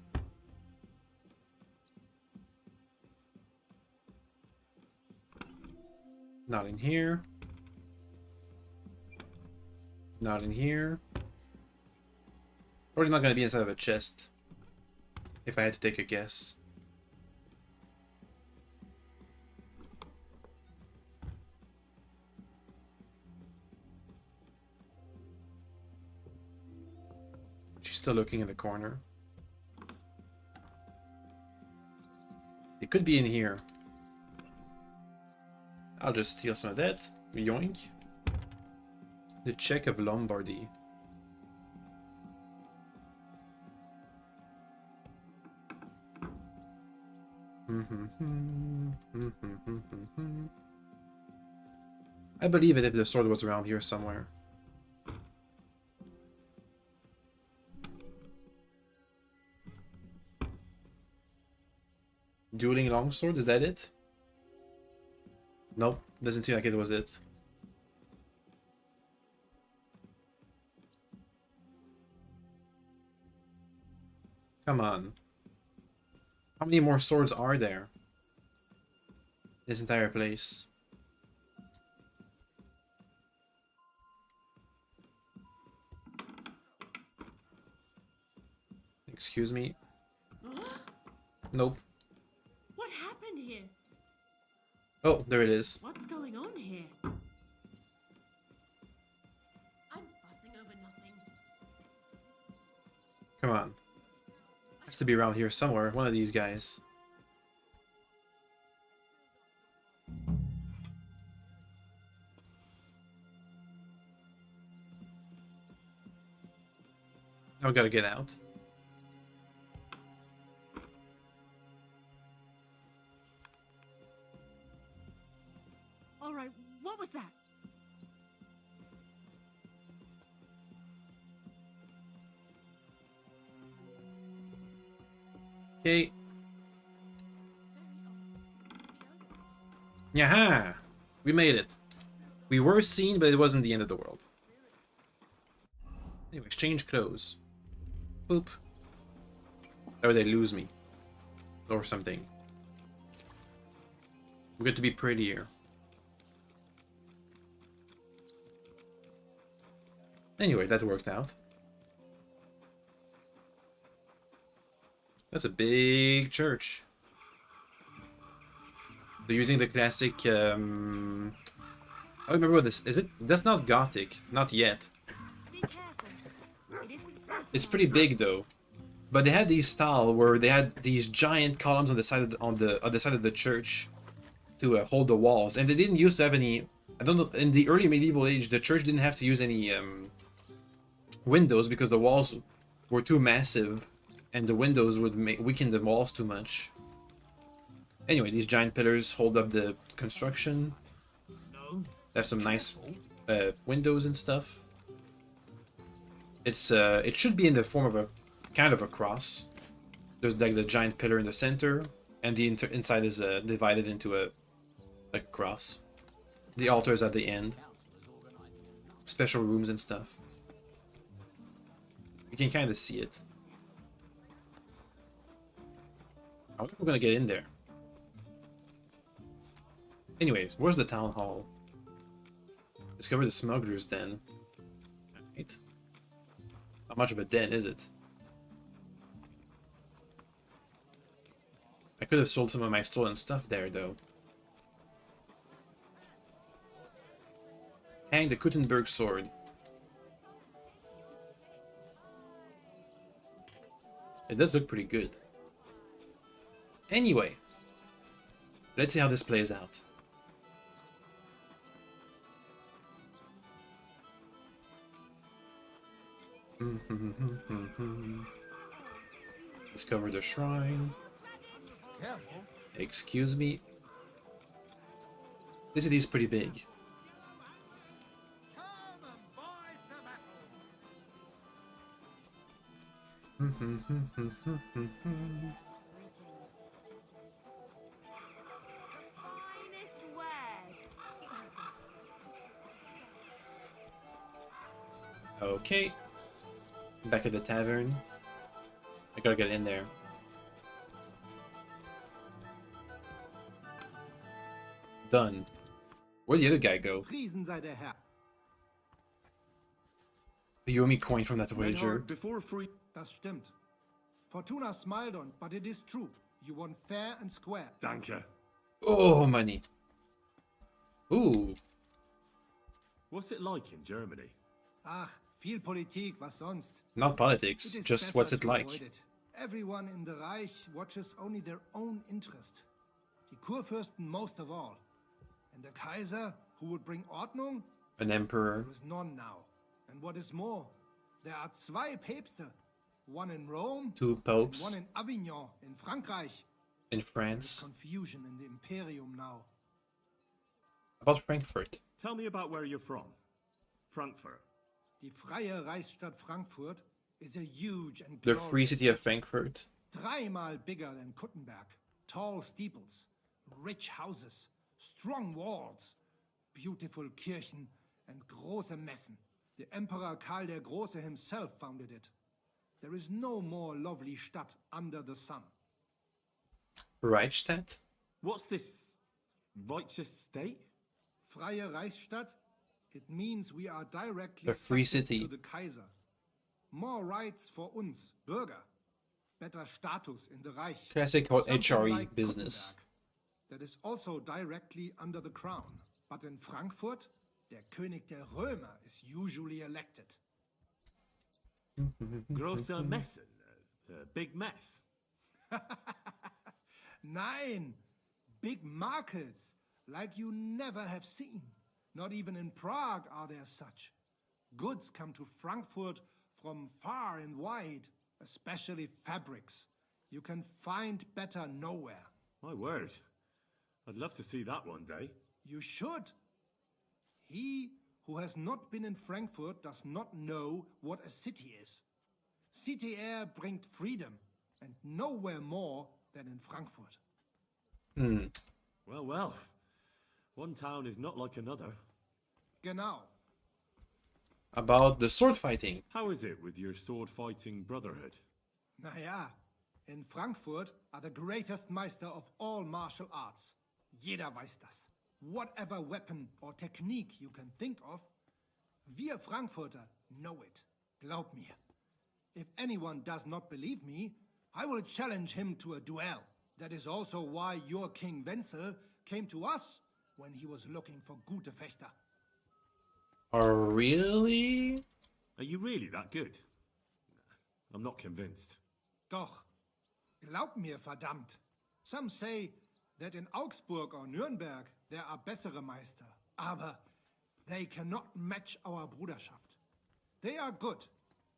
Speaker 1: Not in here. Not in here. Probably not gonna be inside of a chest. If I had to take a guess. She's still looking in the corner. It could be in here. I'll just steal some of that. Yoink. The Czech of Lombardy. I believe it if the sword was around here somewhere. Dueling longsword, is that it? Nope, doesn't seem like it was it. Come on. How many more swords are there? This entire place. Excuse me. Nope.
Speaker 8: What happened here?
Speaker 1: Oh, there it is.
Speaker 8: What's going on here? I'm fussing over nothing.
Speaker 1: Come on. Has to be around here somewhere. One of these guys. Now we gotta get out.
Speaker 8: All right, what was that?
Speaker 1: Okay. Yaha! We made it. We were seen, but it wasn't the end of the world. Anyway, exchange clothes. Boop. Or they lose me. Or something. We're going to be prettier. Anyway, that worked out. That's a big church. They're using the classic, I remember what this is. It that's not Gothic, not yet. It's pretty big though. But they had these style where they had these giant columns on the side of the other side of the church to hold the walls, and they didn't used to have any. I don't know. In the early medieval age, the church didn't have to use any windows because the walls were too massive, and the windows would weaken the walls too much. Anyway, these giant pillars hold up the construction. They have some nice windows and stuff. It's it should be in the form of a kind of a cross. There's like the giant pillar in the center, and the inside is divided into a cross. The altar is at the end. Special rooms and stuff. You can kind of see it. I wonder if we're gonna get in there. Anyways, where's the town hall? Discover the smuggler's den. Right. How much of a den is it? I could have sold some of my stolen stuff there, though. Hang the Kuttenberg sword. It does look pretty good. Anyway, let's see how this plays out. Discover the shrine.
Speaker 4: Careful.
Speaker 1: Excuse me. This is pretty big. Okay. Back at the tavern. I gotta get in there. Done. Where'd the other guy go?
Speaker 12: Priesen sei der Herr.
Speaker 1: You owe me coin from that wager.
Speaker 12: Before free. Das stimmt. Fortuna smiled on, but it is true. You won fair and square.
Speaker 2: Danke.
Speaker 1: Oh, money. Ooh.
Speaker 2: What's it like in Germany?
Speaker 12: Ach, Viel Politik, was sonst?
Speaker 1: Not politics,
Speaker 12: It is
Speaker 1: just
Speaker 12: better
Speaker 1: what's it
Speaker 12: to
Speaker 1: like.
Speaker 12: avoid it. Everyone in the Reich watches only their own interest. Die Kurfürsten most of all. And the Kaiser, who would bring Ordnung?
Speaker 1: An emperor.
Speaker 12: There is none now. And what is more, there are zwei Päpste. One in Rome,
Speaker 1: Two popes.
Speaker 12: and one in Avignon, in Frankreich.
Speaker 1: In
Speaker 12: There's
Speaker 1: France.
Speaker 12: confusion in the Imperium now.
Speaker 1: About Frankfurt.
Speaker 2: Tell me about where you're from. Frankfurt.
Speaker 12: Die freie Reichsstadt Frankfurt is a huge and
Speaker 1: The
Speaker 12: glorious
Speaker 1: free city of Frankfurt.
Speaker 12: dreimal bigger than Kuttenberg. Tall steeples, rich houses, strong walls, beautiful Kirchen, and große Messen. The Emperor Karl der Große himself founded it. There is no more lovely Stadt under the sun.
Speaker 1: Reichstadt?
Speaker 2: What's this righteous state?
Speaker 12: Freie Reichsstadt? It means we are directly
Speaker 1: The free
Speaker 12: subject
Speaker 1: city.
Speaker 12: to the Kaiser. More rights for uns, Bürger. Better status in the Reich.
Speaker 1: Classic
Speaker 12: Something
Speaker 1: HRE
Speaker 12: like
Speaker 1: business.
Speaker 12: Kuttenberg. That is also directly under the crown. But in Frankfurt, der König der Römer is usually elected.
Speaker 2: Große Messen. Big mess.
Speaker 12: Nein, big markets like you never have seen. Not even in Prague are there such. Goods come to Frankfurt from far and wide, especially fabrics. You can find better nowhere.
Speaker 2: My word. I'd love to see that one day.
Speaker 12: You should. He who has not been in Frankfurt does not know what a city is. City air bringt freedom, and nowhere more than in Frankfurt.
Speaker 2: Well, well. One town is not like another.
Speaker 12: Genau.
Speaker 1: About the sword fighting.
Speaker 2: How is it with your sword-fighting brotherhood?
Speaker 12: Naja, in Frankfurt are the greatest Meister of all martial arts. Jeder weiß das. Whatever weapon or technique you can think of, wir Frankfurter know it. Glaub mir. If anyone does not believe me, I will challenge him to a duel. That is also why your King Wenzel came to us when he was looking for gute Fechter.
Speaker 1: Oh, really?
Speaker 2: Are you really that good? I'm not convinced.
Speaker 12: Doch, glaub mir, verdammt. Some say that in Augsburg or Nürnberg there are bessere Meister, aber they cannot match our Bruderschaft. They are good,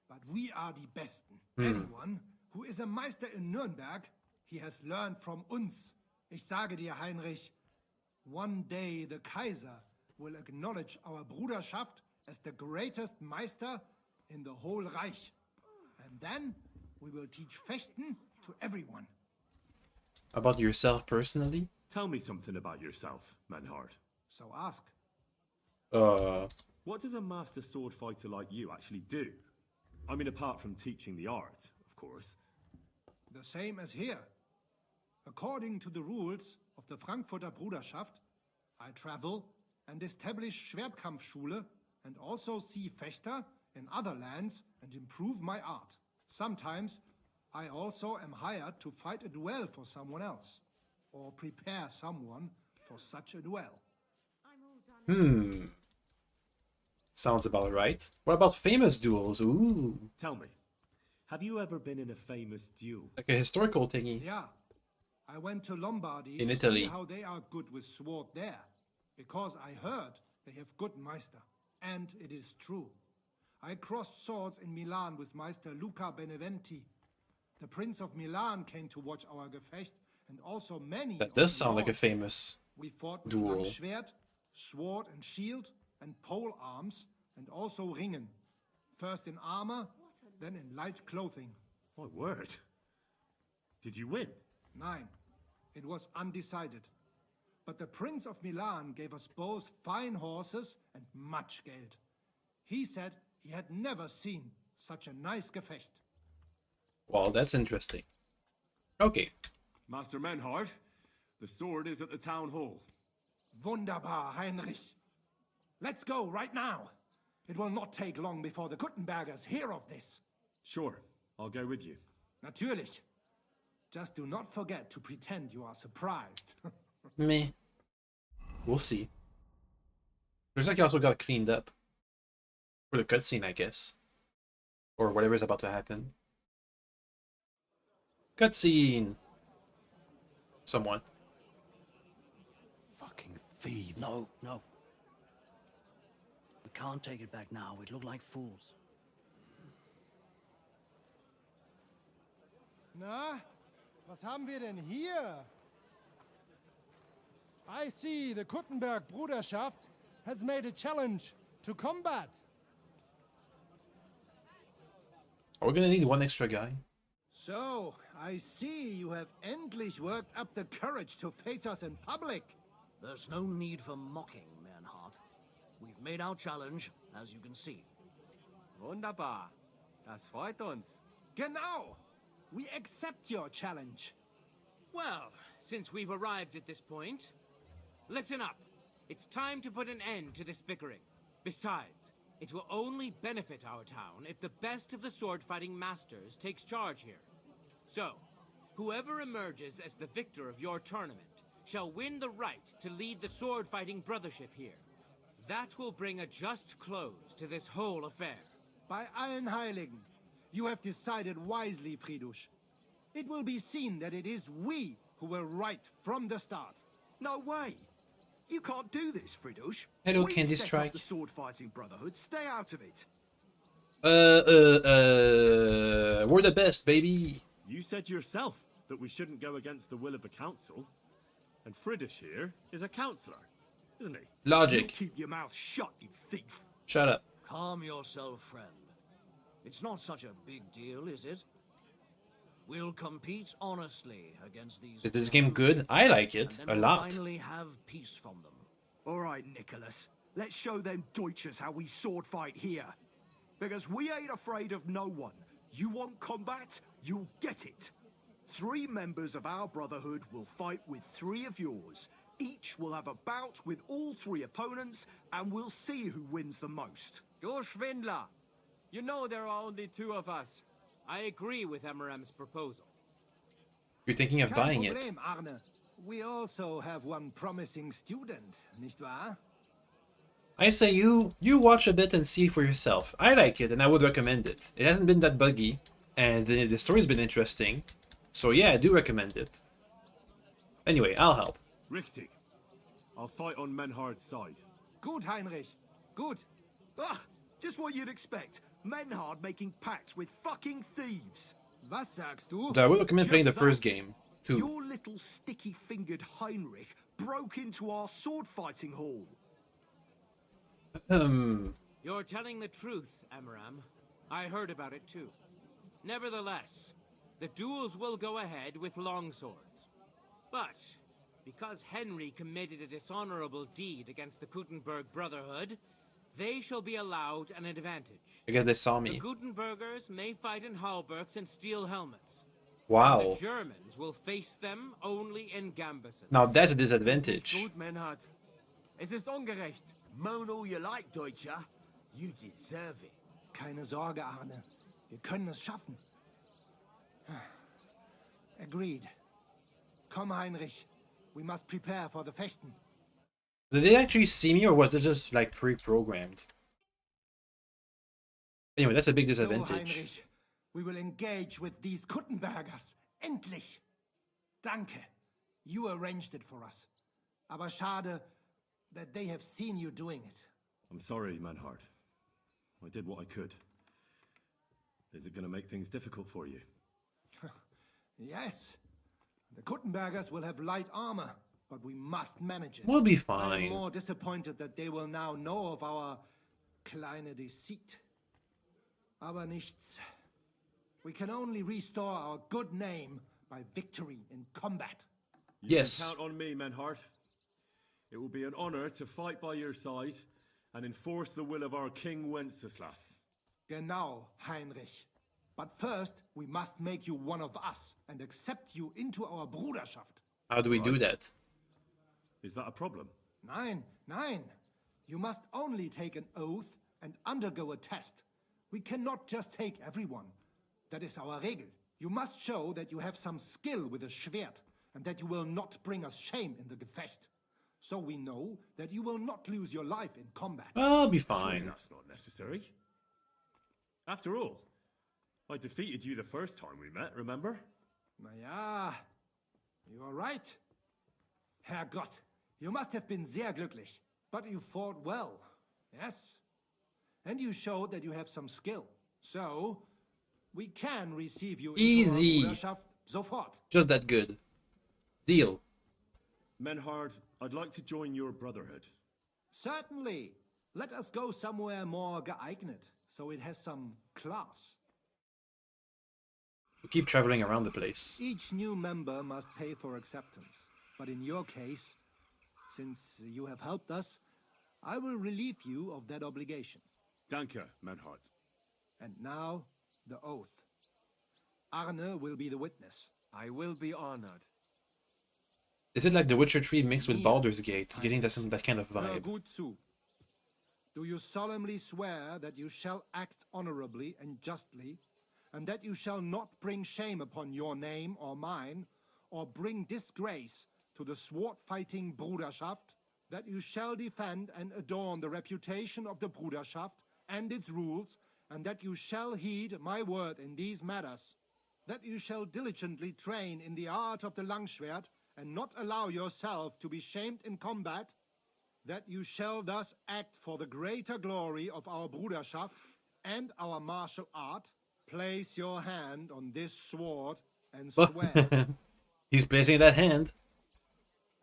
Speaker 12: but we are die Besten. Anyone who is a Meister in Nürnberg, he has learned from uns. Ich sage dir, Heinrich, one day the Kaiser will acknowledge our Bruderschaft as the greatest Meister in the whole Reich. And then we will teach Fechten to everyone.
Speaker 1: About yourself personally?
Speaker 2: Tell me something about yourself, Manhart.
Speaker 12: So ask.
Speaker 2: What does a master sword fighter like you actually do? I mean, apart from teaching the art, of course.
Speaker 12: The same as here. According to the rules of the Frankfurter Bruderschaft, I travel and establish Schwertkampfschule and also see Fechter in other lands and improve my art. Sometimes I also am hired to fight a duel for someone else or prepare someone for such a duel.
Speaker 1: Sounds about right. What about famous duels? Ooh.
Speaker 2: Tell me, have you ever been in a famous duel?
Speaker 1: Like a historical thingy.
Speaker 12: Yeah, I went to Lombardy
Speaker 1: In
Speaker 12: to
Speaker 1: Italy.
Speaker 12: see how they are good with sword there, because I heard they have good Meister, and it is true. I crossed swords in Milan with Meister Luca Beneventi. The Prince of Milan came to watch our Gefecht, and also many.
Speaker 1: That
Speaker 12: of
Speaker 1: does
Speaker 12: the
Speaker 1: sound like a
Speaker 12: lords.
Speaker 1: famous
Speaker 12: We fought with
Speaker 1: duel.
Speaker 12: Langschwert, sword and shield, and pole arms, and also ringen. First in armor, then in light clothing.
Speaker 2: My word. Did you win?
Speaker 12: Nein, it was undecided. But the Prince of Milan gave us both fine horses and much Geld. He said he had never seen such a nice Gefecht.
Speaker 1: Well, that's interesting. Okay.
Speaker 2: Master Manhart, the sword is at the town hall.
Speaker 12: Wunderbar, Heinrich. Let's go right now. It will not take long before the Kuttenbergers hear of this.
Speaker 2: Sure, I'll go with you.
Speaker 12: Natürlich. Just do not forget to pretend you are surprised.
Speaker 1: Meh. We'll see. Looks like he also got cleaned up. For the cutscene, I guess. Or whatever's about to happen. Cutscene! Someone.
Speaker 13: Fucking thieves. No, no. We can't take it back now. We'd look like fools.
Speaker 12: Na, was haben wir denn hier? I see the Kuttenberg Bruderschaft has made a challenge to combat.
Speaker 1: Are we gonna need one extra guy?
Speaker 19: So, I see you have endlich worked up the courage to face us in public.
Speaker 13: There's no need for mocking, Mernhardt. We've made our challenge, as you can see.
Speaker 14: Wunderbar. Das freut uns.
Speaker 12: Genau. We accept your challenge.
Speaker 23: Well, since we've arrived at this point, listen up. It's time to put an end to this bickering. Besides, it will only benefit our town if the best of the sword-fighting masters takes charge here. So, whoever emerges as the victor of your tournament shall win the right to lead the sword-fighting brothership here. That will bring a just close to this whole affair.
Speaker 12: Bei allen Heiligen, you have decided wisely, Fridush. It will be seen that it is we who were right from the start.
Speaker 15: No way! You can't do this, Fridush.
Speaker 1: Hello,
Speaker 15: We
Speaker 1: Candy
Speaker 15: set
Speaker 1: Strike.
Speaker 15: up the sword-fighting brotherhood. Stay out of it.
Speaker 1: We're the best, baby.
Speaker 2: You said yourself that we shouldn't go against the will of the council. And Fridish here is a councillor, isn't he?
Speaker 1: Logic.
Speaker 15: You keep your mouth shut, you thief.
Speaker 1: Shut up.
Speaker 13: Calm yourself, friend. It's not such a big deal, is it? We'll compete honestly against these.
Speaker 1: Is this game good? I like it
Speaker 13: and then
Speaker 1: a
Speaker 13: we'll
Speaker 1: lot.
Speaker 13: finally have peace from them.
Speaker 15: All right, Nicholas. Let's show them Deutschers how we sword fight here. Because we ain't afraid of no one. You want combat? You'll get it. 3 members of our brotherhood will fight with 3 of yours. Each will have a bout with all 3 opponents, and we'll see who wins the most.
Speaker 14: Du Schwindler! You know there are only 2 of us.
Speaker 23: I agree with Emeram's proposal.
Speaker 1: You're thinking of
Speaker 12: Kein
Speaker 1: buying it.
Speaker 12: Problem, Arne. We also have one promising student, nicht wahr?
Speaker 1: I say you watch a bit and see for yourself. I like it and I would recommend it. It hasn't been that buggy and the story's been interesting. So yeah, I do recommend it. Anyway, I'll help.
Speaker 2: Richtig. I'll fight on Menhard's side.
Speaker 12: Gut, Heinrich. Gut.
Speaker 15: Ah, just what you'd expect. Menhard making pacts with fucking thieves.
Speaker 12: Was sagst du?
Speaker 1: I would recommend playing the
Speaker 15: Just
Speaker 1: first
Speaker 15: that.
Speaker 1: game, too.
Speaker 15: Your little sticky-fingered Heinrich broke into our sword-fighting hall.
Speaker 23: You're telling the truth, Emeram. I heard about it too. Nevertheless, the duels will go ahead with longswords. But, because Henry committed a dishonorable deed against the Kuttenberg Brotherhood, they shall be allowed an advantage.
Speaker 1: I guess they saw
Speaker 23: The
Speaker 1: me.
Speaker 13: Gutenbergers may fight in halberds and steel helmets.
Speaker 1: Wow.
Speaker 13: The Germans will face them only in gambesons.
Speaker 1: Now that's a disadvantage.
Speaker 14: Gut, Menhard. Es ist ungerecht.
Speaker 21: Moan all you like, Deutscher. You deserve it.
Speaker 12: Keine Sorge, Arne. Wir können es schaffen. Agreed. Komm, Heinrich. We must prepare for the Fechten.
Speaker 1: Did they actually see me or was it just like pre-programmed? Anyway, that's a big
Speaker 12: So,
Speaker 1: disadvantage.
Speaker 12: Heinrich, we will engage with these Kuttenbergers. Endlich. Danke. You arranged it for us. Aber schade that they have seen you doing it.
Speaker 2: I'm sorry, Menhard. I did what I could. Is it going to make things difficult for you?
Speaker 12: Yes. The Kuttenbergers will have light armor, but we must manage it.
Speaker 1: We'll be
Speaker 12: I
Speaker 1: fine.
Speaker 12: am more disappointed that they will now know of our kleine deceit. Aber nichts. We can only restore our good name by victory in combat.
Speaker 2: You
Speaker 1: Yes.
Speaker 2: can count on me, Menhard. It will be an honor to fight by your side and enforce the will of our King Wenceslas.
Speaker 12: Genau, Heinrich. But first, we must make you one of us and accept you into our Bruderschaft.
Speaker 1: How do we do that?
Speaker 2: Is that a problem?
Speaker 12: Nein, nein. You must only take an oath and undergo a test. We cannot just take everyone. That is our Regel. You must show that you have some skill with a Schwert and that you will not bring us shame in the Gefecht.
Speaker 19: so we know that you will not lose your life in combat.
Speaker 1: I'll be
Speaker 2: Surely
Speaker 1: fine.
Speaker 2: that's not necessary. After all, I defeated you the first time we met, remember?
Speaker 19: Naja, you are right. Herrgott, you must have been sehr glücklich. But you fought well, yes? And you showed that you have some skill. So, we can receive you into our
Speaker 1: Easy.
Speaker 19: Bruderschaft sofort.
Speaker 1: Just that good. Deal.
Speaker 2: Menhard, I'd like to join your brotherhood.
Speaker 19: Certainly. Let us go somewhere more geeignet, so it has some class.
Speaker 1: We keep traveling around the place.
Speaker 19: Each new member must pay for acceptance. But in your case, since you have helped us, I will relieve you of that obligation.
Speaker 2: Danke, Menhard.
Speaker 19: And now, the oath. Arne will be the witness.
Speaker 14: I will be honored.
Speaker 1: Is it like The Witcher 3 mixed with Baldur's Gate? Getting that kind of
Speaker 19: Hör
Speaker 1: vibe.
Speaker 19: gut zu. Do you solemnly swear that you shall act honorably and justly, and that you shall not bring shame upon your name or mine, or bring disgrace to the sword-fighting Bruderschaft, that you shall defend and adorn the reputation of the Bruderschaft and its rules, and that you shall heed my word in these matters, that you shall diligently train in the art of the Langschwert, and not allow yourself to be shamed in combat, that you shall thus act for the greater glory of our Bruderschaft and our martial art, place your hand on this sword and swear.
Speaker 1: He's placing that hand.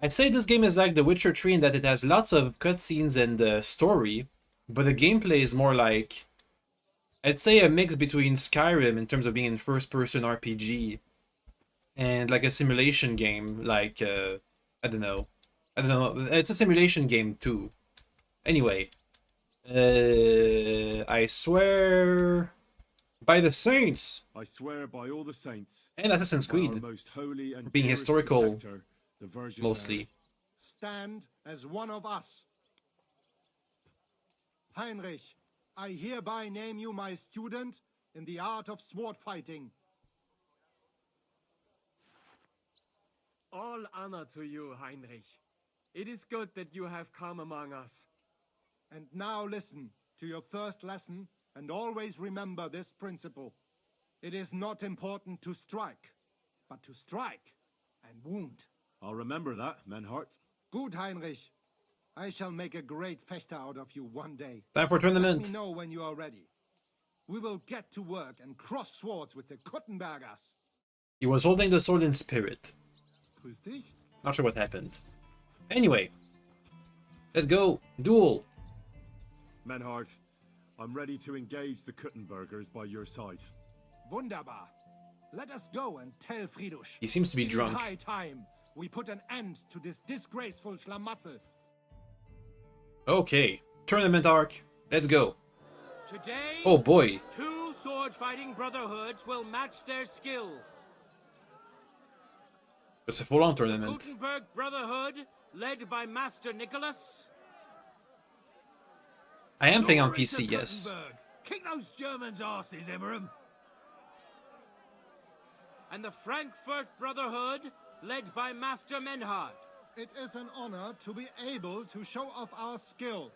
Speaker 1: I'd say this game is like The Witcher 3 in that it has lots of cutscenes and story, but the gameplay is more like, I'd say, a mix between Skyrim in terms of being a first-person RPG and like a simulation game, like, I don't know, it's a simulation game too. Anyway, I swear by the saints.
Speaker 2: I swear by all the saints.
Speaker 1: And Assassin's
Speaker 2: by our
Speaker 1: Creed,
Speaker 2: most holy and
Speaker 1: for being
Speaker 2: purest
Speaker 1: historical,
Speaker 2: protector, the Virgin
Speaker 1: mostly.
Speaker 2: Mary.
Speaker 19: Stand as one of us. Heinrich, I hereby name you my student in the art of sword fighting.
Speaker 14: All honor to you, Heinrich. It is good that you have come among us.
Speaker 19: And now listen to your first lesson, and always remember this principle. It is not important to strike, but to strike and wound.
Speaker 2: I'll remember that, Menhard.
Speaker 19: Good, Heinrich. I shall make a great fechter out of you one day.
Speaker 1: Time for a tournament.
Speaker 19: Let me know when you are ready. We will get to work and cross swords with the Kuttenbergers.
Speaker 1: He was holding the sword in spirit.
Speaker 19: Grüß dich.
Speaker 1: Not sure what happened. Anyway, let's go. Duel.
Speaker 2: Menhard, I'm ready to engage the Kuttenbergers by your side.
Speaker 19: Wunderbar. Let us go and tell Friedrich.
Speaker 1: He seems to be
Speaker 19: It is
Speaker 1: drunk.
Speaker 19: high time we put an end to this disgraceful schlamassel.
Speaker 1: Okay, tournament arc. Let's go.
Speaker 23: Today,
Speaker 1: Oh boy.
Speaker 23: two sword-fighting brotherhoods will match their skills.
Speaker 1: It's a full-on
Speaker 23: The
Speaker 1: tournament.
Speaker 23: Kuttenberg Brotherhood, led by Master Nicholas.
Speaker 1: I am playing on
Speaker 15: Glory to
Speaker 1: PC, yes.
Speaker 15: Kuttenberg. Kick those Germans' asses, Emmeram.
Speaker 23: And the Frankfurt Brotherhood, led by Master Menhard.
Speaker 19: It is an honor to be able to show off our skill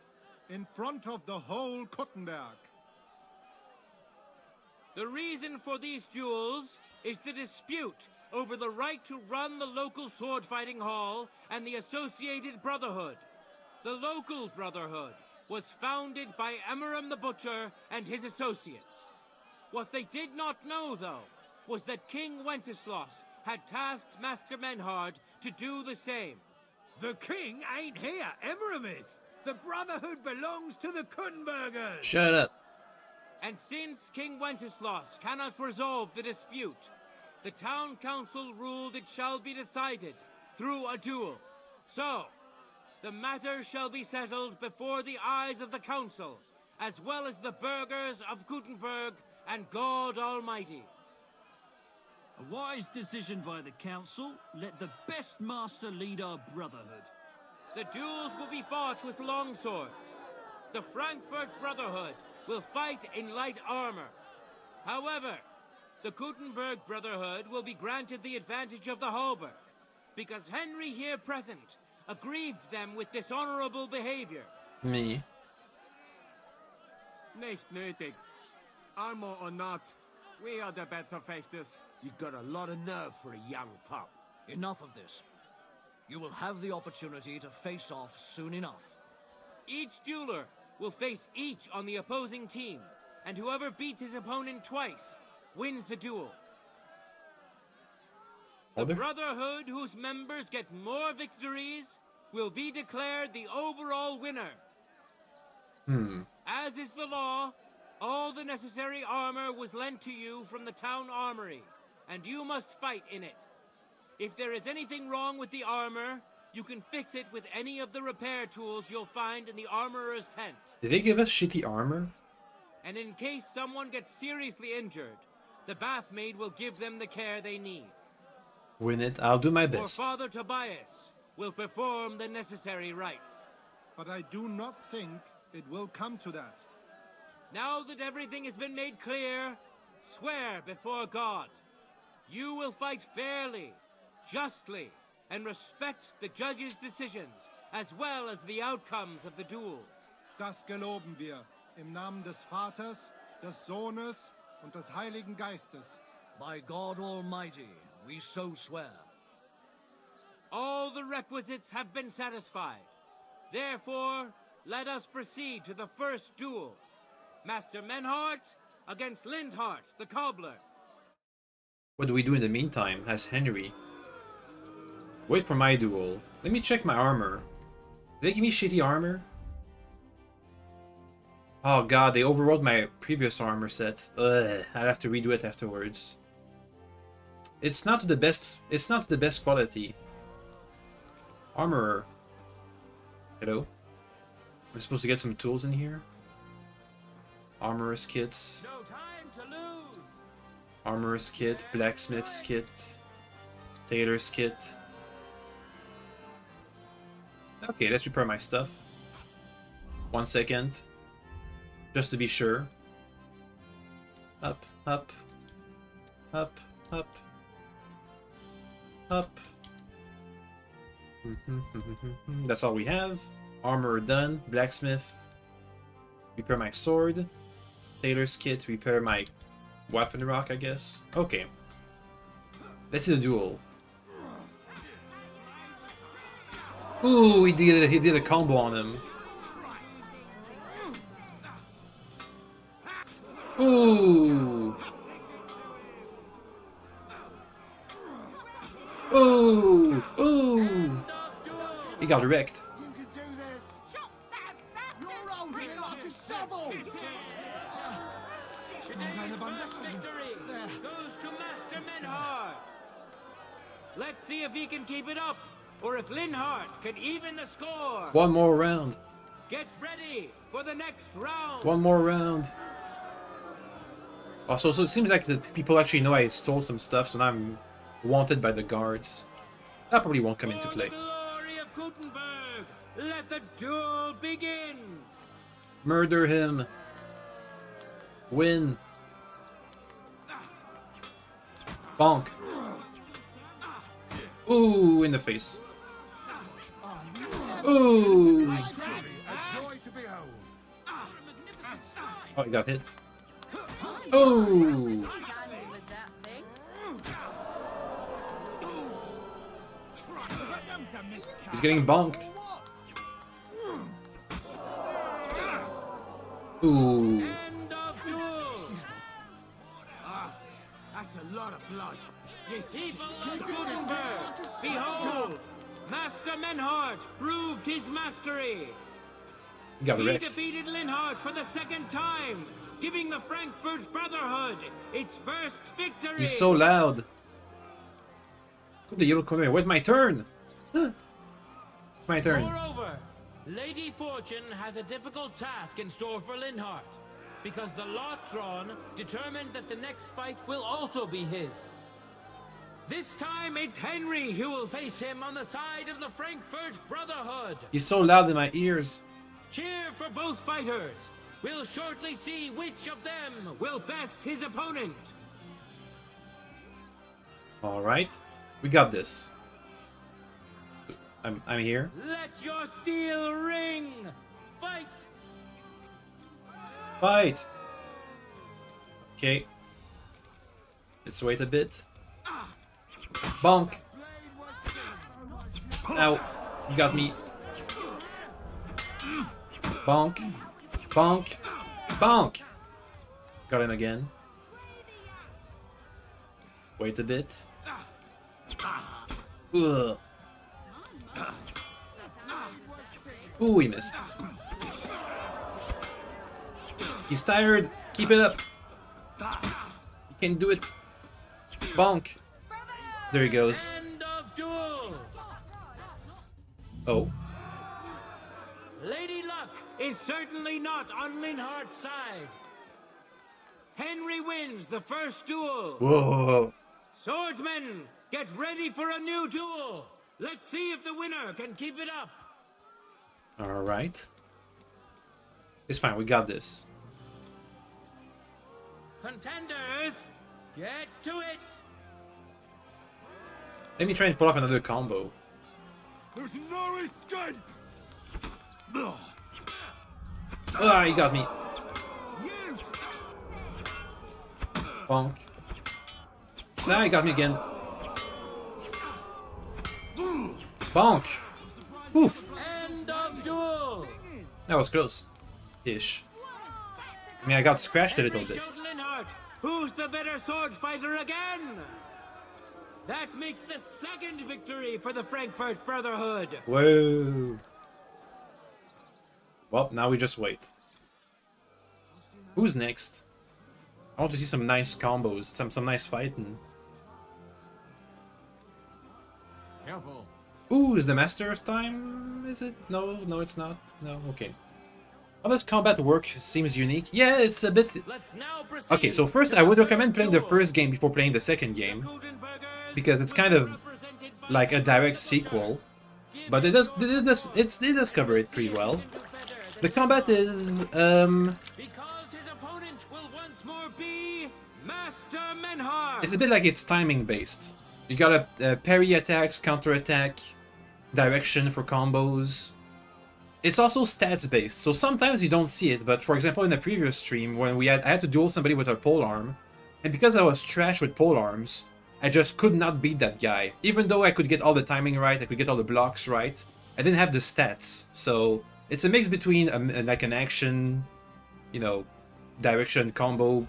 Speaker 19: in front of the whole Kuttenberg.
Speaker 23: The reason for these duels is the dispute over the right to run the local sword-fighting hall and the associated brotherhood. The local brotherhood was founded by Emmeram the Butcher and his associates. What they did not know, though, was that King Wenceslas had tasked Master Menhard to do the same.
Speaker 15: The king ain't here. Emmeram is. The Brotherhood belongs to the Kuttenbergers.
Speaker 1: Shut up.
Speaker 23: And since King Wenceslas cannot resolve the dispute, the town council ruled it shall be decided through a duel. So, the matter shall be settled before the eyes of the council, as well as the burghers of Kuttenberg and God Almighty.
Speaker 9: A wise decision by the council. Let the best master lead our brotherhood.
Speaker 23: The duels will be fought with long swords. The Frankfurt Brotherhood will fight in light armor. However, the Kuttenberg Brotherhood will be granted the advantage of the halberd, because Henry here present aggrieved them with dishonorable behavior.
Speaker 1: Me.
Speaker 14: Nicht nötig. Armor or not, we are the better fechters.
Speaker 21: You got a lot of nerve for a young pup.
Speaker 13: Enough of this. You will have the opportunity to face off soon enough.
Speaker 23: Each dueler will face each on the opposing team, and whoever beats his opponent twice wins the duel. The Brotherhood whose members get more victories will be declared the overall winner. As is the law, all the necessary armor was lent to you from the town armory, and you must fight in it. If there is anything wrong with the armor, you can fix it with any of the repair tools you'll find in the armorer's tent.
Speaker 1: Did they give us shitty armor?
Speaker 23: And in case someone gets seriously injured, the bathmaid will give them the care they need.
Speaker 1: Win it. I'll do my
Speaker 23: Or
Speaker 1: best.
Speaker 23: Father Tobias will perform the necessary rites.
Speaker 12: But I do not think it will come to that.
Speaker 23: Now that everything has been made clear, swear before God. You will fight fairly, justly, and respect the judge's decisions, as well as the outcomes of the duels.
Speaker 12: Das geloben wir im Namen des Vaters, des Sohnes und des Heiligen Geistes.
Speaker 13: By God Almighty, we so swear.
Speaker 23: All the requisites have been satisfied. Therefore, let us proceed to the first duel. Master Menhart against Lindhart, the cobbler.
Speaker 1: What do we do in the meantime as Henry? Wait for my duel. Let me check my armor. Did they give me shitty armor? Oh god, they overrode my previous armor set. Ugh, I'd have to redo it afterwards. It's not the best. It's not the best quality. Armorer. Hello? I'm supposed to get some tools in here. Armorer's kits.
Speaker 23: No time to lose.
Speaker 1: Armorer's kit, blacksmith's kit, tailor's kit. Okay, let's repair my stuff. 1 second. Just to be sure. Up, up, up, up, up. That's all we have. Armor done. Blacksmith. Repair my sword. Tailor's kit. Repair my Waffenrock, I guess. Okay. Let's see the duel. Ooh, he did a combo on him. Ooh. Ooh. Ooh. He got wrecked.
Speaker 23: Victory goes to Master Menhart. Let's see if he can keep it up, or if Linhart can even the score.
Speaker 1: One more round.
Speaker 23: Get ready for the next round.
Speaker 1: One more round. Also, so it seems like the people actually know I stole some stuff, so now I'm wanted by the guards. That probably won't come into play.
Speaker 23: For the glory of Kuttenberg, let the duel begin.
Speaker 1: Murder him. Win. Bonk. Ooh, in the face. Ooh. Oh, he got hit. Ooh. He's getting bonked. Ooh.
Speaker 21: That's a lot of blood. Yes.
Speaker 23: People of Kuttenberg, behold, Master Menhart proved his mastery.
Speaker 1: Got
Speaker 23: He
Speaker 1: wrecked.
Speaker 23: defeated Linhart for the second time, giving the Frankfurt Brotherhood its first victory.
Speaker 1: He's so loud. Where's my turn? It's my turn.
Speaker 23: Moreover, Lady Fortune has a difficult task in store for Linhart, because the lot drawn determined that the next fight will also be his. This time it's Henry who will face him on the side of the Frankfurt Brotherhood.
Speaker 1: He's so loud in my ears.
Speaker 23: Cheer for both fighters. We'll shortly see which of them will best his opponent.
Speaker 1: Alright. We got this. I'm here.
Speaker 9: Let your steel ring! Fight!
Speaker 1: Fight! Okay. Let's wait a bit. Bonk! Ow! You got me. Bonk! Bonk! Bonk! Got him again. Wait a bit. Ugh. Ooh, he missed. He's tired. Keep it up. You can do it. Bonk. There he goes.
Speaker 9: End of duel!
Speaker 1: Oh.
Speaker 9: Lady Luck is certainly not on Linhardt's side. Henry wins the first duel.
Speaker 1: Whoa.
Speaker 9: Swordsmen, get ready for a new duel. Let's see if the winner can keep it up.
Speaker 1: Alright. It's fine, we got this.
Speaker 9: Contenders, get to it.
Speaker 1: Let me try and pull off another combo.
Speaker 15: There's no escape!
Speaker 1: Ah, he got me. Bonk. Now he got me again. Bonk. Oof.
Speaker 9: End of duel.
Speaker 1: That was close. Ish. I mean, I got scratched a little bit.
Speaker 9: Showed Linhardt who's the better sword fighter again. That makes the second victory for the Frankfurt Brotherhood.
Speaker 1: Whoa. Well, now we just wait. Who's next? I want to see some nice combos, some nice fighting.
Speaker 15: Careful.
Speaker 1: Ooh, is the Master's time? Is it? No, no, it's not. No, okay. How does combat work? Seems unique. Yeah, it's a bit... Okay, so first I would recommend playing the first game before playing the second game, because it's kind of like a direct sequel, but it does cover it pretty well. The combat is it's a bit like it's timing based. You got a parry attacks, counter attack, direction for combos. It's also stats based, so sometimes you don't see it, but for example in the previous stream when I had to duel somebody with a polearm, and because I was trash with polearms, I just could not beat that guy. Even though I could get all the timing right, I could get all the blocks right, I didn't have the stats. So it's a mix between like an action, you know, direction, combo,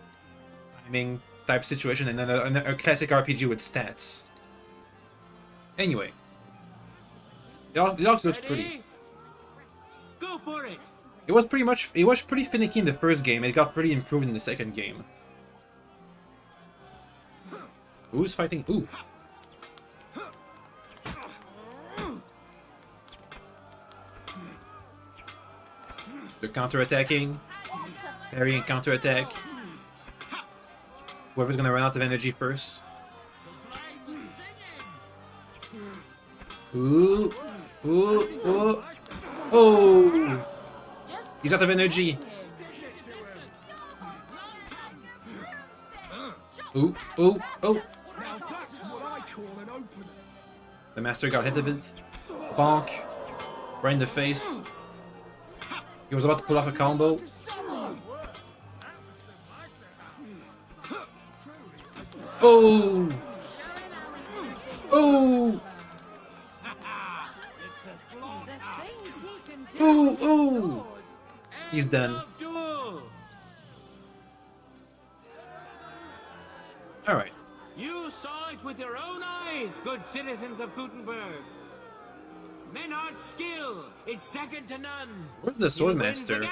Speaker 1: timing type situation, and then a classic RPG with stats. Anyway, it all looks pretty.
Speaker 9: Go for it.
Speaker 1: It was pretty finicky in the first game. It got pretty improved in the second game. Who's fighting? Ooh. They're counter-attacking. Parry and counter-attack. Whoever's gonna run out of energy first. Ooh. Ooh. Ooh. Oh! He's out of energy. Ooh. Ooh. Oh! The Master got hit a bit. Bonk. Right in the face. He was about to pull off a combo. Oh! Oh! Ooh! Ooh! He's done. Alright.
Speaker 9: You saw it with your own eyes, good citizens of Kuttenberg. Menard's skill is second to none.
Speaker 1: Where's the Swordmaster?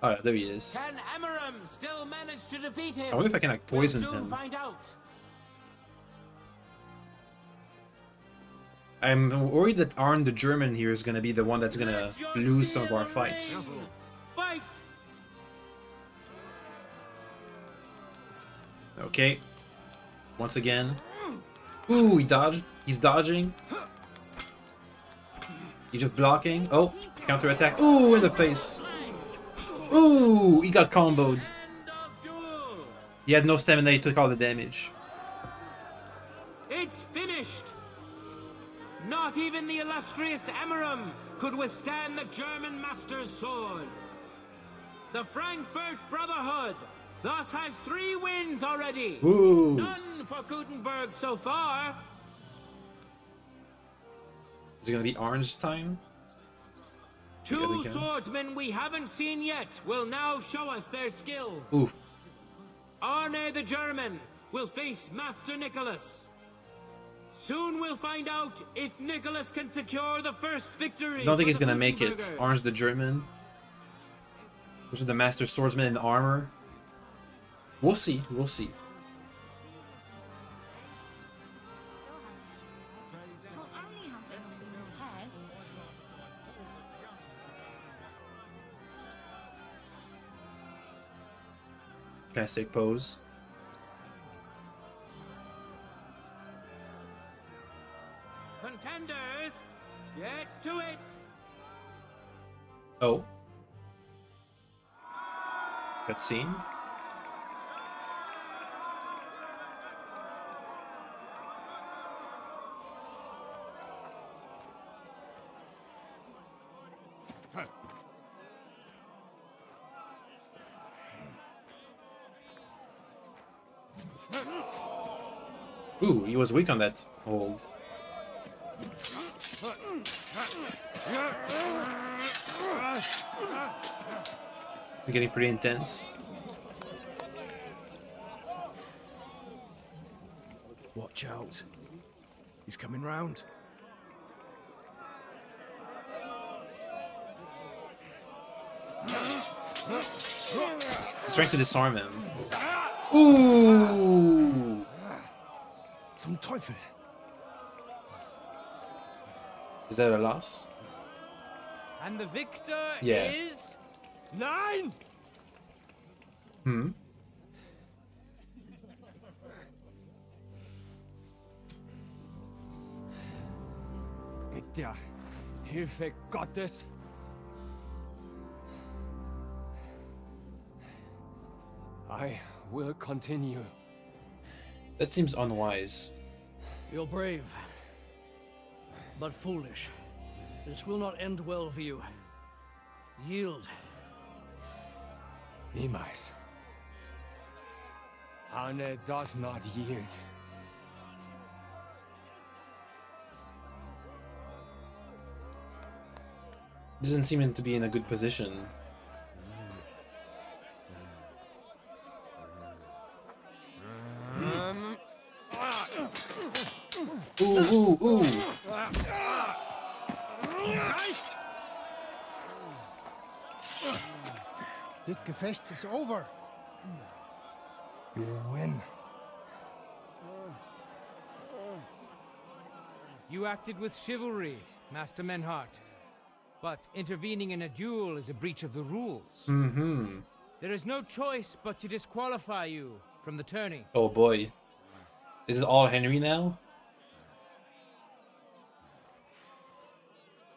Speaker 1: Oh, yeah, there he is.
Speaker 9: Can Amaram still manage to defeat him?
Speaker 1: I wonder if I can like poison
Speaker 9: We'll soon
Speaker 1: him.
Speaker 9: find out.
Speaker 1: I'm worried that Arn the German here is gonna be the one that's gonna lose some of our fights.
Speaker 9: Fight!
Speaker 1: Okay. Once again. Ooh, he dodged. He's dodging. He's just blocking. Oh, counter attack. Ooh, in the face. Ooh, he got comboed. He had no stamina, he took all the damage.
Speaker 9: It's finished. Not even the illustrious Emerum could withstand the German master's sword. The Frankfurt Brotherhood thus has 3 wins already.
Speaker 1: Ooh.
Speaker 9: None for Kuttenberg so far.
Speaker 1: Is it gonna be orange time?
Speaker 9: 2 swordsmen we haven't seen yet will now show us their skill.
Speaker 1: Ooh.
Speaker 9: Arne the German will face Master Nicholas. Soon we'll find out if Nicholas can secure the first victory.
Speaker 1: I don't think
Speaker 9: for
Speaker 1: he's
Speaker 9: the
Speaker 1: gonna make it.
Speaker 9: Kuttenbergers.
Speaker 1: Orange the German. Which is the master swordsman in armor. We'll see. We'll see.
Speaker 7: Not only have they not been prepared,
Speaker 1: Classic pose.
Speaker 9: Contenders, get to it.
Speaker 1: Oh. Cutscene. Ooh, he was weak on that hold. It's getting pretty intense.
Speaker 15: Watch out. He's coming round.
Speaker 1: He's trying to disarm him. Ooh!
Speaker 15: Zum Teufel.
Speaker 1: Is that a loss?
Speaker 23: And the victor
Speaker 1: Yeah.
Speaker 23: is... Nein!
Speaker 1: Hmm?
Speaker 6: Mit der Hilfe Gottes. I will continue.
Speaker 1: That seems unwise.
Speaker 13: You're brave, but foolish. This will not end well for you. Yield.
Speaker 6: Niemals. Arne does not yield.
Speaker 1: Doesn't seem to be in a good position. Ooh, ooh, ooh.
Speaker 12: This Gefecht is over. You win.
Speaker 23: You acted with chivalry, Master Menhart. But intervening in a duel is a breach of the rules.
Speaker 1: Mm-hmm.
Speaker 23: There is no choice but to disqualify you from the tourney.
Speaker 1: Oh boy. Is it all Henry now?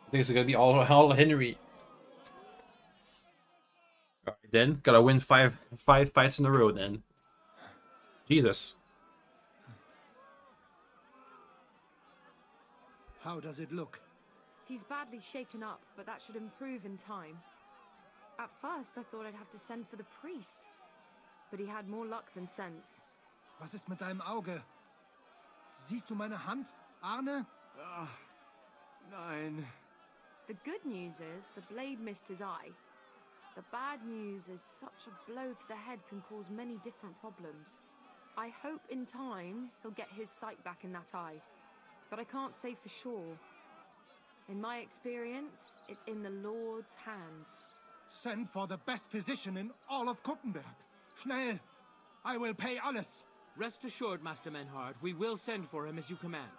Speaker 1: I think it's gonna be all Henry. Alright then, gotta win five fights in a row then. Jesus.
Speaker 12: How does it look?
Speaker 17: He's badly shaken up, but that should improve in time. At first, I thought I'd have to send for the priest, but he had more luck than sense.
Speaker 12: Was ist mit deinem Auge? Siehst du meine Hand, Arne?
Speaker 6: Nein.
Speaker 17: The good news is the blade missed his eye. The bad news is such a blow to the head can cause many different problems. I hope in time he'll get his sight back in that eye, but I can't say for sure. In my experience, it's in the Lord's hands.
Speaker 12: Send for the best physician in all of Kuttenberg. Schnell! I will pay alles.
Speaker 23: Rest assured, Master Menhart, we will send for him as you command.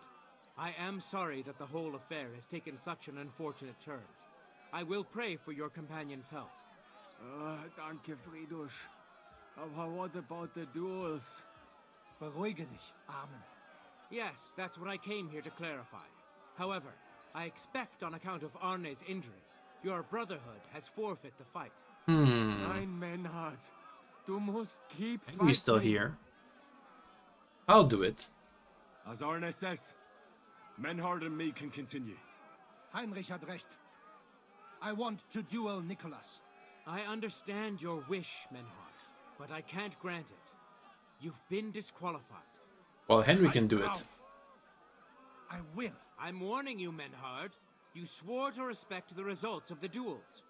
Speaker 23: I am sorry that the whole affair has taken such an unfortunate turn. I will pray for your companion's health.
Speaker 6: Danke, Friedrich. Aber what about the duels?
Speaker 12: Beruhige dich, Arne.
Speaker 23: Yes, that's what I came here to clarify. However, I expect on account of Arne's injury, your brotherhood has forfeit the fight.
Speaker 6: Nein, Menhart. Du musst keep fighting.
Speaker 1: Henry's still here. I'll do it.
Speaker 3: As Arne says,
Speaker 2: Menhard and me can continue.
Speaker 12: Heinrich had recht. I want to duel Nicholas.
Speaker 23: I understand your wish, Menhard, but I can't grant it. You've been disqualified.
Speaker 1: Well, Henry can do it.
Speaker 12: I will.
Speaker 23: I'm warning you, Menhard. You swore to respect the results of the duels.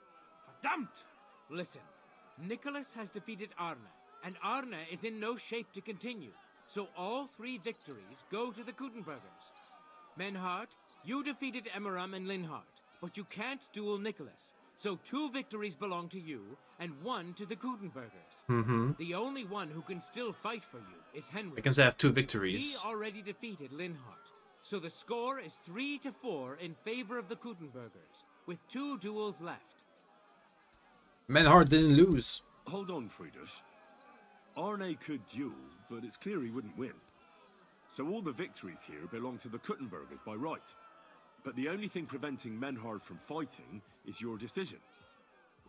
Speaker 12: Verdammt!
Speaker 23: Listen, Nicholas has defeated Arne, and Arne is in no shape to continue. So all 3 victories go to the Kuttenbergers. Menhard, you defeated Emmeram and Linhard, but you can't duel Nicholas. So 2 victories belong to you, and 1 to the Kuttenbergers. The only one who can still fight for you is Henry.
Speaker 1: Because they have 2 victories.
Speaker 23: He already defeated Linhard. So the score is 3-4 in favor of the Kuttenbergers, with 2 duels left.
Speaker 1: Menhard didn't lose.
Speaker 2: Hold on, Friedrich. Arne could duel, but it's clear he wouldn't win. So all the victories here belong to the Kuttenbergers by right. But the only thing preventing Menhard from fighting is your decision.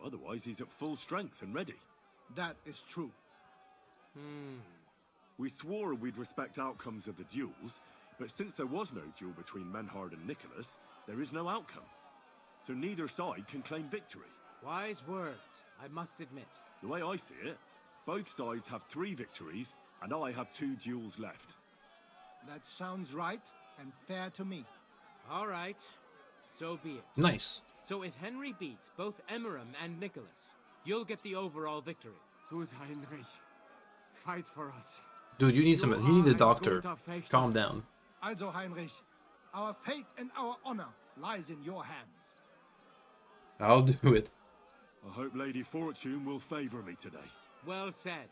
Speaker 2: Otherwise, he's at full strength and ready.
Speaker 12: That is true.
Speaker 2: We swore we'd respect outcomes of the duels, but since there was no duel between Menhard and Nicholas, there is no outcome. So neither side can claim victory.
Speaker 23: Wise words, I must admit.
Speaker 2: The way I see it, both sides have 3 victories, and I have 2 duels left.
Speaker 12: That sounds right and fair to me.
Speaker 23: All right, so be it.
Speaker 1: Nice.
Speaker 23: So if Henry beats both Emmeram and Nicholas, you'll get the overall victory.
Speaker 6: Gut, Heinrich. Fight for us.
Speaker 1: Dude, you need a doctor. Calm down.
Speaker 12: Also, Heinrich, our fate and our honor lies in your hands.
Speaker 1: I'll do it.
Speaker 2: I hope Lady Fortune will favor me today.
Speaker 23: Well said.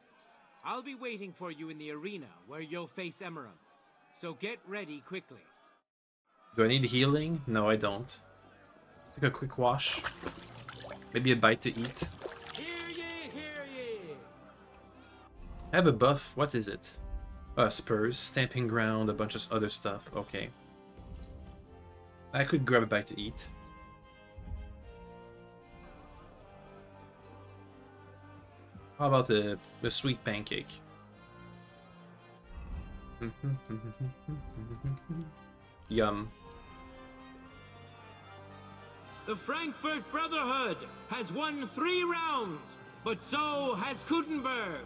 Speaker 23: I'll be waiting for you in the arena where you'll face Emmeram. So get ready quickly.
Speaker 1: Do I need healing? No, I don't. Take a quick wash. Maybe a bite to eat.
Speaker 9: Hear ye, hear ye!
Speaker 1: I have a buff. What is it? Spurs, Stamping Ground, a bunch of other stuff. Okay. I could grab a bite to eat. How about the sweet pancake? Yum.
Speaker 9: The Frankfurt Brotherhood has won 3 rounds, but so has Kuttenberg.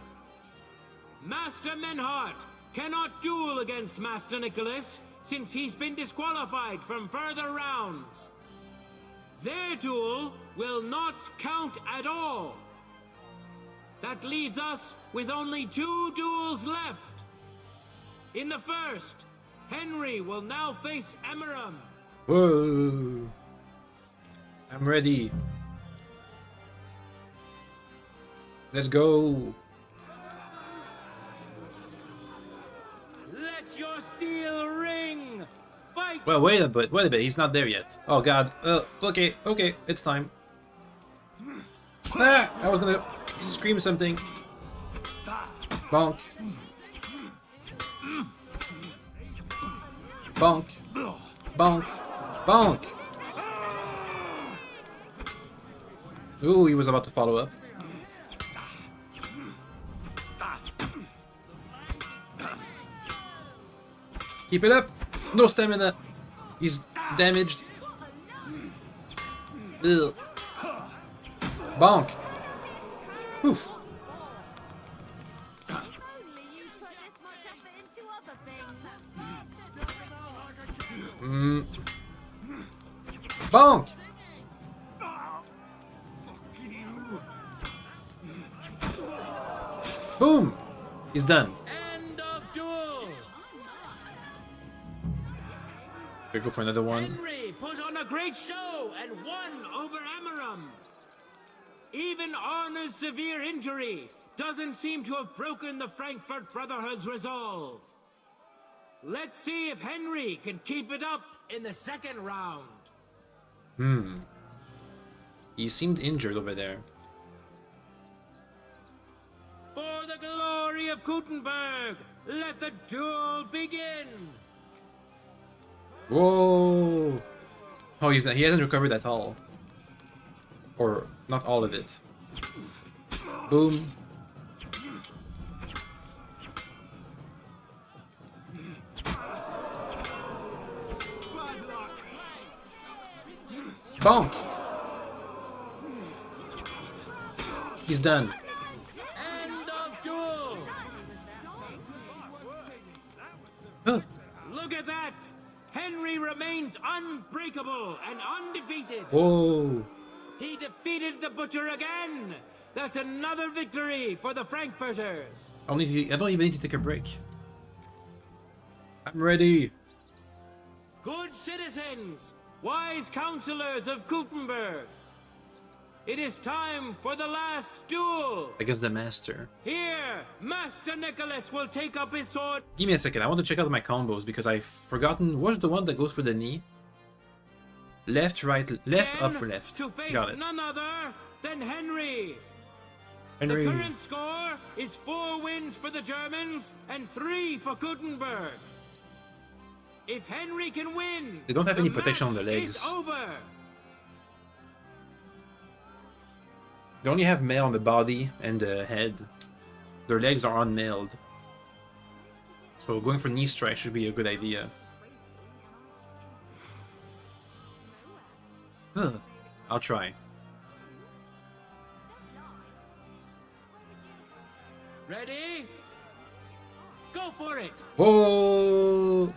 Speaker 9: Master Menhard cannot duel against Master Nicholas since he's been disqualified from further rounds. Their duel will not count at all. That leaves us with only 2 duels left. In the first, Henry will now face Emmeram.
Speaker 1: Whoa! I'm ready. Let's go.
Speaker 9: Let your steel ring! Fight!
Speaker 1: Well, wait a bit. He's not there yet. Oh God. Okay. It's time. Ah! I was gonna scream something. Bonk. Bonk. Bonk. Bonk. Ooh, he was about to follow up. Keep it up. No stamina. He's damaged. Ugh. Bonk. Oof. Bonk. Boom. He's done.
Speaker 9: End of duel!
Speaker 1: Gonna go for another one.
Speaker 9: Henry put on a great show and won over Emmeram. Even Arne's severe injury doesn't seem to have broken the Frankfurt Brotherhood's resolve. Let's see if Henry can keep it up in the second round.
Speaker 1: He seemed injured over there.
Speaker 9: For the glory of Kuttenberg, let the duel begin.
Speaker 1: Whoa! Oh, he hasn't recovered at all. Or not all of it. Boom. Bonk! He's done.
Speaker 9: End of duel!
Speaker 1: Huh.
Speaker 9: Look at that! Henry remains unbreakable and undefeated.
Speaker 1: Whoa!
Speaker 9: He defeated the Butcher again! That's another victory for the Frankfurters!
Speaker 1: I don't even need to take a break. I'm ready.
Speaker 9: Good citizens, wise counselors of Kuttenberg, it is time for the last duel!
Speaker 1: Against the master.
Speaker 9: Here, Master Nicholas will take up his sword.
Speaker 1: Give me a second, I want to check out my combos because I've forgotten what's the one that goes for the knee. Left, right, left, up, left.
Speaker 9: To face
Speaker 1: Got it.
Speaker 9: none other than Henry.
Speaker 1: Henry.
Speaker 9: The current score is 4 wins for the Germans and 3 for Kuttenberg. If Henry can win,
Speaker 1: They don't have any
Speaker 9: the
Speaker 1: protection on the
Speaker 9: match
Speaker 1: legs.
Speaker 9: is over.
Speaker 1: They only have mail on the body and the head. Their legs are unmailed. So going for knee strike should be a good idea. Huh. I'll try.
Speaker 9: Ready? Go for it.
Speaker 1: Whoa!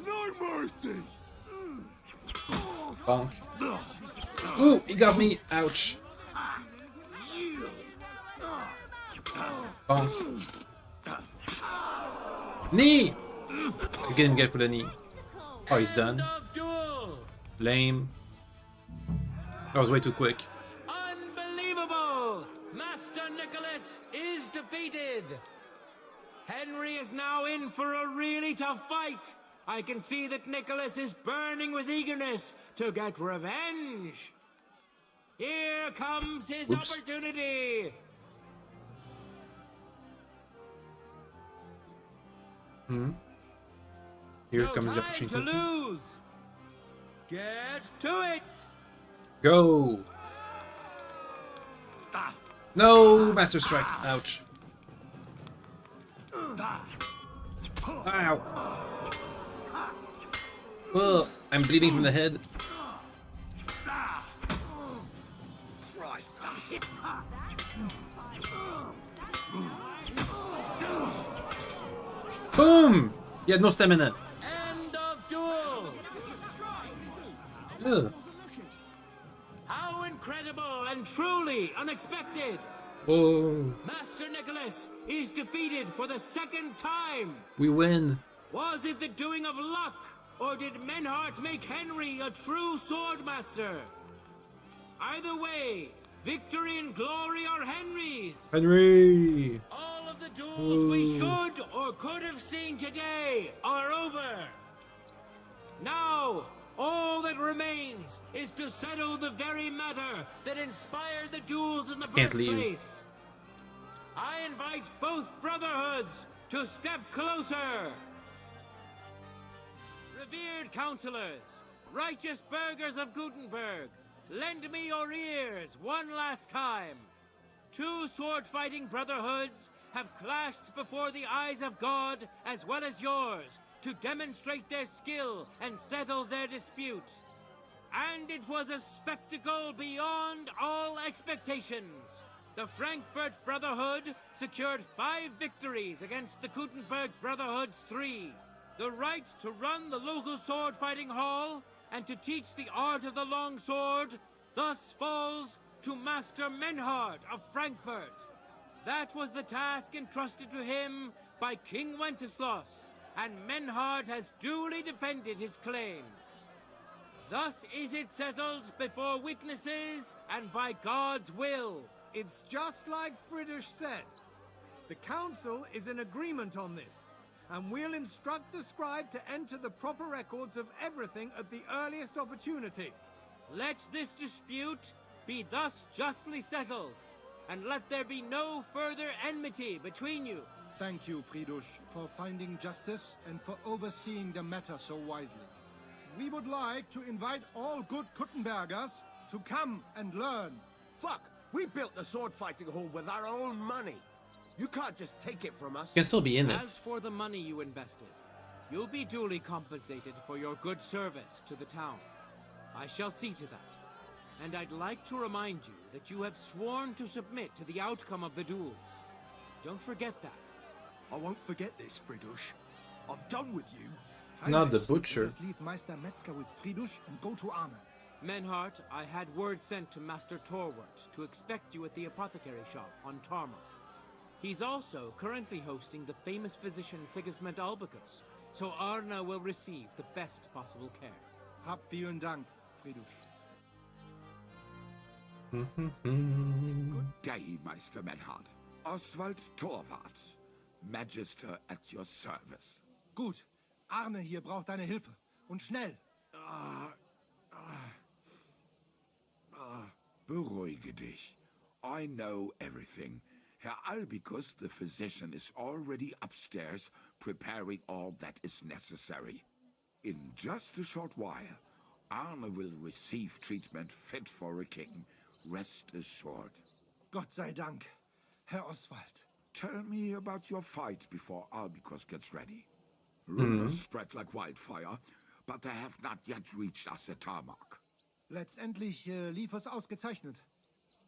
Speaker 15: No mercy!
Speaker 1: Bonk. Ooh, he got me. Ouch. Bonk. Knee! I didn't get for the knee. Oh, he's done. Lame. That was way too quick.
Speaker 9: Unbelievable! Master Nicholas is defeated. Henry is now in for a really tough fight. I can see that Nicholas is burning with eagerness to get revenge. Here comes his opportunity.
Speaker 1: Here
Speaker 9: No
Speaker 1: comes the
Speaker 9: time to
Speaker 1: opportunity.
Speaker 9: lose. Get to it.
Speaker 1: Go! No! Master Strike. Ouch. Ow. Ugh, I'm bleeding from the head. Boom! He had no stamina.
Speaker 9: End of duel.
Speaker 1: Ugh.
Speaker 9: How incredible and truly unexpected.
Speaker 1: Oh,
Speaker 9: Master Nicholas is defeated for the 2nd time.
Speaker 1: we win.
Speaker 9: Was it the doing of luck, or did Menhart make Henry a true swordmaster? Either way, victory and glory are Henry's.
Speaker 1: Henry!
Speaker 9: All of the duels we should or could have seen today are over. Now, all that remains is to settle the very matter that inspired the duels in the first place. I invite both brotherhoods to step closer. Revered counselors, righteous burghers of Kuttenberg, lend me your ears one last time. 2 sword-fighting brotherhoods have clashed before the eyes of God as well as yours to demonstrate their skill and settle their dispute. And it was a spectacle beyond all expectations. The Frankfurt Brotherhood secured 5 victories against the Kuttenberg Brotherhood's 3. The right to run the local sword-fighting hall and to teach the art of the long sword thus falls to Master Menhart of Frankfurt. That was the task entrusted to him by King Wenceslas, and Menhart has duly defended his claim. Thus is it settled before witnesses and by God's will.
Speaker 15: It's just like Friedrich said. The council is in agreement on this, and we'll instruct the scribe to enter the proper records of everything at the earliest opportunity.
Speaker 9: Let this dispute be thus justly settled, and let there be no further enmity between you.
Speaker 12: Thank you, Friedrich, for finding justice and for overseeing the matter so wisely. We would like to invite all good Kuttenbergers to come and learn.
Speaker 21: Fuck! We built the sword fighting hall with our own money. You can't just take it from us.
Speaker 1: Can still be in it.
Speaker 9: As for the money you invested,
Speaker 23: You'll be duly compensated for your good service to the town. I shall see to that. And I'd like to remind you that you have sworn to submit to the outcome of the duels. Don't forget that.
Speaker 15: I won't forget this, Fridush. I'm done with you.
Speaker 1: Not the
Speaker 12: Heinrich,
Speaker 1: butcher.
Speaker 12: Let us leave Meister Metzger with Fridush and go to Arne.
Speaker 23: Menhart, I had word sent to Master Torwart to expect you at the apothecary shop on Tarmac. He's also currently hosting the famous physician Sigismund Albicus, so Arne will receive the best possible care.
Speaker 12: Hab vielen Dank, Fridush.
Speaker 10: Good day, Meister Menhard. Oswald Torwart, Magister at your service.
Speaker 12: Gut. Arne hier braucht deine Hilfe. Und schnell.
Speaker 10: Beruhige dich. I know everything. Herr Albicus, the physician, is already upstairs preparing all that is necessary. In just a short while, Arne will receive treatment fit for a king. Rest assured.
Speaker 12: Gott sei Dank, Herr Oswald.
Speaker 10: Tell me about your fight before Albicus gets ready. Rumors spread like wildfire, but they have not yet reached us at Tarmac.
Speaker 12: Letztendlich lief es ausgezeichnet.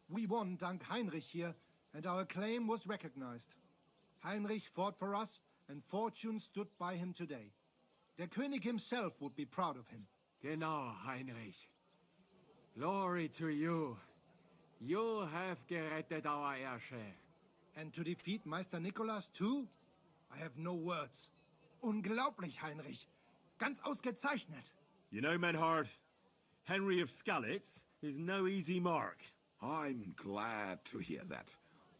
Speaker 12: We won dank Heinrich here, and our claim was recognized. Heinrich fought for us, and fortune stood by him today. Der König himself would be proud of him.
Speaker 6: Genau, Heinrich. Glory to you. You have gerettet our heirship.
Speaker 12: And to defeat Meister Nicholas too? I have no words. Unglaublich, Heinrich. Ganz ausgezeichnet.
Speaker 2: You know, Menhard, Henry of Skalitz is no easy mark.
Speaker 10: I'm glad to hear that.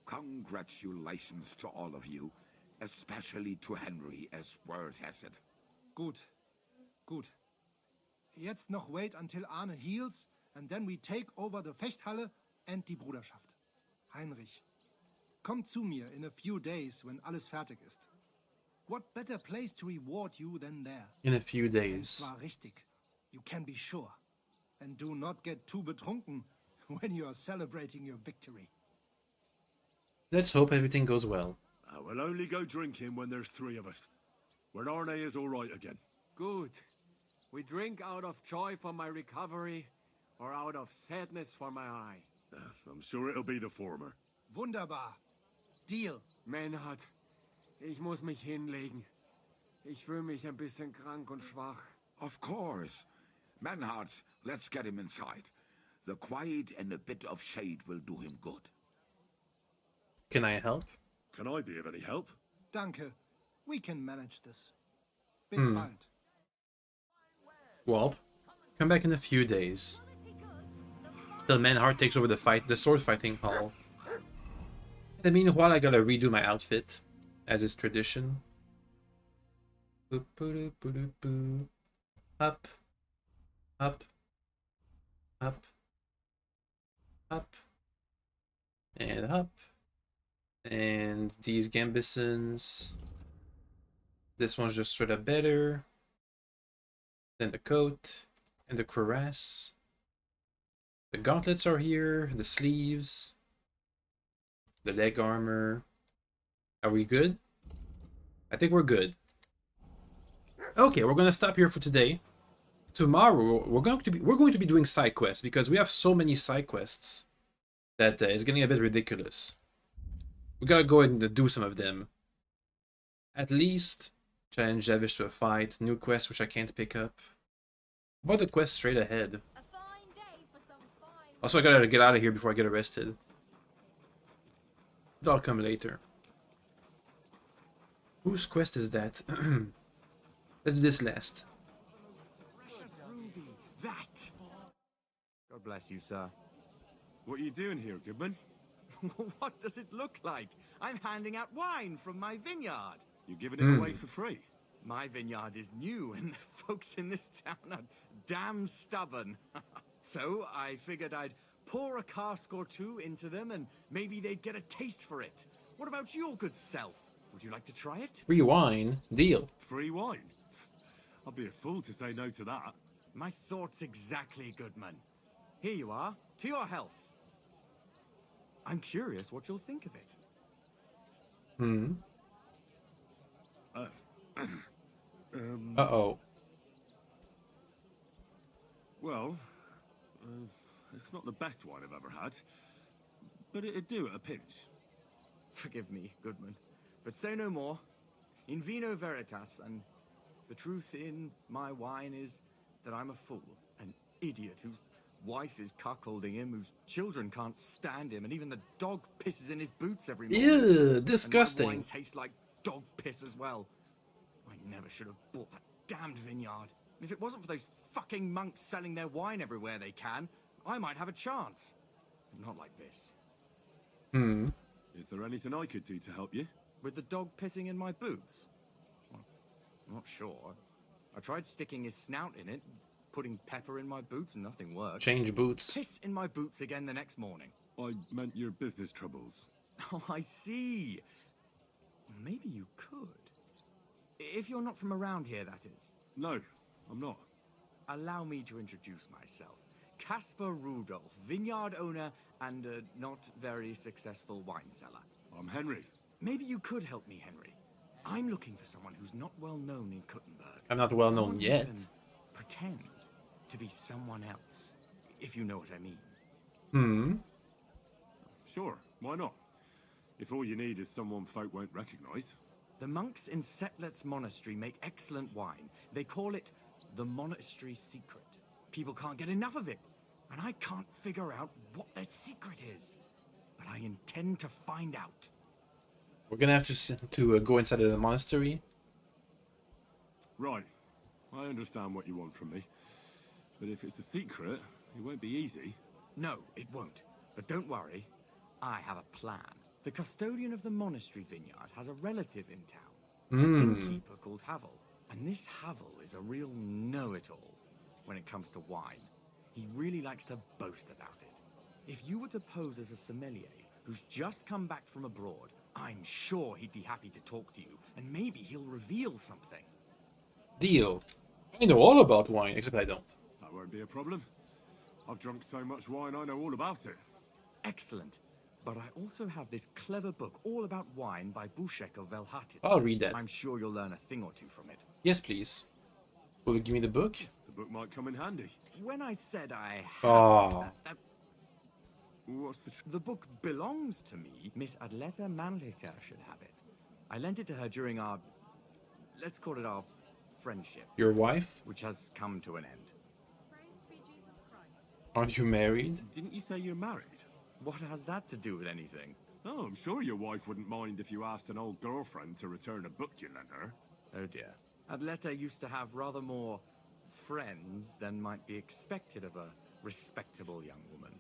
Speaker 10: Congratulations to all of you, especially to Henry, as word has it.
Speaker 12: Gut. Gut. Jetzt noch wait until Arne heals, and then we take over the Fechthalle and die Bruderschaft. Heinrich, komm zu mir in a few days when alles fertig ist. What better place to reward you than there?
Speaker 1: In a few days.
Speaker 12: Zwar richtig. You can be sure. And do not get too betrunken when you are celebrating your victory.
Speaker 1: Let's hope everything goes well.
Speaker 2: We'll only go drinking when there's three of us. When Arne is all right again.
Speaker 6: Good. We drink out of joy for my recovery, or out of sadness for my eye.
Speaker 2: I'm sure it'll be the former.
Speaker 12: Wunderbar. Deal.
Speaker 6: Menhard, ich muss mich hinlegen. Ich fühle mich ein bisschen krank und schwach.
Speaker 10: Of course. Menhard, let's get him inside. The quiet and a bit of shade will do him good.
Speaker 1: Can I help?
Speaker 2: Can I be of any help?
Speaker 12: Danke. We can manage this. Bis bald.
Speaker 1: Well, come back in a few days. Till Menhart takes over the sword fighting hall. In the meanwhile, I gotta redo my outfit, as is tradition. Up, up, up, up, and up. And these gambesons. This one's just straight up better. Then the coat and the cuirass. The gauntlets are here, the sleeves, the leg armor. Are we good? I think we're good. Okay, we're gonna stop here for today. Tomorrow we're going to be doing side quests because we have so many side quests that it's getting a bit ridiculous. We gotta go ahead and do some of them. At least challenge Javish to a fight, new quest which I can't pick up. What about the quest straight ahead? Also, I gotta get out of here before I get arrested. That'll come later. Whose quest is that? Let's do this last.
Speaker 3: That! God bless you, sir.
Speaker 2: What are you doing here, Goodman?
Speaker 3: What does it look like? I'm handing out wine from my vineyard.
Speaker 2: You're giving it away for free?
Speaker 3: My vineyard is new, and the folks in this town are damn stubborn. So I figured I'd pour a cask or two into them, and maybe they'd get a taste for it. What about your good self? Would you like to try it?
Speaker 1: Free wine? Deal.
Speaker 2: Free wine? I'd be a fool to say no to that.
Speaker 3: My thoughts exactly, Goodman. Here you are, to your health. I'm curious what you'll think of it.
Speaker 1: Uh-oh.
Speaker 2: Well, it's not the best wine I've ever had, but it'd do at a pinch.
Speaker 3: Forgive me, Goodman, but say no more. In vino veritas, and the truth in my wine is that I'm a fool, an idiot whose wife is cuckolding him, whose children can't stand him, and even the dog pisses in his boots every morning.
Speaker 1: Ew, disgusting.
Speaker 3: And my wine tastes like dog piss as well. I never should have bought that damned vineyard. If it wasn't for those fucking monks selling their wine everywhere they can, I might have a chance. Not like this.
Speaker 1: Hmm.
Speaker 2: Is there anything I could do to help you?
Speaker 3: With the dog pissing in my boots? Well, I'm not sure. I tried sticking his snout in it, putting pepper in my boots, and nothing worked.
Speaker 1: Change boots.
Speaker 3: Piss in my boots again the next morning.
Speaker 2: I meant your business troubles.
Speaker 3: Oh, I see. Well, maybe you could. If you're not from around here, that is.
Speaker 2: No, I'm not.
Speaker 3: Allow me to introduce myself. Caspar Rudolph, vineyard owner and a not very successful wine seller.
Speaker 2: I'm Henry.
Speaker 3: Maybe you could help me, Henry. I'm looking for someone who's not well known in Kuttenberg.
Speaker 1: I'm not well known
Speaker 3: Someone who
Speaker 1: yet.
Speaker 3: can pretend to be someone else, if you know what I mean.
Speaker 1: Hmm.
Speaker 2: Sure, why not? If all you need is someone folk won't recognize.
Speaker 3: The monks in Setlet's monastery make excellent wine. They call it the monastery secret. People can't get enough of it, and I can't figure out what their secret is. But I intend to find out.
Speaker 1: We're gonna have to go inside of the monastery.
Speaker 2: Right. I understand what you want from me. But if it's a secret, it won't be easy.
Speaker 3: No, it won't. But don't worry. I have a plan. The custodian of the monastery vineyard has a relative in town. An innkeeper called Havel. And this Havel is a real know-it-all when it comes to wine. He really likes to boast about it. If you were to pose as a sommelier who's just come back from abroad, I'm sure he'd be happy to talk to you, and maybe he'll reveal something.
Speaker 1: Deal. I know all about wine, except I don't.
Speaker 2: That won't be a problem. I've drunk so much wine, I know all about it.
Speaker 3: Excellent. But I also have this clever book all about wine by Bushek of Velhatitz.
Speaker 1: I'll read that.
Speaker 3: I'm sure you'll learn a thing or two from it.
Speaker 1: Yes, please. Will you give me the book?
Speaker 2: The book might come in handy.
Speaker 3: When I said I
Speaker 1: Oh.
Speaker 2: What's
Speaker 3: the book belongs to me. Miss Adleta Manlicher should have it. I lent it to her during our, let's call it our friendship.
Speaker 1: Your wife?
Speaker 3: Which has come to an end.
Speaker 1: Aren't you married?
Speaker 2: Didn't you say you're married?
Speaker 3: What has that to do with anything?
Speaker 2: Oh, I'm sure your wife wouldn't mind if you asked an old girlfriend to return a book you lent her.
Speaker 3: Oh dear. Adleta used to have rather more friends than might be expected of a respectable young woman.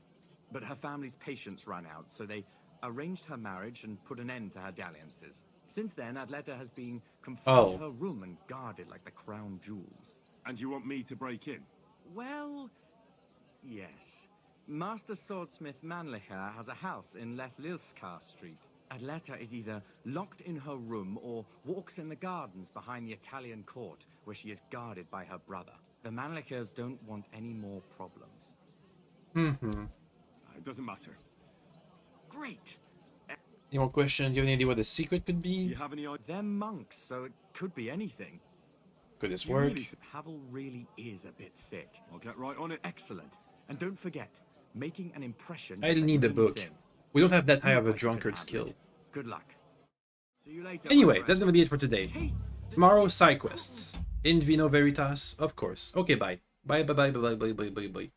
Speaker 3: But her family's patience ran out, so they arranged her marriage and put an end to her dalliances. Since then, Adleta has been confined to her room and guarded like the crown jewels.
Speaker 2: And you want me to break in?
Speaker 3: Well, yes. Master Swordsmith Manlicher has a house in Lethlilskar Street. Adleta is either locked in her room or walks in the gardens behind the Italian court, where she is guarded by her brother. The Manlichers don't want any more problems.
Speaker 2: It doesn't matter.
Speaker 3: Great!
Speaker 1: Any more questions? Do you have any idea what the secret could be?
Speaker 2: Do you have any idea?
Speaker 3: They're monks, so it could be anything.
Speaker 1: Could this work?
Speaker 3: Havel really is a bit thick.
Speaker 2: I'll get right on it.
Speaker 3: Excellent. And don't forget, making an impression.
Speaker 1: I need the book. We don't have that high of a drunkard skill.
Speaker 3: Good luck. See you later.
Speaker 1: Anyway, that's gonna be it for today. Tomorrow, side quests. In Vino Veritas, of course. Okay, bye. Bye, bye, bye, bye, bye, bye, bye, bye.